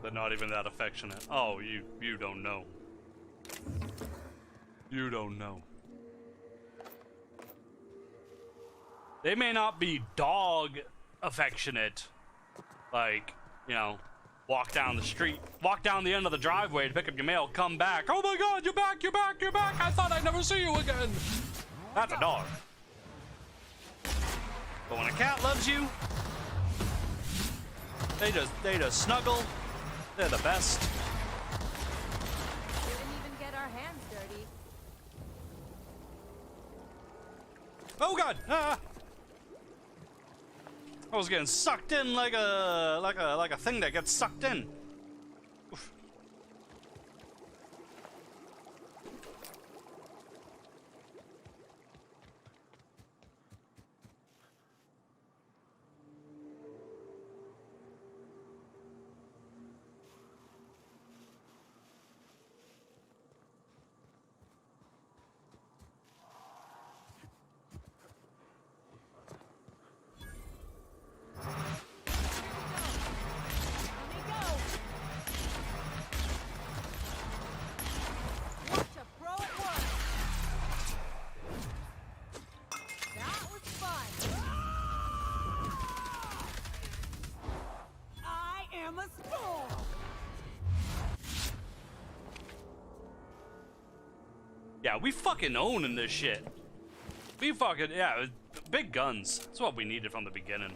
They're not even that affectionate. Oh, you don't know. You don't know. They may not be dog affectionate, like, you know, walk down the street, walk down the end of the driveway to pick up your mail, come back. Oh my God, you're back, you're back, you're back. I thought I'd never see you again. That's a dog. But when a cat loves you, they just snuggle. They're the best. Didn't even get our hands dirty. Oh God! Ah! I was getting sucked in like a thing that gets sucked in. Oof. Yeah, we fucking owning this shit. We fucking, yeah, big guns. That's what we needed from the beginning.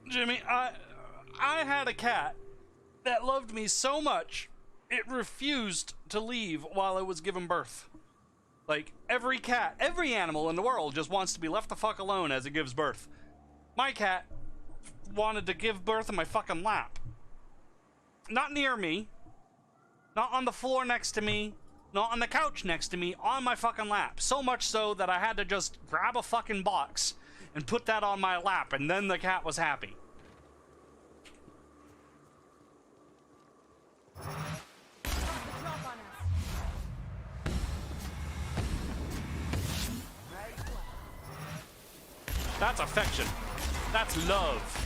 Jimmy, I had a cat that loved me so much, it refused to leave while it was giving birth. Like, every cat, every animal in the world just wants to be left the fuck alone as it gives birth. My cat wanted to give birth in my fucking lap. Not near me, not on the floor next to me, not on the couch next to me, on my fucking lap. So much so that I had to just grab a fucking box and put that on my lap, and then the cat was happy. That's affection. That's love.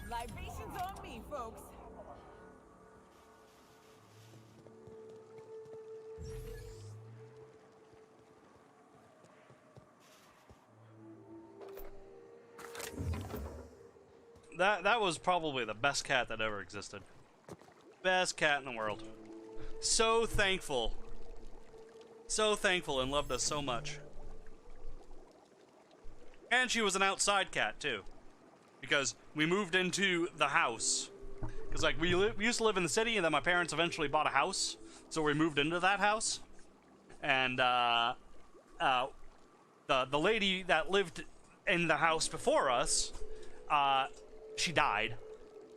Libations on me, folks. That was probably the best cat that ever existed. Best cat in the world. So thankful. So thankful and loved us so much. And she was an outside cat too. Because we moved into the house. Because like we used to live in the city, and then my parents eventually bought a house. So we moved into that house. And the lady that lived in the house before us, she died,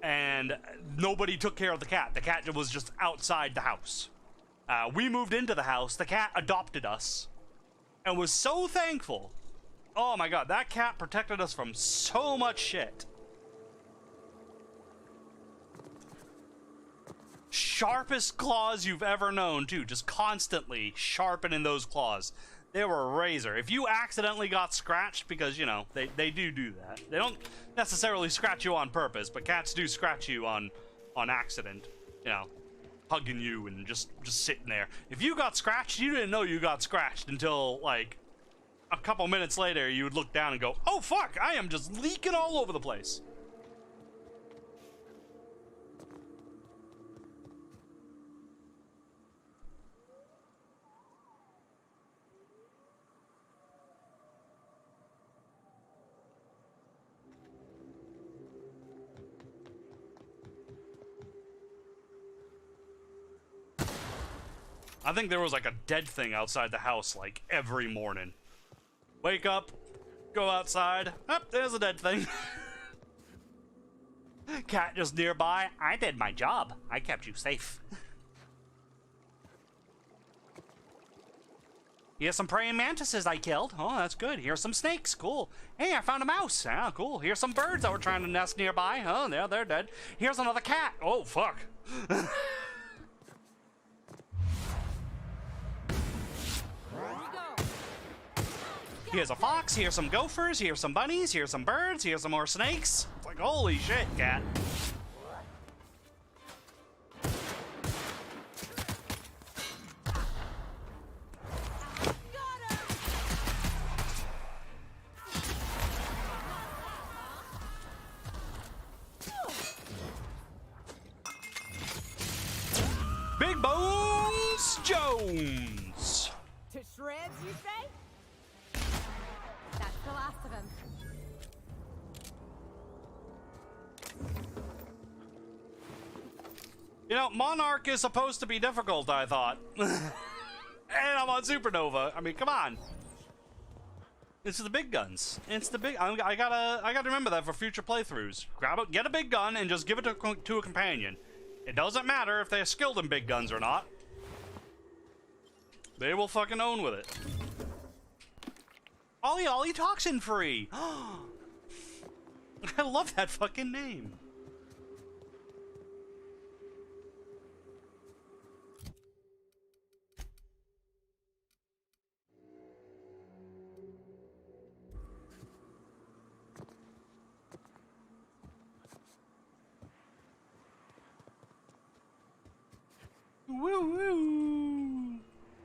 and nobody took care of the cat. The cat was just outside the house. We moved into the house. The cat adopted us and was so thankful. Oh my God, that cat protected us from so much shit. Sharpest claws you've ever known, too. Just constantly sharpening those claws. They were a razor. If you accidentally got scratched, because, you know, they do that. They don't necessarily scratch you on purpose, but cats do scratch you on accident. You know, hugging you and just sitting there. If you got scratched, you didn't know you got scratched until like a couple minutes later. You would look down and go, "Oh fuck, I am just leaking all over the place." I think there was like a dead thing outside the house like every morning. Wake up, go outside, there's a dead thing. Cat just nearby. I did my job. I kept you safe. Here's some praying mantises I killed. Oh, that's good. Here's some snakes. Cool. Hey, I found a mouse. Ah, cool. Here's some birds that were trying to nest nearby. Oh, yeah, they're dead. Here's another cat. Oh, fuck. Here's a fox, here's some gophers, here's some bunnies, here's some birds, here's some more snakes. It's like, holy shit, cat. Big Bones Jones. To shreds, you say? That's the last of him. You know, Monarch is supposed to be difficult, I thought. And I'm on Supernova. I mean, come on. It's the big guns. It's the big. I gotta remember that for future playthroughs. Grab it, get a big gun, and just give it to a companion. It doesn't matter if they're skilled in big guns or not. They will fucking own with it. Ollie Ollie toxin free. I love that fucking name. Woo woo.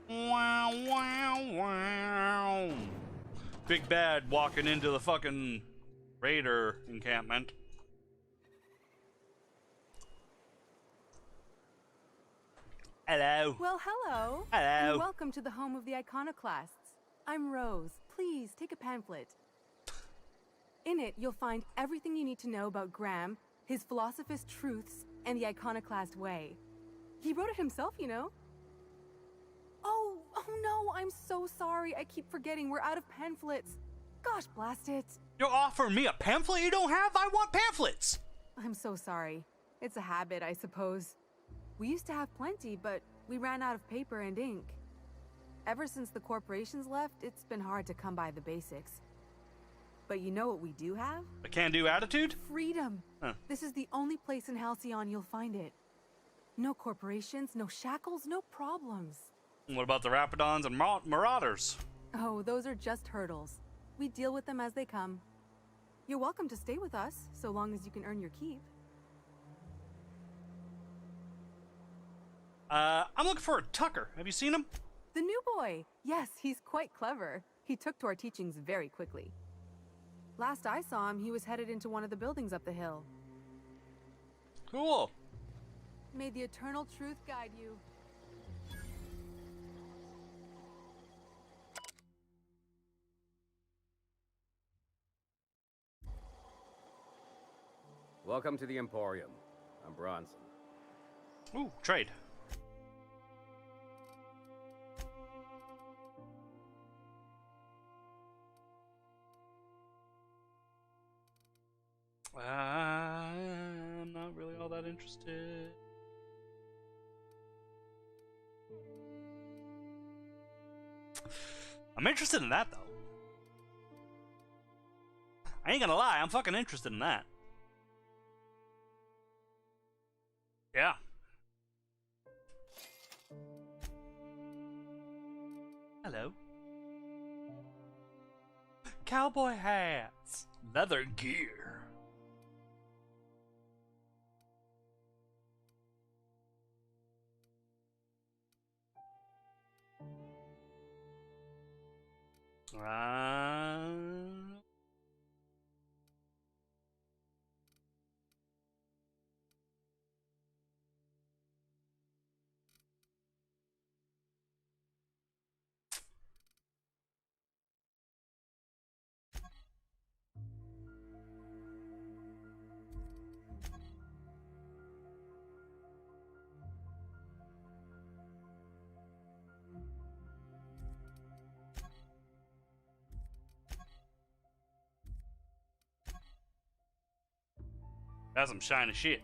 Wow wow wow. Big Bad walking into the fucking raider encampment. Hello. Well, hello. Hello. And welcome to the home of the Iconoclasts. I'm Rose. Please take a pamphlet. In it, you'll find everything you need to know about Graham, his Philosophist truths, and the Iconoclast way. He wrote it himself, you know. Oh no, I'm so sorry. I keep forgetting we're out of pamphlets. Gosh, blast it. You're offering me a pamphlet you don't have? I want pamphlets. I'm so sorry. It's a habit, I suppose. We used to have plenty, but we ran out of paper and ink. Ever since the corporations left, it's been hard to come by the basics. But you know what we do have? A can-do attitude? Freedom. Huh. This is the only place in Halcyon you'll find it. No corporations, no shackles, no problems. What about the Rapidons and Marauders? Oh, those are just hurdles. We deal with them as they come. You're welcome to stay with us, so long as you can earn your keep. I'm looking for a Tucker. Have you seen him? The new boy. Yes, he's quite clever. He took to our teachings very quickly. Last I saw him, he was headed into one of the buildings up the hill. Cool. May the eternal truth guide you. Welcome to the Emporium. I'm Bronson. Ooh, trade. I'm not really all that interested. I'm interested in that, though. I ain't gonna lie, I'm fucking interested in that. Yeah. Hello. Cowboy hats. Leather gear. That's some shiny shit.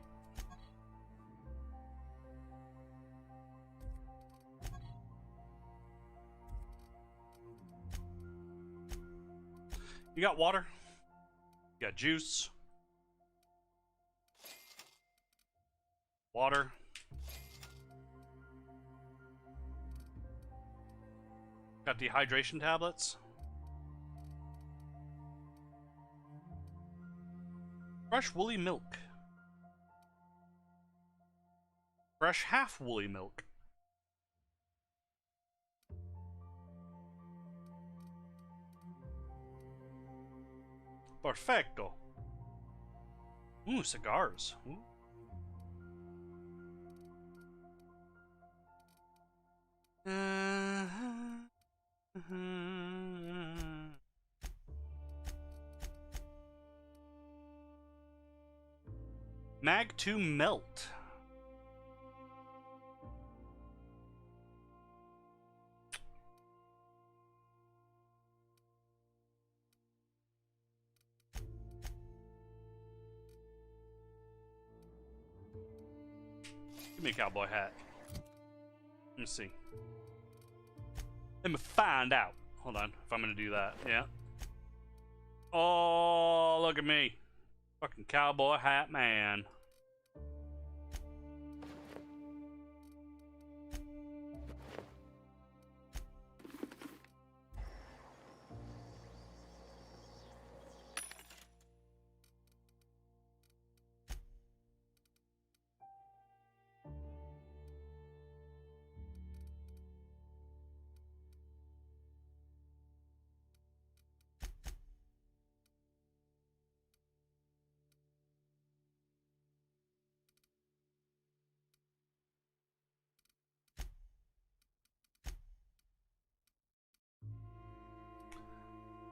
You got water? You got juice? Water? Got dehydration tablets? Fresh woolly milk. Fresh half woolly milk. Perfecto. Ooh, cigars. Ooh. Mag to melt. Give me a cowboy hat. Let me see. Let me find out. Hold on, if I'm gonna do that. Yeah. Oh, look at me. Fucking cowboy hat man.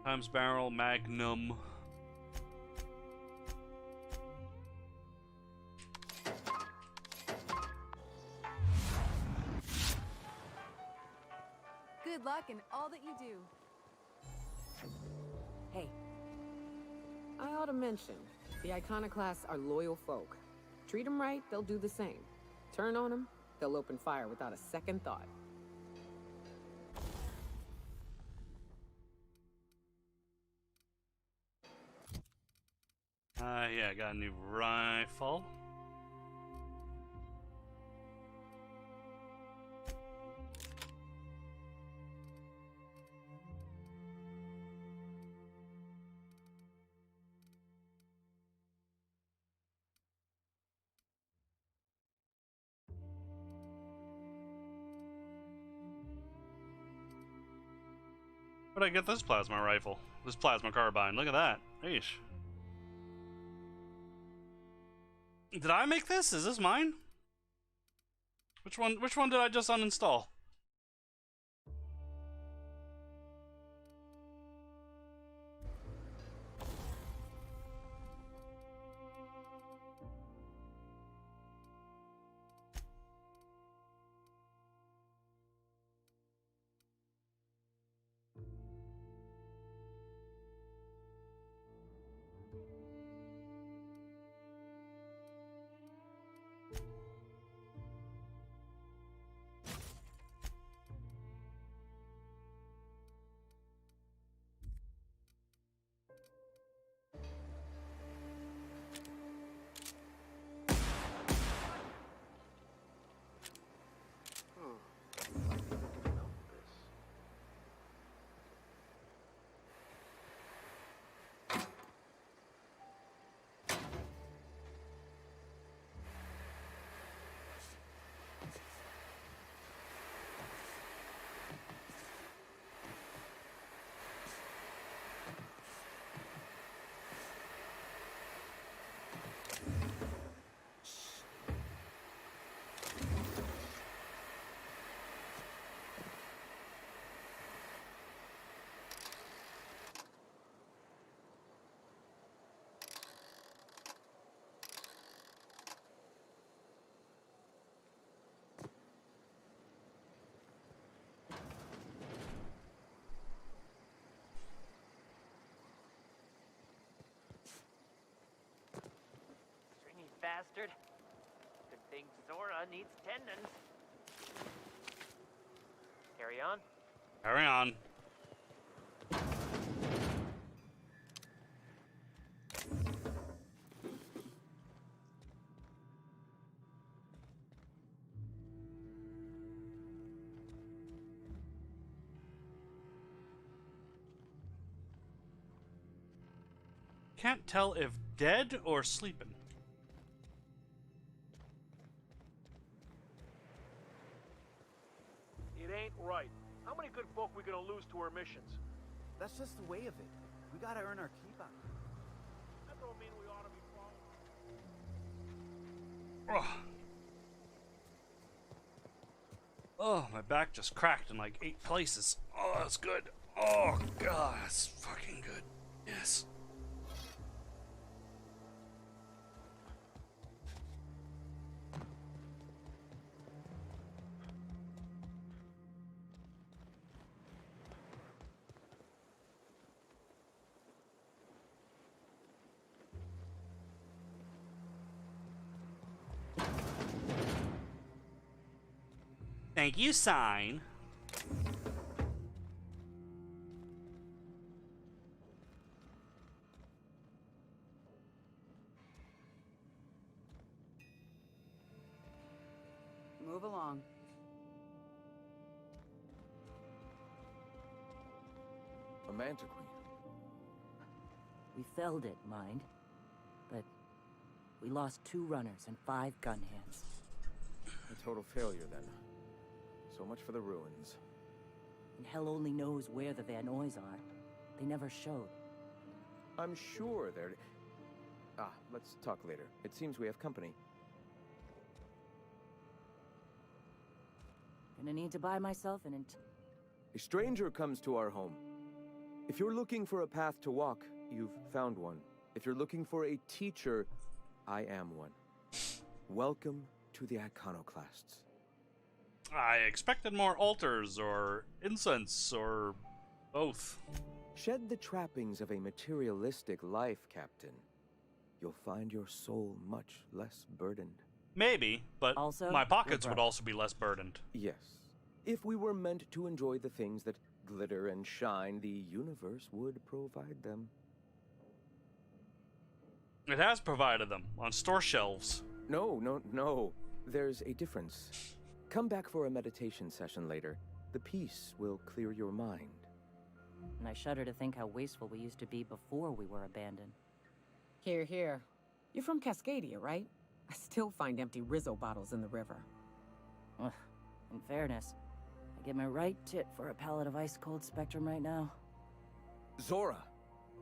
Times barrel magnum. Good luck in all that you do. Hey, I ought to mention, the Iconoclasts are loyal folk. Treat them right, they'll do the same. Turn on them, they'll open fire without a second thought. Yeah, I got a new rifle. Where'd I get this plasma rifle? This plasma carbine, look at that. Eesh. Did I make this? Is this mine? Which one did I just uninstall? bastard. Good thing Zora needs tendons. Carry on. Carry on. Can't tell if dead or sleeping. It ain't right. How many good folk we gonna lose to our missions? That's just the way of it. We gotta earn our keep out. That don't mean we ought to be following. Oh, my back just cracked in like 8 places. Oh, that's good. Oh, God, that's fucking good. Yes. Thank you, sign. Move along. A Manta Queen. We felled it, mind. But we lost 2 runners and 5 gun hands. A total failure, then. So much for the ruins. And hell only knows where the Van Nuys are. They never showed. I'm sure they're... let's talk later. It seems we have company. Gonna need to buy myself an A stranger comes to our home. If you're looking for a path to walk, you've found one. If you're looking for a teacher, I am one. Welcome to the Iconoclasts. I expected more altars or incense or both. Shed the trappings of a materialistic life, Captain. You'll find your soul much less burdened. Maybe, but also, my pockets would also be less burdened. Yes. If we were meant to enjoy the things that glitter and shine, the universe would provide them. It has provided them on store shelves. No. There's a difference. Come back for a meditation session later. The peace will clear your mind. And I shudder to think how wasteful we used to be before we were abandoned. Here, here. You're from Cascadia, right? I still find empty Rizzo bottles in the river. Ugh. In fairness, I get my right tit for a pallet of ice-cold Spectrum right now. Zora,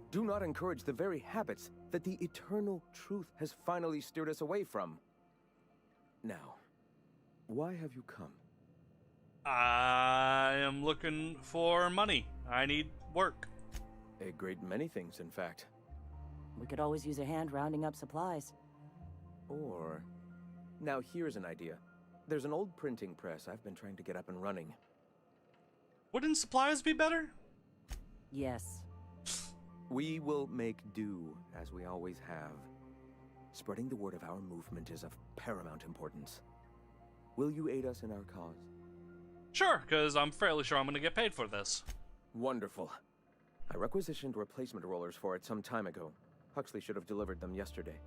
do not encourage the very habits that the eternal truth has finally steered us away from. Now, why have you come? I am looking for money. I need work. A great many things, in fact. We could always use a hand rounding up supplies. Or... Now here's an idea. There's an old printing press I've been trying to get up and running. Wouldn't supplies be better? Yes. We will make do, as we always have. Spreading the word of our movement is of paramount importance. Will you aid us in our cause? Sure, because I'm fairly sure I'm going to get paid for this. Wonderful. I requisitioned replacement rollers for it some time ago. Huxley should have delivered them yesterday.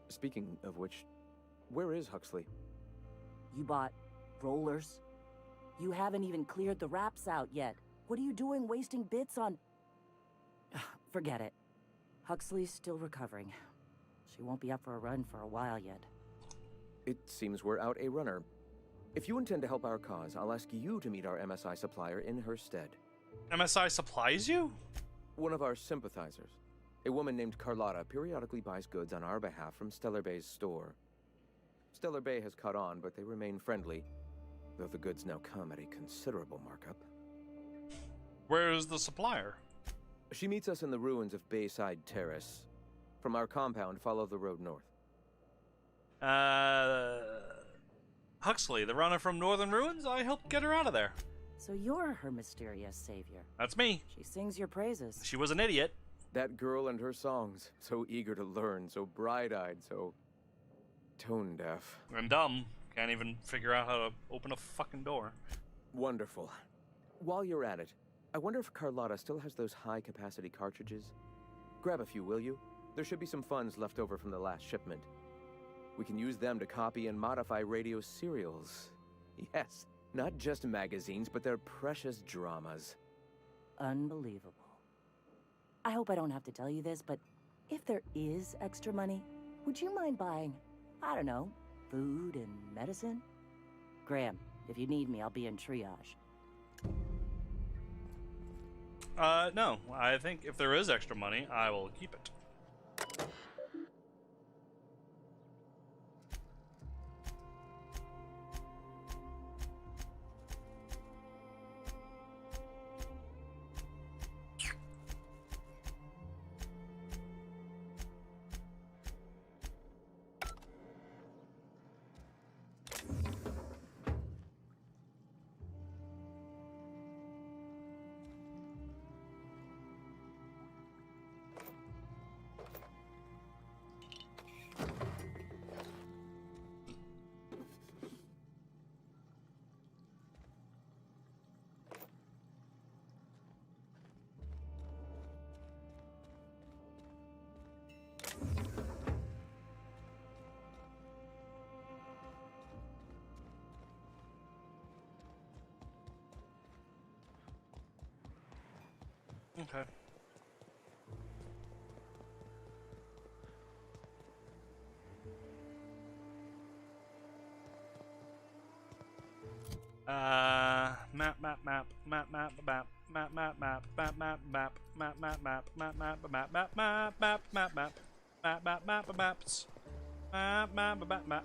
Speaking of which, where is Huxley? You bought rollers? You haven't even cleared the wraps out yet. What are you doing wasting bits on... Forget it. Huxley's still recovering. She won't be up for a run for a while yet. It seems we're out a runner. If you intend to help our cause, I'll ask you to meet our MSI supplier in her stead. MSI supplies you? One of our sympathizers. A woman named Carlotta periodically buys goods on our behalf from Stellar Bay's store. Stellar Bay has caught on, but they remain friendly, though the goods now come at a considerable markup. Where's the supplier? She meets us in the ruins of Bayside Terrace. From our compound, follow the road north. Huxley, the runner from Northern Ruins? I helped get her out of there. So you're her mysterious savior. That's me. She sings your praises. She was an idiot. That girl and her songs, so eager to learn, so bright-eyed, so tone deaf. And dumb. Can't even figure out how to open a fucking door. Wonderful. While you're at it, I wonder if Carlotta still has those high-capacity cartridges? Grab a few, will you? There should be some funds left over from the last shipment. We can use them to copy and modify radio serials. Yes, not just magazines, but their precious dramas. Unbelievable. I hope I don't have to tell you this, but if there is extra money, would you mind buying, I don't know, food and medicine? Graham, if you need me, I'll be in triage. No. I think if there is extra money, I will keep it. Okay.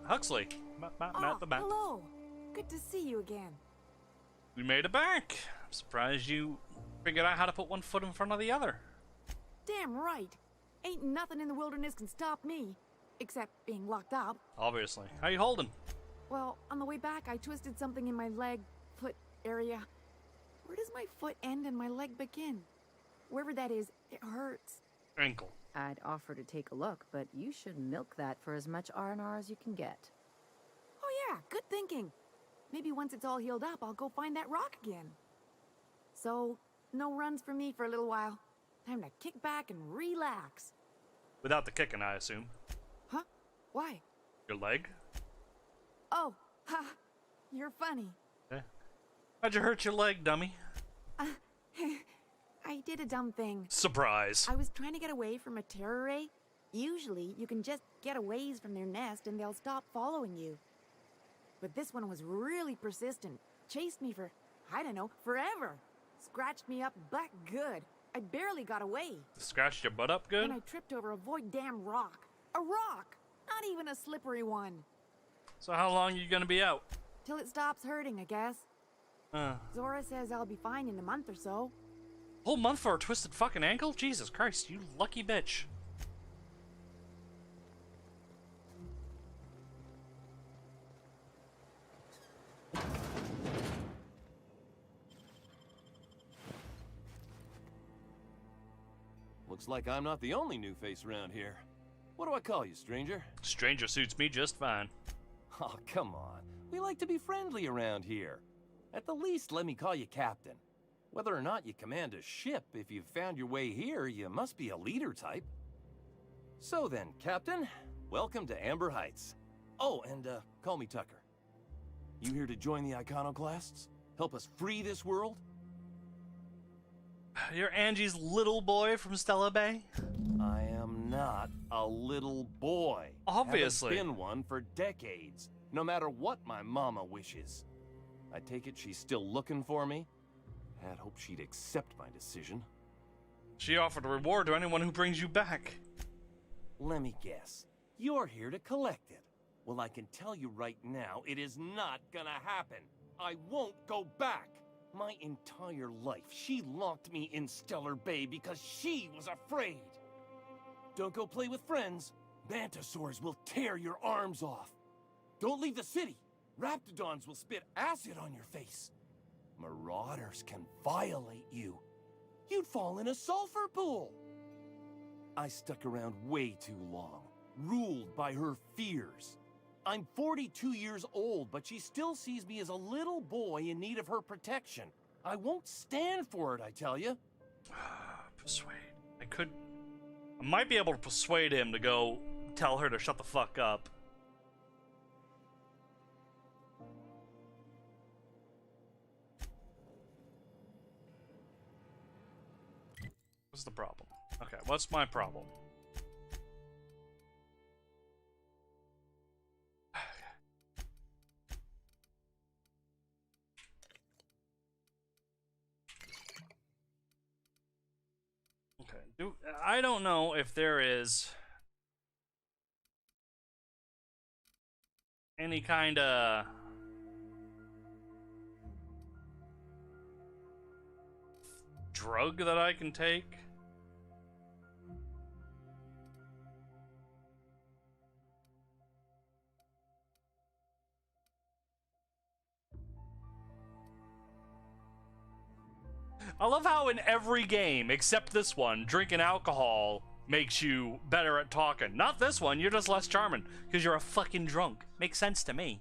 Huxley. Hello. Good to see you again. We made it back. I'm surprised you figured out how to put one foot in front of the other. Damn right. Ain't nothing in the wilderness can stop me. Except being locked up. Obviously. How you holding? Well, on the way back, I twisted something in my leg, foot area. Where does my foot end and my leg begin? Wherever that is, it hurts. Ankle. I'd offer to take a look, but you should milk that for as much R&R as you can get. Oh yeah, good thinking. Maybe once it's all healed up, I'll go find that rock again. So, no runs for me for a little while. Time to kick back and relax. Without the kicking, I assume. Huh? Why? Your leg? Oh, ha! You're funny. Eh. How'd you hurt your leg, dummy? I did a dumb thing. Surprise. I was trying to get away from a terror ray. Usually, you can just get a ways from their nest and they'll stop following you. But this one was really persistent. Chased me for, I don't know, forever. Scratched me up butt good. I barely got away. Scratched your butt up good? And I tripped over a void damn rock. A rock! Not even a slippery one. So how long you gonna be out? Till it stops hurting, I guess. Zora says I'll be fine in a month or so. Whole month for a twisted fucking ankle? Jesus Christ, you lucky bitch. Looks like I'm not the only new face around here. What do I call you, stranger? Stranger suits me just fine. Oh, come on. We like to be friendly around here. At the least, let me call you Captain. Whether or not you command a ship, if you've found your way here, you must be a leader type. So then, Captain, welcome to Amber Heights. Oh, and call me Tucker. You here to join the Iconoclasts? Help us free this world? You're Angie's little boy from Stella Bay? I am not a little boy. Obviously. Haven't been one for decades, no matter what my mama wishes. I take it she's still looking for me? Had hoped she'd accept my decision. She offered a reward to anyone who brings you back. Let me guess. You're here to collect it. Well, I can tell you right now, it is not gonna happen. I won't go back. My entire life, she locked me in Stellar Bay because she was afraid. Don't go play with friends. Mantisaurs will tear your arms off. Don't leave the city. Raptidons will spit acid on your face. Marauders can violate you. You'd fall in a sulfur pool. I stuck around way too long, ruled by her fears. I'm 42 years old, but she still sees me as a little boy in need of her protection. I won't stand for it, I tell you. Persuade. I might be able to persuade him to go tell her to shut the fuck up. What's the problem? Okay, what's my problem? Okay, I don't know if there is any kind of drug that I can take. I love how in every game, except this one, drinking alcohol makes you better at talking. Not this one, you're just less charming, because you're a fucking drunk. Makes sense to me.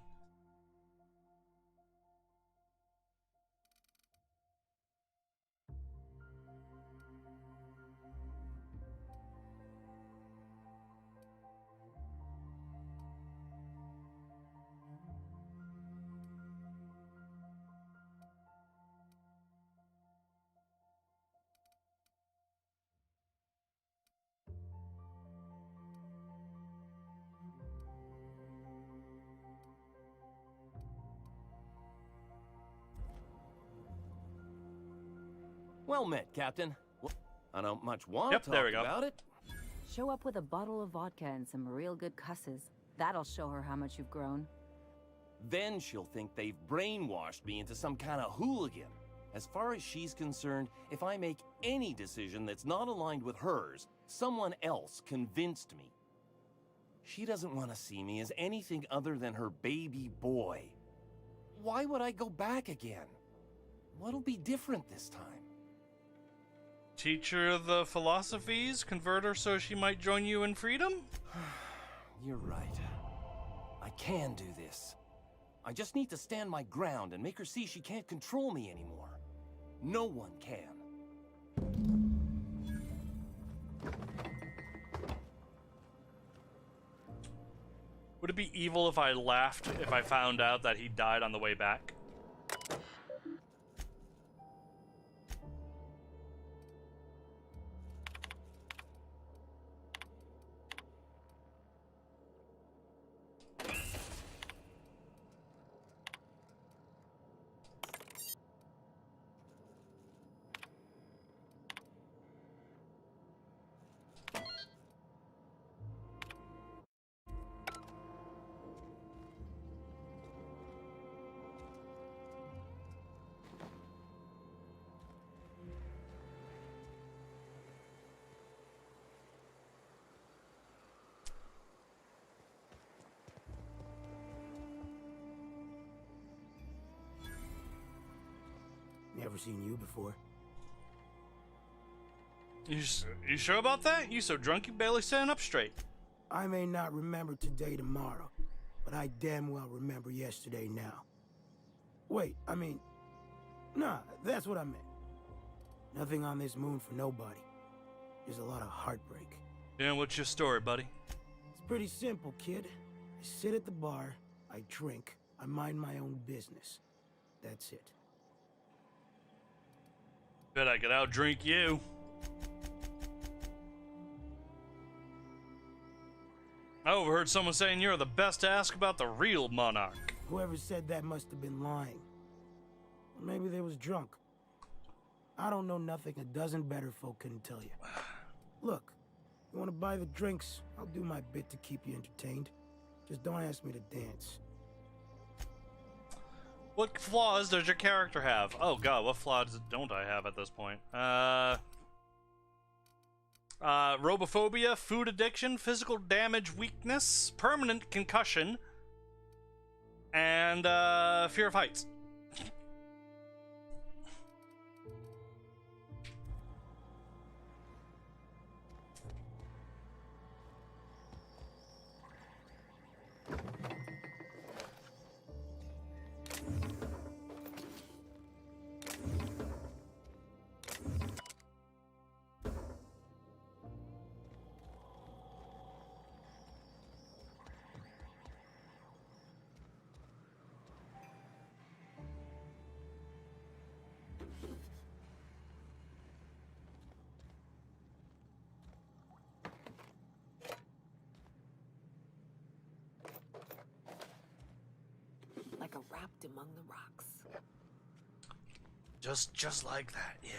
Well met, Captain. I don't much want to there we talk go. about it. Show up with a bottle of vodka and some real good cusses. That'll show her how much you've grown. Then she'll think they've brainwashed me into some kind of hooligan. As far as she's concerned, if I make any decision that's not aligned with hers, someone else convinced me. She doesn't want to see me as anything other than her baby boy. Why would I go back again? What'll be different this time? Teach her the philosophies, convert her so she might join you in freedom? You're right. I can do this. I just need to stand my ground and make her see she can't control me anymore. No one can. Would it be evil if I laughed if I found out that he died on the way back? Never seen you before. You sure about that? You so drunk you barely standing up straight. I may not remember today tomorrow, but I damn well remember yesterday now. Wait, I mean, nah, that's what I meant. Nothing on this moon for nobody. There's a lot of heartbreak. Yeah, what's your story, buddy? It's pretty simple, kid. I sit at the bar, I drink, I mind my own business. That's it. Bet I could outdrink you. I overheard someone saying you're the best to ask about the real monarch. Whoever said that must have been lying. Or maybe they was drunk. I don't know nothing a dozen better folk couldn't tell you. Look, you want to buy the drinks, I'll do my bit to keep you entertained. Just don't ask me to dance. What flaws does your character have? Oh god, what flaws don't I have at this point? Robophobia, food addiction, physical damage weakness, permanent concussion, and fear of heights. hid among the rocks. Just like that, yeah.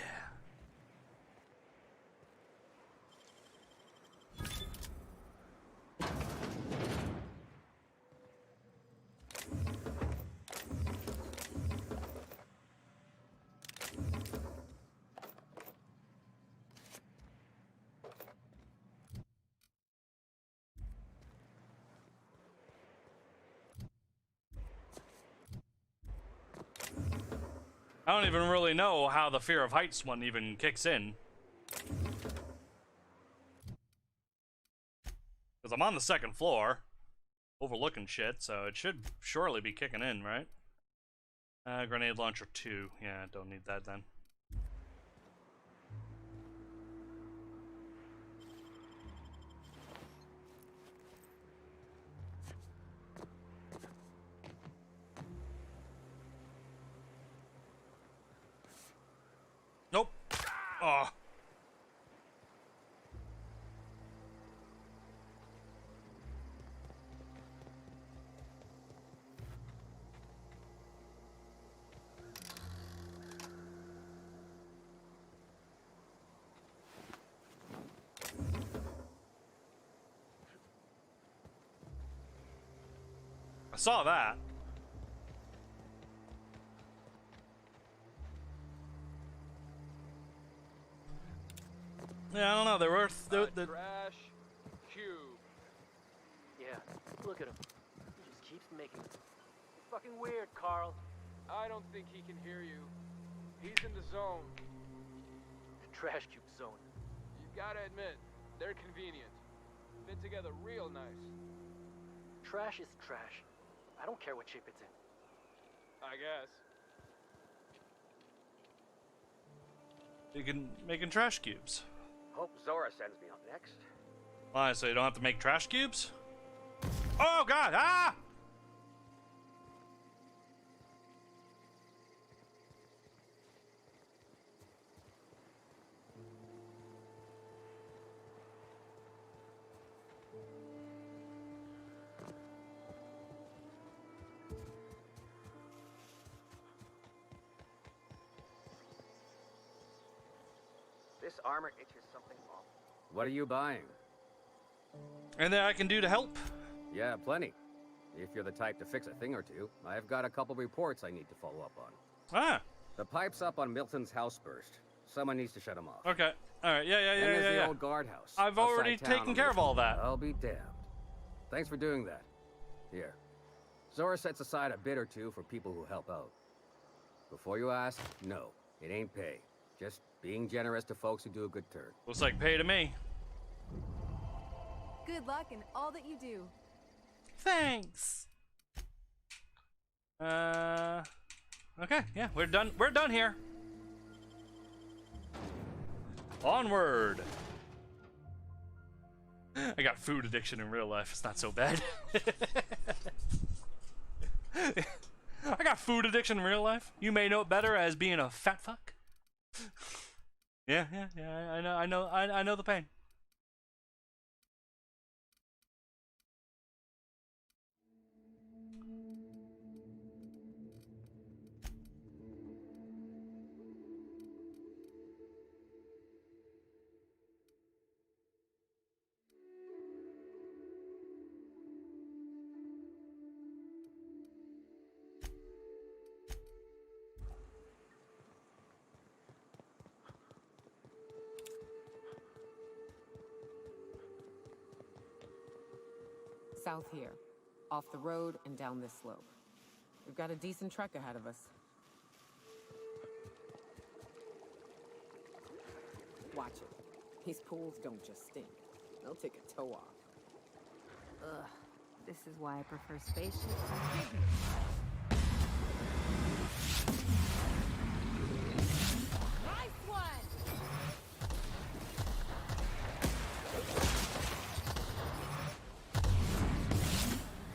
I don't even really know how the fear of heights one even kicks in. Because I'm on the second floor, overlooking shit, so it should surely be kicking in, right? Grenade launcher 2. Yeah, don't need that then. Nope. Oh. I saw that. Yeah, I don't know. They were the Trash cube. Yeah, look at him. He just keeps making it. Fucking weird, Carl. I don't think he can hear you. He's in the zone. The trash cube zone. You gotta admit, they're convenient. Fit together real nice. Trash is trash. I don't care what shape it's in. I guess. making trash cubes. Hope Zora sends me up next. Why, so you don't have to make trash cubes? Oh god, ah! This armor itches something off. What are you buying? Anything I can do to help? Yeah, plenty. If you're the type to fix a thing or two, I've got a couple reports I need to follow up on. Ah. The pipe's up on Milton's house burst. Someone needs to shut him off. Okay. All right. Yeah. And there's the old guardhouse. I've already taken care of all that. I'll be damned. Thanks for doing that. Here. Zora sets aside a bit or two for people who help out. Before you ask, no, it ain't pay. Just being generous to folks who do a good turn. Looks like pay to me. Good luck in all that you do. Thanks. Okay, yeah, we're done. We're done here. Onward. I got food addiction in real life. It's not so bad. I got food addiction in real life. You may know it better as being a fat fuck. Yeah. I know the pain. South here, off the road and down this slope. We've got a decent trek ahead of us. Watch it. These pools don't just stink. They'll take a toe off. Ugh. This is why I prefer spaceships. Nice one!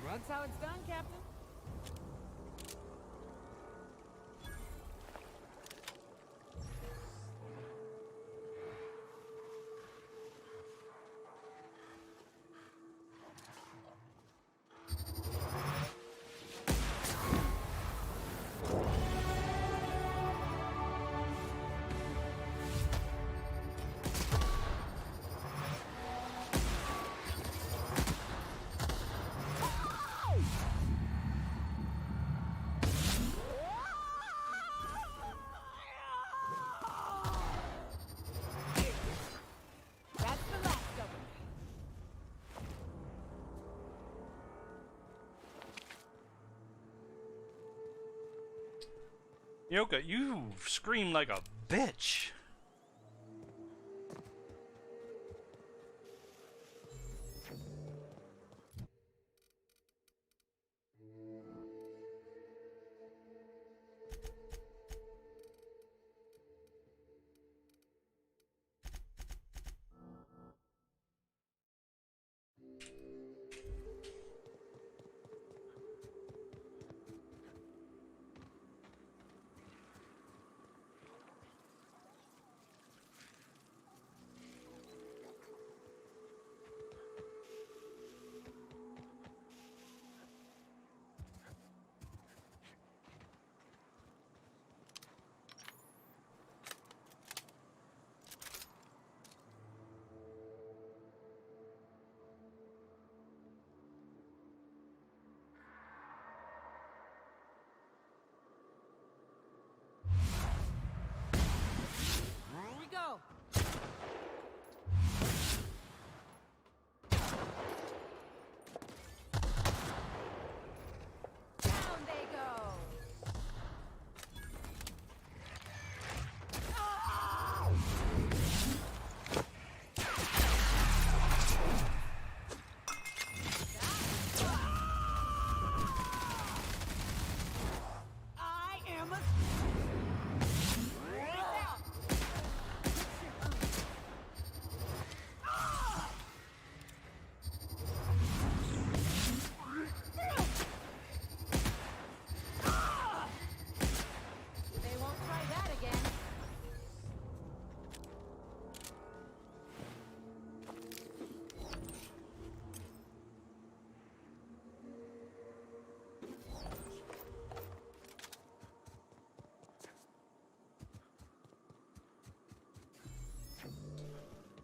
That's how it's done, Captain. Yoka, you scream like a bitch.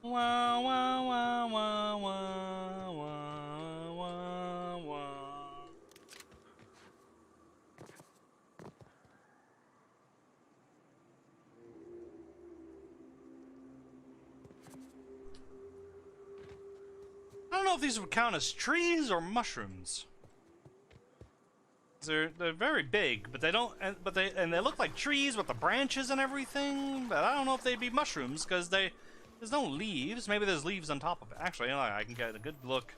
Wah, wah, wah, wah, wah, wah, wah, wah. I don't know if these would count as trees or mushrooms. They're very big, but they don't. But they look like trees with the branches and everything. But I don't know if they'd be mushrooms because there's no leaves. Maybe there's leaves on top of it. Actually, you know, I can get a good look.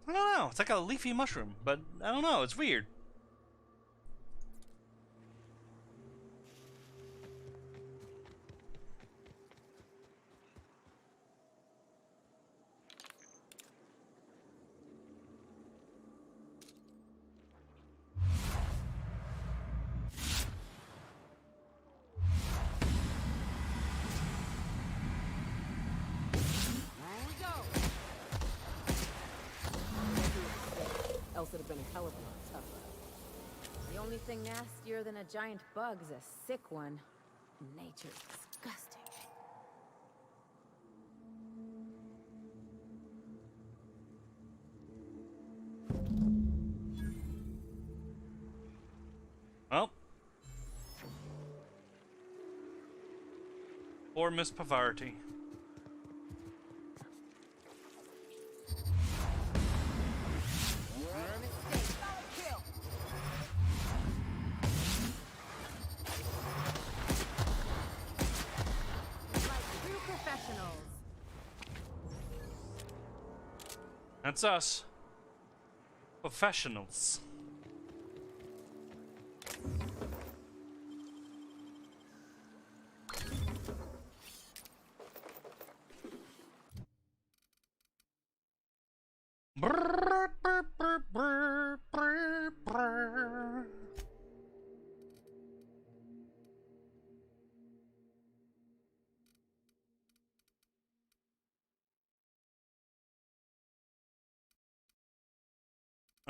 I don't know. It's like a leafy mushroom, but I don't know. It's weird. Else it'd have been a hell of a lot tougher. The only thing nastier than a giant bug's a sick one. Nature's disgusting. Well. Poor Miss Pavarti. That's us. Professionals. Brr, brr, brr, brr, brr, brr.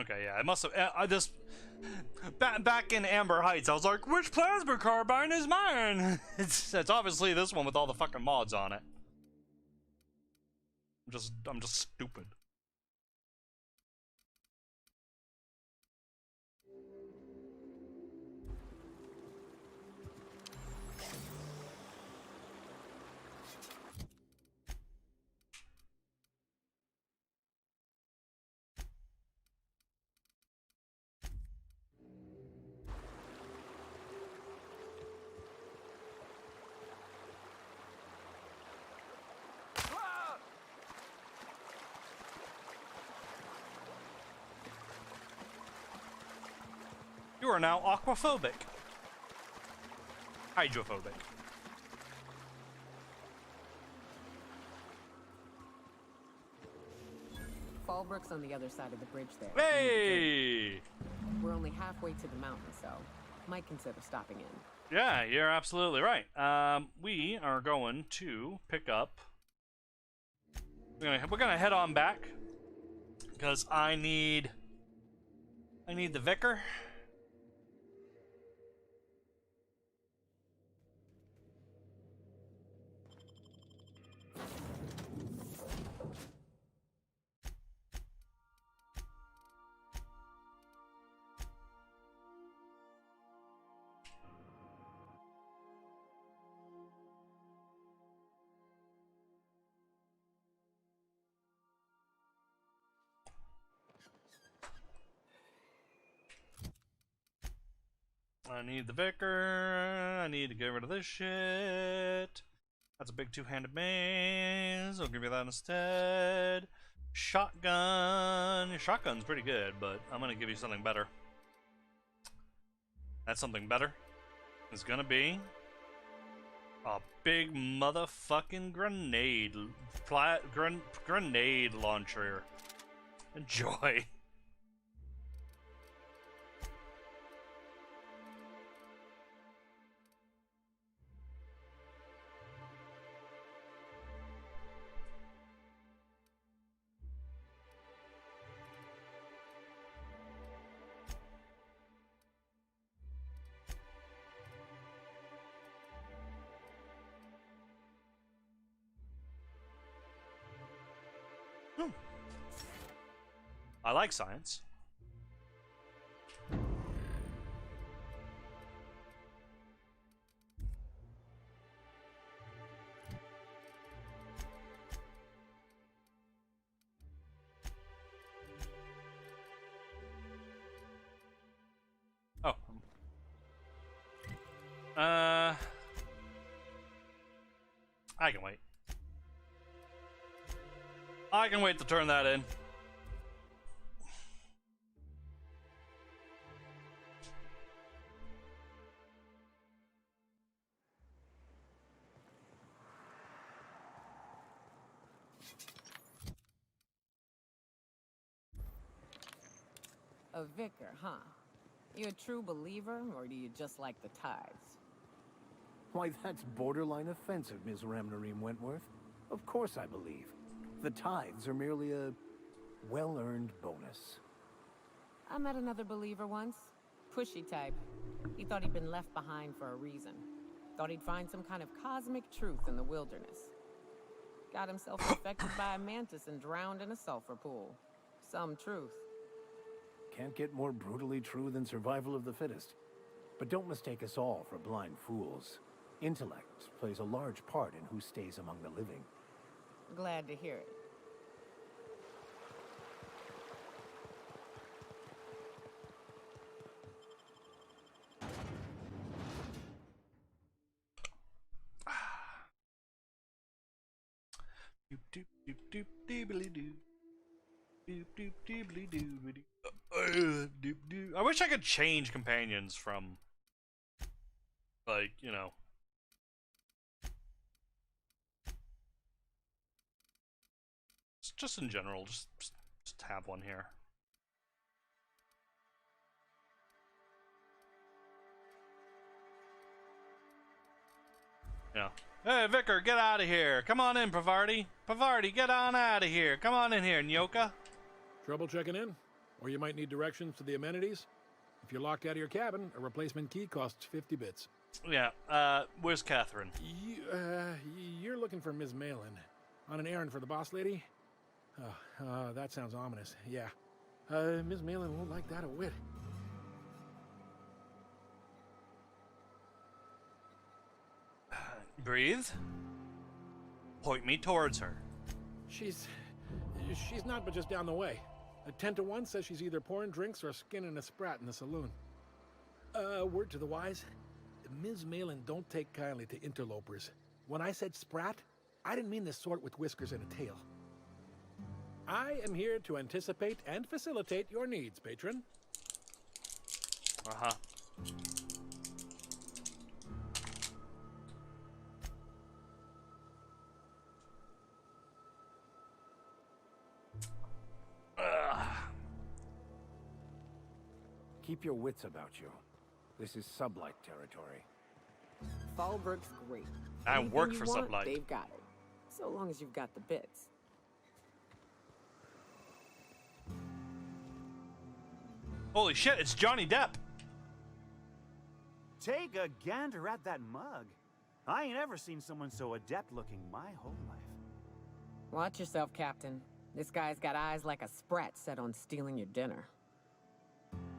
Okay, yeah, I must have. I just back in Amber Heights, I was like, "Which plasma carbine is mine?" It's obviously this one with all the fucking mods on it. I'm just stupid. You are now aquaphobic. Hydrophobic. Fallbrook's on the other side of the bridge there. Hey! We're only halfway to the mountain, so might consider stopping in. Yeah, you're absolutely right. We are going to pick up. We're gonna head on back because I need the vicar. I need the vicar. I need to get rid of this shit. That's a big two-handed maze. I'll give you that instead. Shotgun. Your shotgun's pretty good, but I'm gonna give you something better. That something better is gonna be a big motherfucking grenade launcher. Enjoy. I like science. Oh. I can wait. I can wait to turn that in. A vicar, huh? You a true believer, or do you just like the tithes? Why, that's borderline offensive, Ms. Ramnareem Wentworth. Of course I believe. The tithes are merely a well-earned bonus. I met another believer once. Pushy type. He thought he'd been left behind for a reason. Thought he'd find some kind of cosmic truth in the wilderness. Got himself infected by a mantis and drowned in a sulfur pool. Some truth. Can't get more brutally true than survival of the fittest. But don't mistake us all for blind fools. Intellect plays a large part in who stays among the living. Glad to hear it. I wish I could change companions from, like, you know, just in general, just have one here. Yeah. Hey, Vicar, get out of here. Come on in, Pavardi. Pavardi, get on out of here. Come on in here, Nyoka. Trouble checking in? Or you might need directions to the amenities? If you're locked out of your cabin, a replacement key costs 50 bits. Yeah, where's Catherine? You're looking for Ms. Malin. On an errand for the boss lady? Oh, that sounds ominous. Yeah. Ms. Malin won't like that a whit. Breathe. Point me towards her. She's not but just down the way. A 10 to 1 says she's either pouring drinks or skinning a sprat in the saloon. Word to the wise, Ms. Malin don't take kindly to interlopers. When I said sprat, I didn't mean the sort with whiskers and a tail. I am here to anticipate and facilitate your needs, patron. Uh-huh. Keep your wits about you. This is Sublight territory. Fallbrook's great. I Anything work you for want, Sublight. They've got it. So long as you've got the bits. Holy shit, it's Johnny Depp. Take a gander at that mug. I ain't ever seen someone so adept looking my whole life. Watch yourself, Captain. This guy's got eyes like a sprat set on stealing your dinner.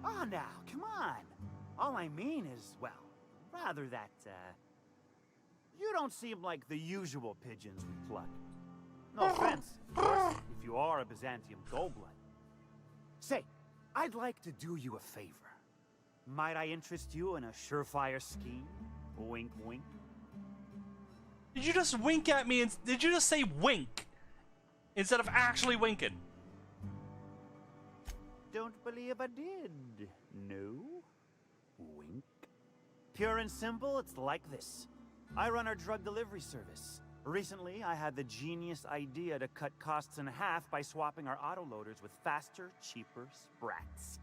Oh, now, come on. All I mean is, well, rather that, you don't seem like the usual pigeons we pluck. No offense, of course, if you are a Byzantium Goldblood. Say, I'd like to do you a favor. Might I interest you in a surefire scheme? Wink, wink. Did you just wink at me? Did you just say wink instead of actually winking? Don't believe I did. No? Wink. Pure and simple, it's like this. I run our drug delivery service. Recently, I had the genius idea to cut costs in half by swapping our autoloaders with faster, cheaper sprats.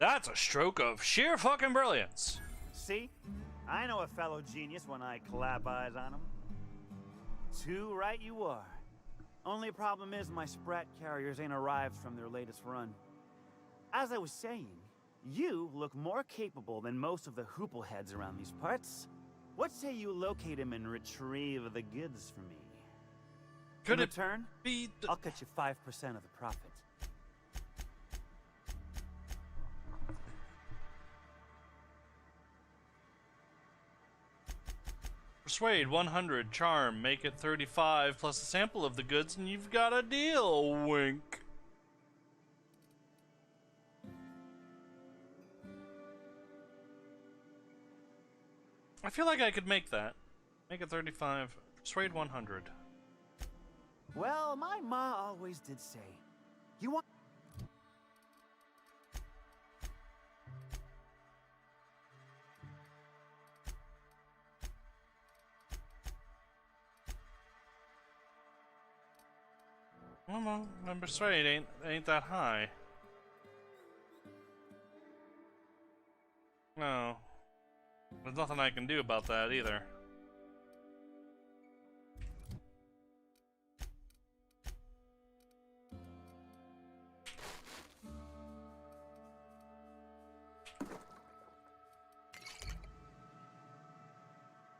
That's a stroke of sheer fucking brilliance. See? I know a fellow genius when I clap eyes on him. Too right you are. Only problem is my sprat carriers ain't arrived from their latest run. As I was saying, you look more capable than most of the hoople heads around these parts. What say you locate him and retrieve the goods for me? Could in it return, be I'll cut you 5% of the profit. Persuade 100, charm, make it 35 plus a sample of the goods, and you've got a deal. Wink. I feel like I could make that. Make it 35. Persuade 100. Well, my ma always did say, you want... Well, my persuade ain't that high. No. There's nothing I can do about that either.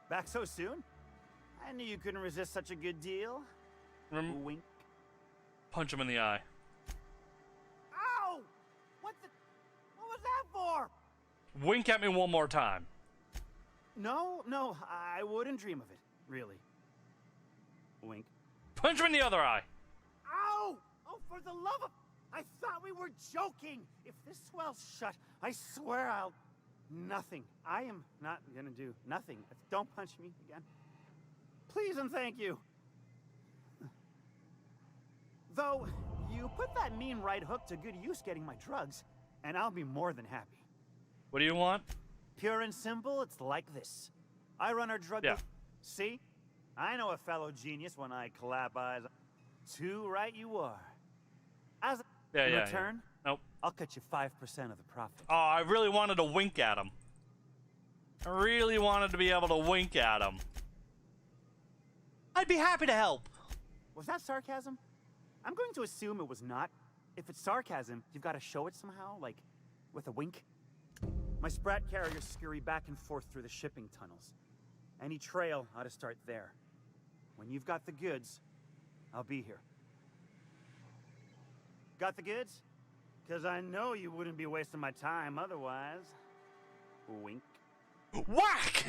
Back so soon? I knew you couldn't resist such a good deal. Wink. Punch him in the eye. Ow! What was that for? Wink at me one more time. No, I wouldn't dream of it, really. Wink. Punch him in the other eye. Ow! Oh, for the love of... I thought we were joking! If this swell's shut, I swear I'll... Nothing. I am not gonna do nothing. Don't punch me again. Please and thank you. Though, you put that mean right hook to good use getting my drugs, and I'll be more than happy. What do you want? Pure and simple, it's like this. I run our drug... Yeah. See? I know a fellow genius when I clap eyes. Too right you are. As in return, Nope. I'll cut you 5% of the profit. Oh, I really wanted to wink at him. I really wanted to be able to wink at him. I'd be happy to help. Was that sarcasm? I'm going to assume it was not. If it's sarcasm, you've got to show it somehow, like with a wink. My sprat carriers scurry back and forth through the shipping tunnels. Any trail ought to start there. When you've got the goods, I'll be here. Got the goods? Because I know you wouldn't be wasting my time otherwise. Wink. Whack!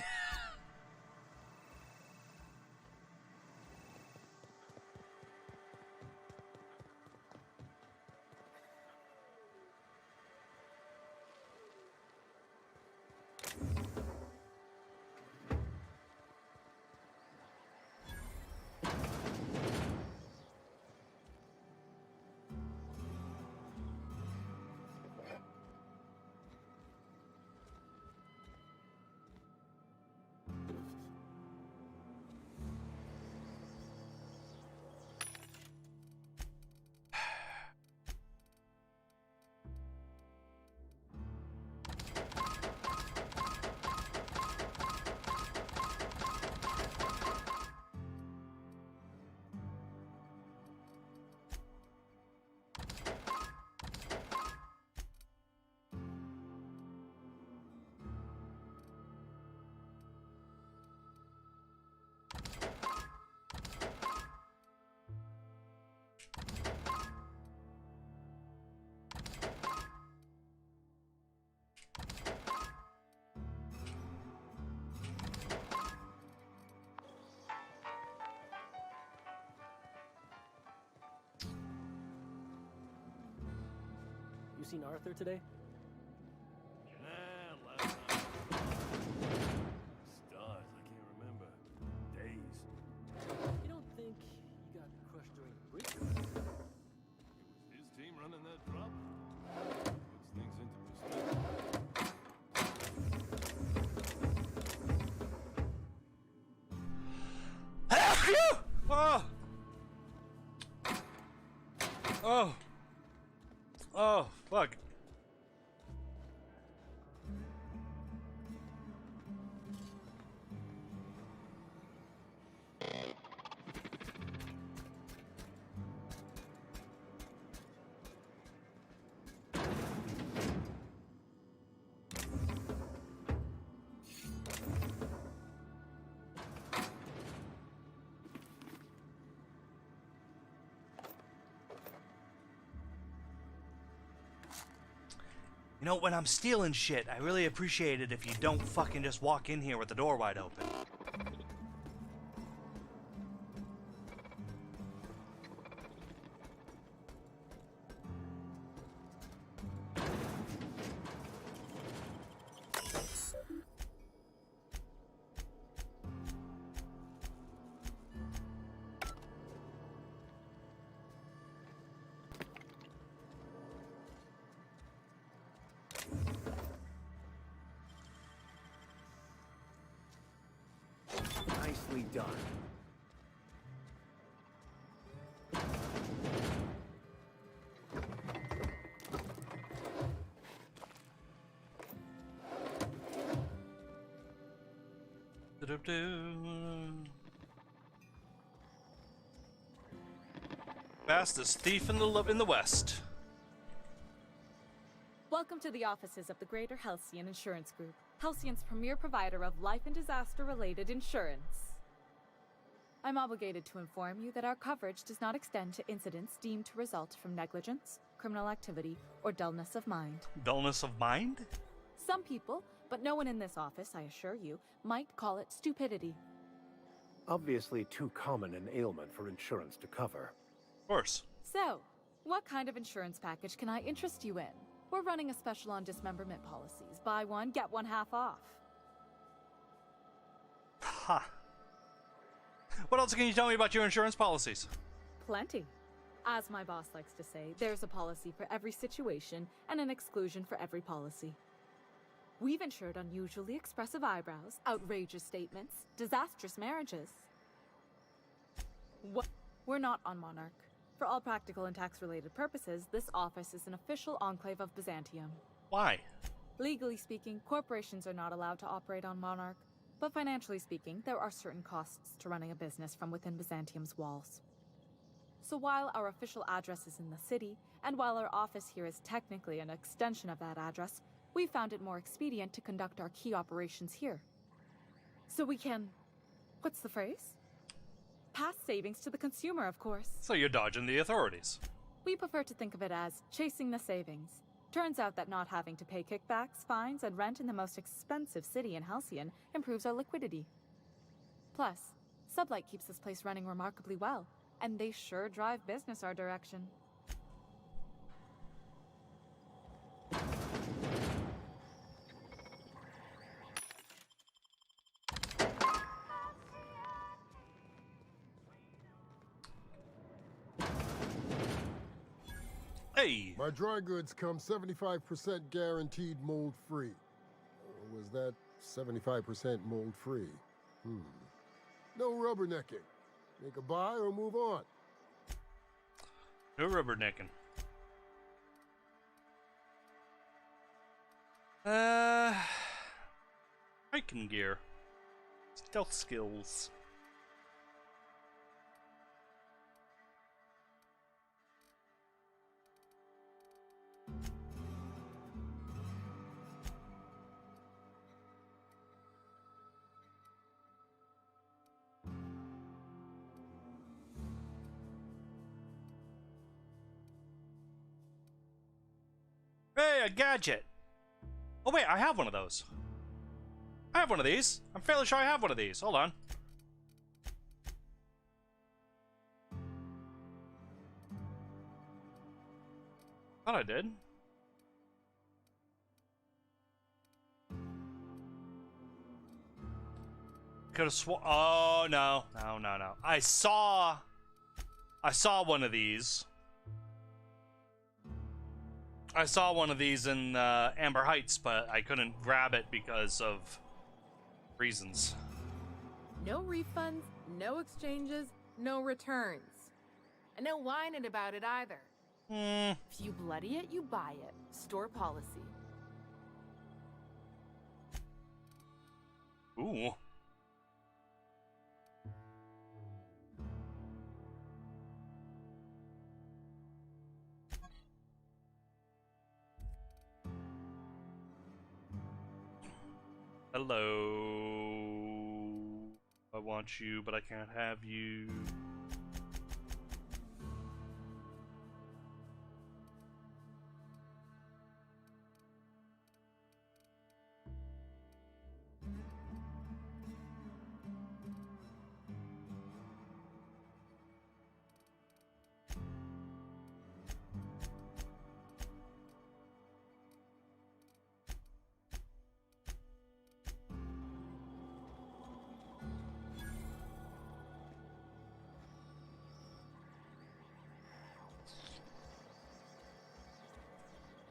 You seen Arthur today? Nah, last time. Stars, I can't remember. Days. You don't think he got crushed during the breach? It was his team running that drop. Puts things into perspective. Oh! Oh! Oh, fuck. You know, when I'm stealing shit, I really appreciate it if you don't fucking just walk in here with the door wide open. Nicely done. Fastest thief in the West. Welcome to the offices of the Greater Halcyon Insurance Group, Halcyon's premier provider of life and disaster-related insurance. I'm obligated to inform you that our coverage does not extend to incidents deemed to result from negligence, criminal activity, or dullness of mind. Dullness of mind? Some people, but no one in this office, I assure you, might call it stupidity. Obviously too common an ailment for insurance to cover. Of course. So, what kind of insurance package can I interest you in? We're running a special on dismemberment policies. Buy one, get one half off. Ha. What else can you tell me about your insurance policies? Plenty. As my boss likes to say, there's a policy for every situation and an exclusion for every policy. We've insured unusually expressive eyebrows, outrageous statements, disastrous marriages. What? We're not on Monarch. For all practical and tax-related purposes, this office is an official enclave of Byzantium. Why? Legally speaking, corporations are not allowed to operate on Monarch, but financially speaking, there are certain costs to running a business from within Byzantium's walls. So while our official address is in the city, and while our office here is technically an extension of that address, we found it more expedient to conduct our key operations here. So we can... what's the phrase? Pass savings to the consumer, of course. So you're dodging the authorities. We prefer to think of it as chasing the savings. Turns out that not having to pay kickbacks, fines, and rent in the most expensive city in Halcyon improves our liquidity. Plus, Sublight keeps this place running remarkably well, and they sure drive business our direction. Hey! My dry goods come 75% guaranteed mold-free. Was that 75% mold-free? No rubbernecking. Make a buy or move on. No rubbernecking. Hiking gear. Stealth skills. Hey, a gadget! Oh wait, I have one of those. I have one of these. I'm fairly sure I have one of these. Hold on. Thought I did. could have oh, no. I saw one of these. I saw one of these in Amber Heights, but I couldn't grab it because of reasons. No refunds, no exchanges, no returns. And no whining about it either. If you bloody it, you buy it. Store policy. Ooh. Hello. I want you, but I can't have you.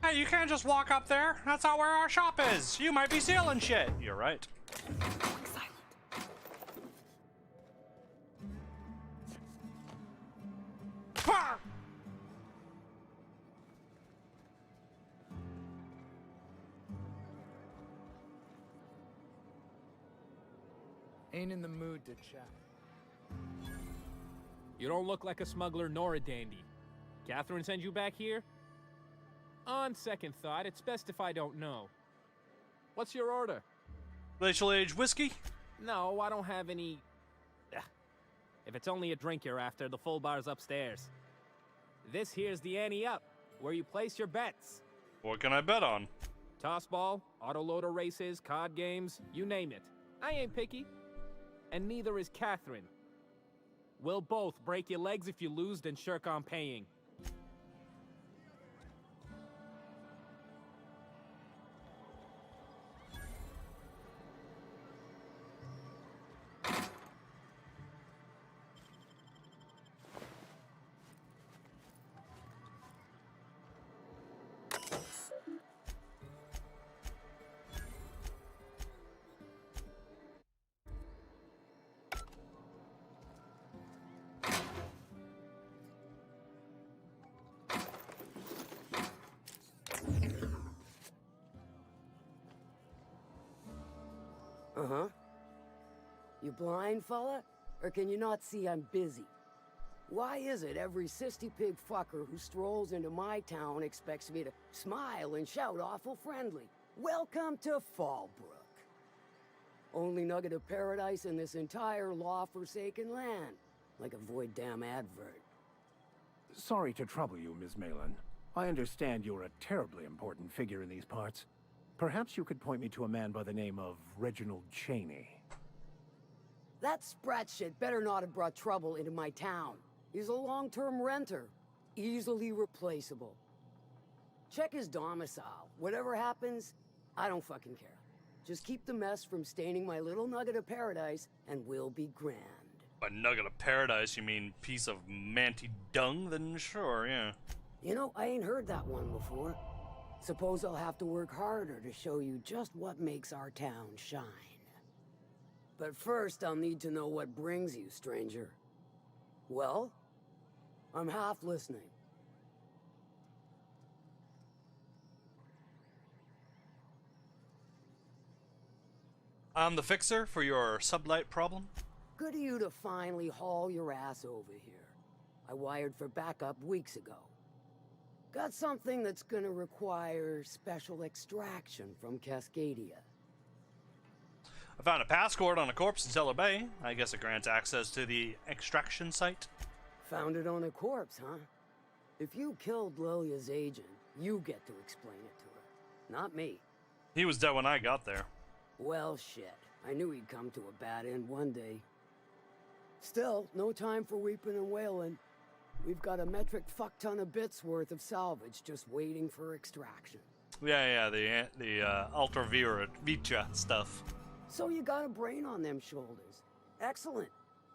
Hey, you can't just walk up there. That's not where our shop is. You might be stealing shit. You're right. Silent. Ain't in the mood to chat. You don't look like a smuggler nor a dandy. Catherine sent you back here? On second thought, it's best if I don't know. What's your order? Glacial Age whiskey? No, I don't have any... If it's only a drink you're after, the full bar's upstairs. This here's the ante up, where you place your bets. What can I bet on? Tossball, autoloader races, card games, you name it. I ain't picky. And neither is Catherine. We'll both break your legs if you lose, then shirk on paying. Uh-huh. You blind, fella? Or can you not see I'm busy? Why is it every sissy pig fucker who strolls into my town expects me to smile and shout awful friendly? Welcome to Fallbrook. Only nugget of paradise in this entire law-forsaken land. Like a void damn advert. Sorry to trouble you, Ms. Malin. I understand you're a terribly important figure in these parts. Perhaps you could point me to a man by the name of Reginald Cheney. That sprat shit better not have brought trouble into my town. He's a long-term renter. Easily replaceable. Check his domicile. Whatever happens, I don't fucking care. Just keep the mess from staining my little nugget of paradise, and we'll be grand. By nugget of paradise, you mean piece of manty dung? Then sure, yeah. You know, I ain't heard that one before. Suppose I'll have to work harder to show you just what makes our town shine. But first, I'll need to know what brings you, stranger. Well, I'm half listening. I'm the fixer for your sublight problem. Good of you to finally haul your ass over here. I wired for backup weeks ago. Got something that's gonna require special extraction from Cascadia. I found a passport on a corpse in Stellar Bay. I guess it grants access to the extraction site. Found it on a corpse, huh? If you killed Lilia's agent, you get to explain it to her, not me. He was dead when I got there. Well, shit. I knew he'd come to a bad end one day. Still, no time for weeping and wailing. We've got a metric fuck-ton of bits worth of salvage just waiting for extraction. Yeah, the Ultra Vita stuff. So you got a brain on them shoulders. Excellent.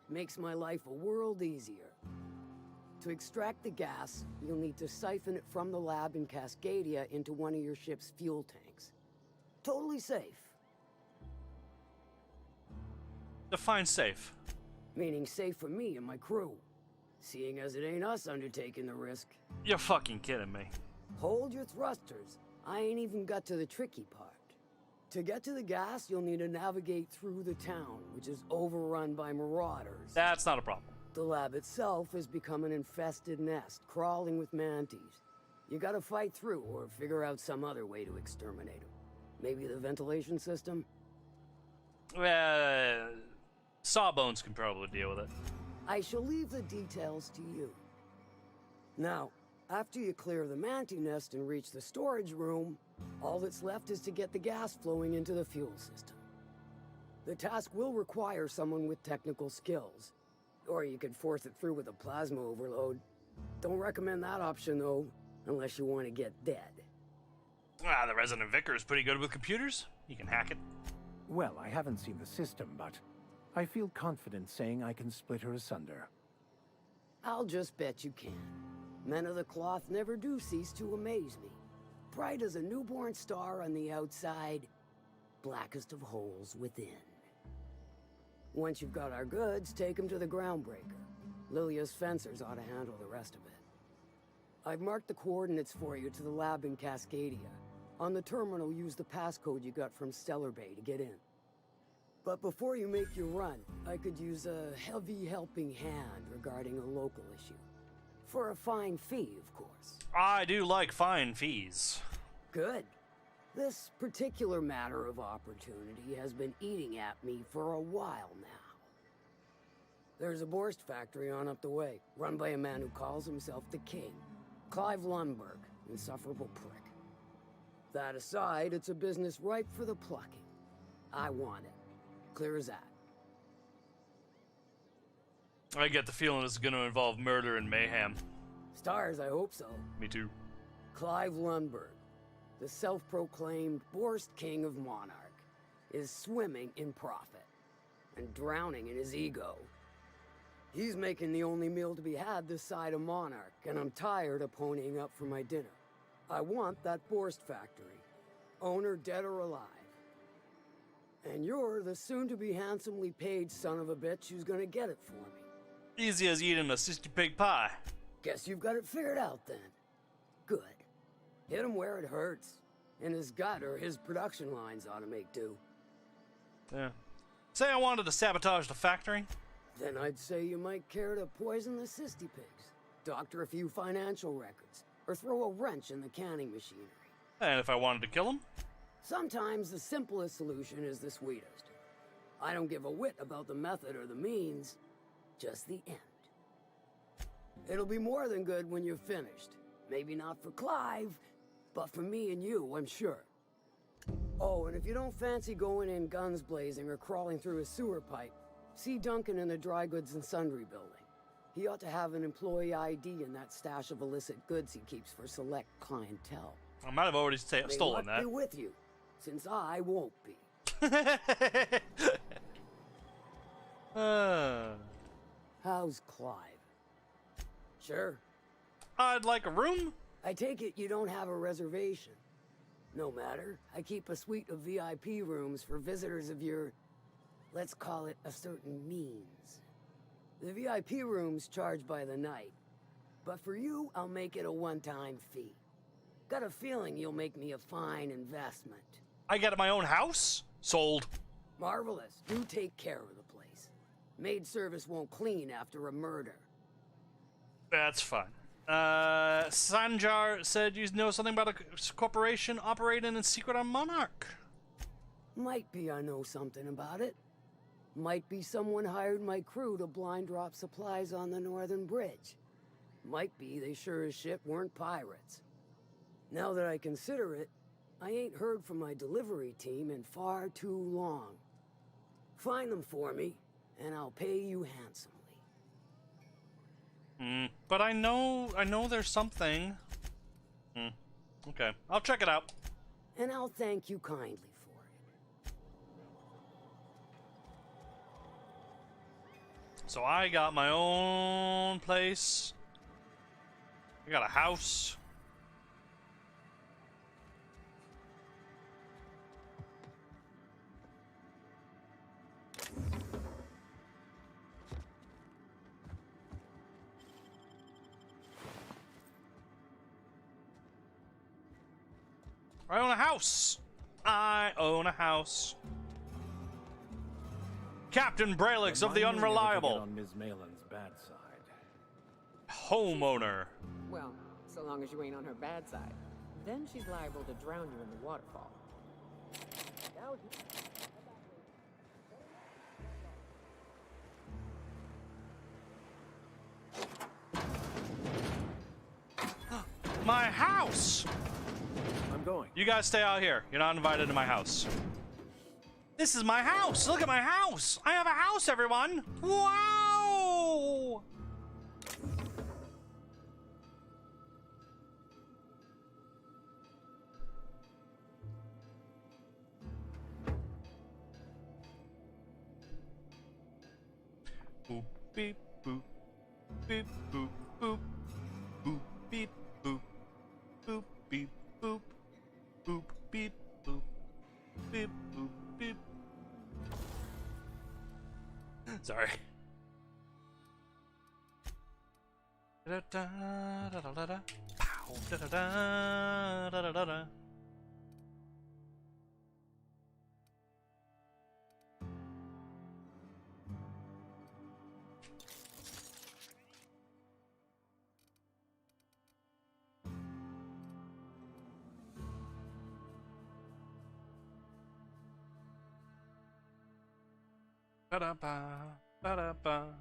Makes my life a world easier. To extract the gas, you'll need to siphon it from the lab in Cascadia into one of your ship's fuel tanks. Totally safe. Define safe. Meaning safe for me and my crew. Seeing as it ain't us undertaking the risk. You're fucking kidding me. Hold your thrusters. I ain't even got to the tricky part. To get to the gas, you'll need to navigate through the town, which is overrun by marauders. That's not a problem. The lab itself has become an infested nest, crawling with manties. You gotta fight through or figure out some other way to exterminate them. Maybe the ventilation system? Sawbones can probably deal with it. I shall leave the details to you. Now, after you clear the mantis nest and reach the storage room, all that's left is to get the gas flowing into the fuel system. The task will require someone with technical skills, or you could force it through with a plasma overload. Don't recommend that option, though, unless you want to get dead. The resident vicar is pretty good with computers. He can hack it. Well, I haven't seen the system, but I feel confident saying I can split her asunder. I'll just bet you can. Men of the cloth never do cease to amaze me. Bright as a newborn star on the outside, blackest of holes within. Once you've got our goods, take them to the groundbreaker. Lilia's fencers ought to handle the rest of it. I've marked the coordinates for you to the lab in Cascadia. On the terminal, use the passcode you got from Stellar Bay to get in. But before you make your run, I could use a heavy helping hand regarding a local issue. For a fine fee, of course. I do like fine fees. Good. This particular matter of opportunity has been eating at me for a while now. There's a Borst factory on up the way, run by a man who calls himself the King. Clive Lundberg, insufferable prick. That aside, it's a business ripe for the plucking. I want it. Clear as that. I get the feeling it's going to involve murder and mayhem. Stars, I hope so. Me too. Clive Lundberg, the self-proclaimed Borst King of Monarch, is swimming in profit and drowning in his ego. He's making the only meal to be had this side of Monarch, and I'm tired of ponying up for my dinner. I want that Borst factory, owner dead or alive. And you're the soon-to-be handsomely paid son of a bitch who's gonna get it for me. Easy as eating a 60-pig pie. Guess you've got it figured out then. Good. Hit him where it hurts. In his gut or his production lines ought to make do. Yeah. Say I wanted to sabotage the factory? Then I'd say you might care to poison the cysty pigs, doctor a few financial records, or throw a wrench in the canning machinery. And if I wanted to kill him? Sometimes the simplest solution is the sweetest. I don't give a whit about the method or the means, just the end. It'll be more than good when you're finished. Maybe not for Clive, but for me and you, I'm sure. Oh, and if you don't fancy going in guns blazing or crawling through a sewer pipe, see Duncan in the Dry Goods and Sundry building. He ought to have an employee ID in that stash of illicit goods he keeps for select clientele. I might have already stolen that. May luck be with you, since I won't be. How's Clive? Sure. I'd like a room. I take it you don't have a reservation. No matter. I keep a suite of VIP rooms for visitors of your, let's call it a certain means. The VIP room's charged by the night. But for you, I'll make it a one-time fee. Got a feeling you'll make me a fine investment. I get my own house? Sold. Marvelous. Do take care of the place. Maid service won't clean after a murder. That's fine. Sanjar said you know something about a corporation operating in secret on Monarch. Might be I know something about it. Might be someone hired my crew to blind drop supplies on the Northern Bridge. Might be they sure as shit weren't pirates. Now that I consider it, I ain't heard from my delivery team in far too long. Find them for me, and I'll pay you handsomely. But I know there's something. Okay, I'll check it out. And I'll thank you kindly for So I got my own place. I got a house. I own a house. I own a house. Captain Braylix of the Unreliable. On Ms. Malin's bad side. Homeowner. Well, so long as you ain't on her bad side. Then she's liable to drown you in the waterfall. My house! I'm going. You guys stay out here. You're not invited to my house. This is my house! Look at my house! I have a house, everyone! Wow! Boop, beep, boop. Beep, boop, boop. Boop, beep, boop. Boop, beep, boop. Boop, beep, boop. Beep, boop, beep. Sorry. Da da da da da da. Pow. Da da da da da da da. Ba-da-ba, ba-da-ba,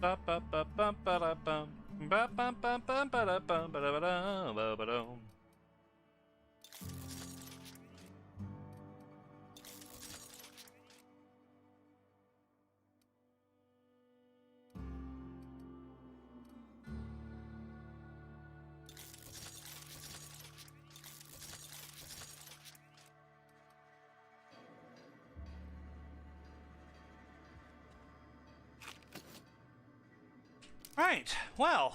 ba-ba-ba-ba, ba-da-bum, ba-bum-bum-bum, ba-da-bum, ba-da-ba-dum, ba-ba-dum. Right, well,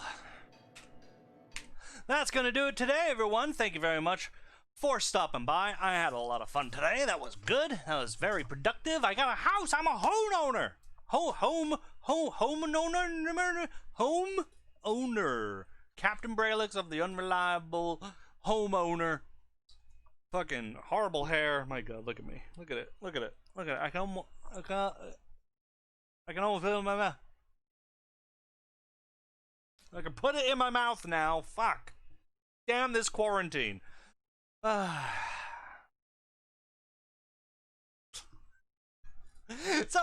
that's going to do it today, everyone. Thank you very much for stopping by. I had a lot of fun today. That was good. That was very productive. I got a house. I'm a homeowner. Home owner. Captain Braylix of the Unreliable Homeowner. Fucking horrible hair. My God, look at me. Look at it. Look at it. Look at it. I can almost feel it in my mouth. I can put it in my mouth now. Fuck. Damn this quarantine. So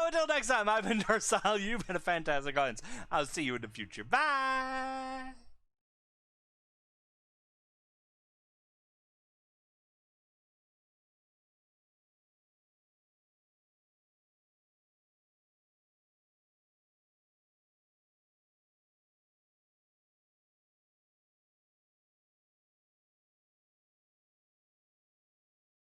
until next time, I've been Dorsal. You've been a fantastic audience. I'll see you in the future. Bye.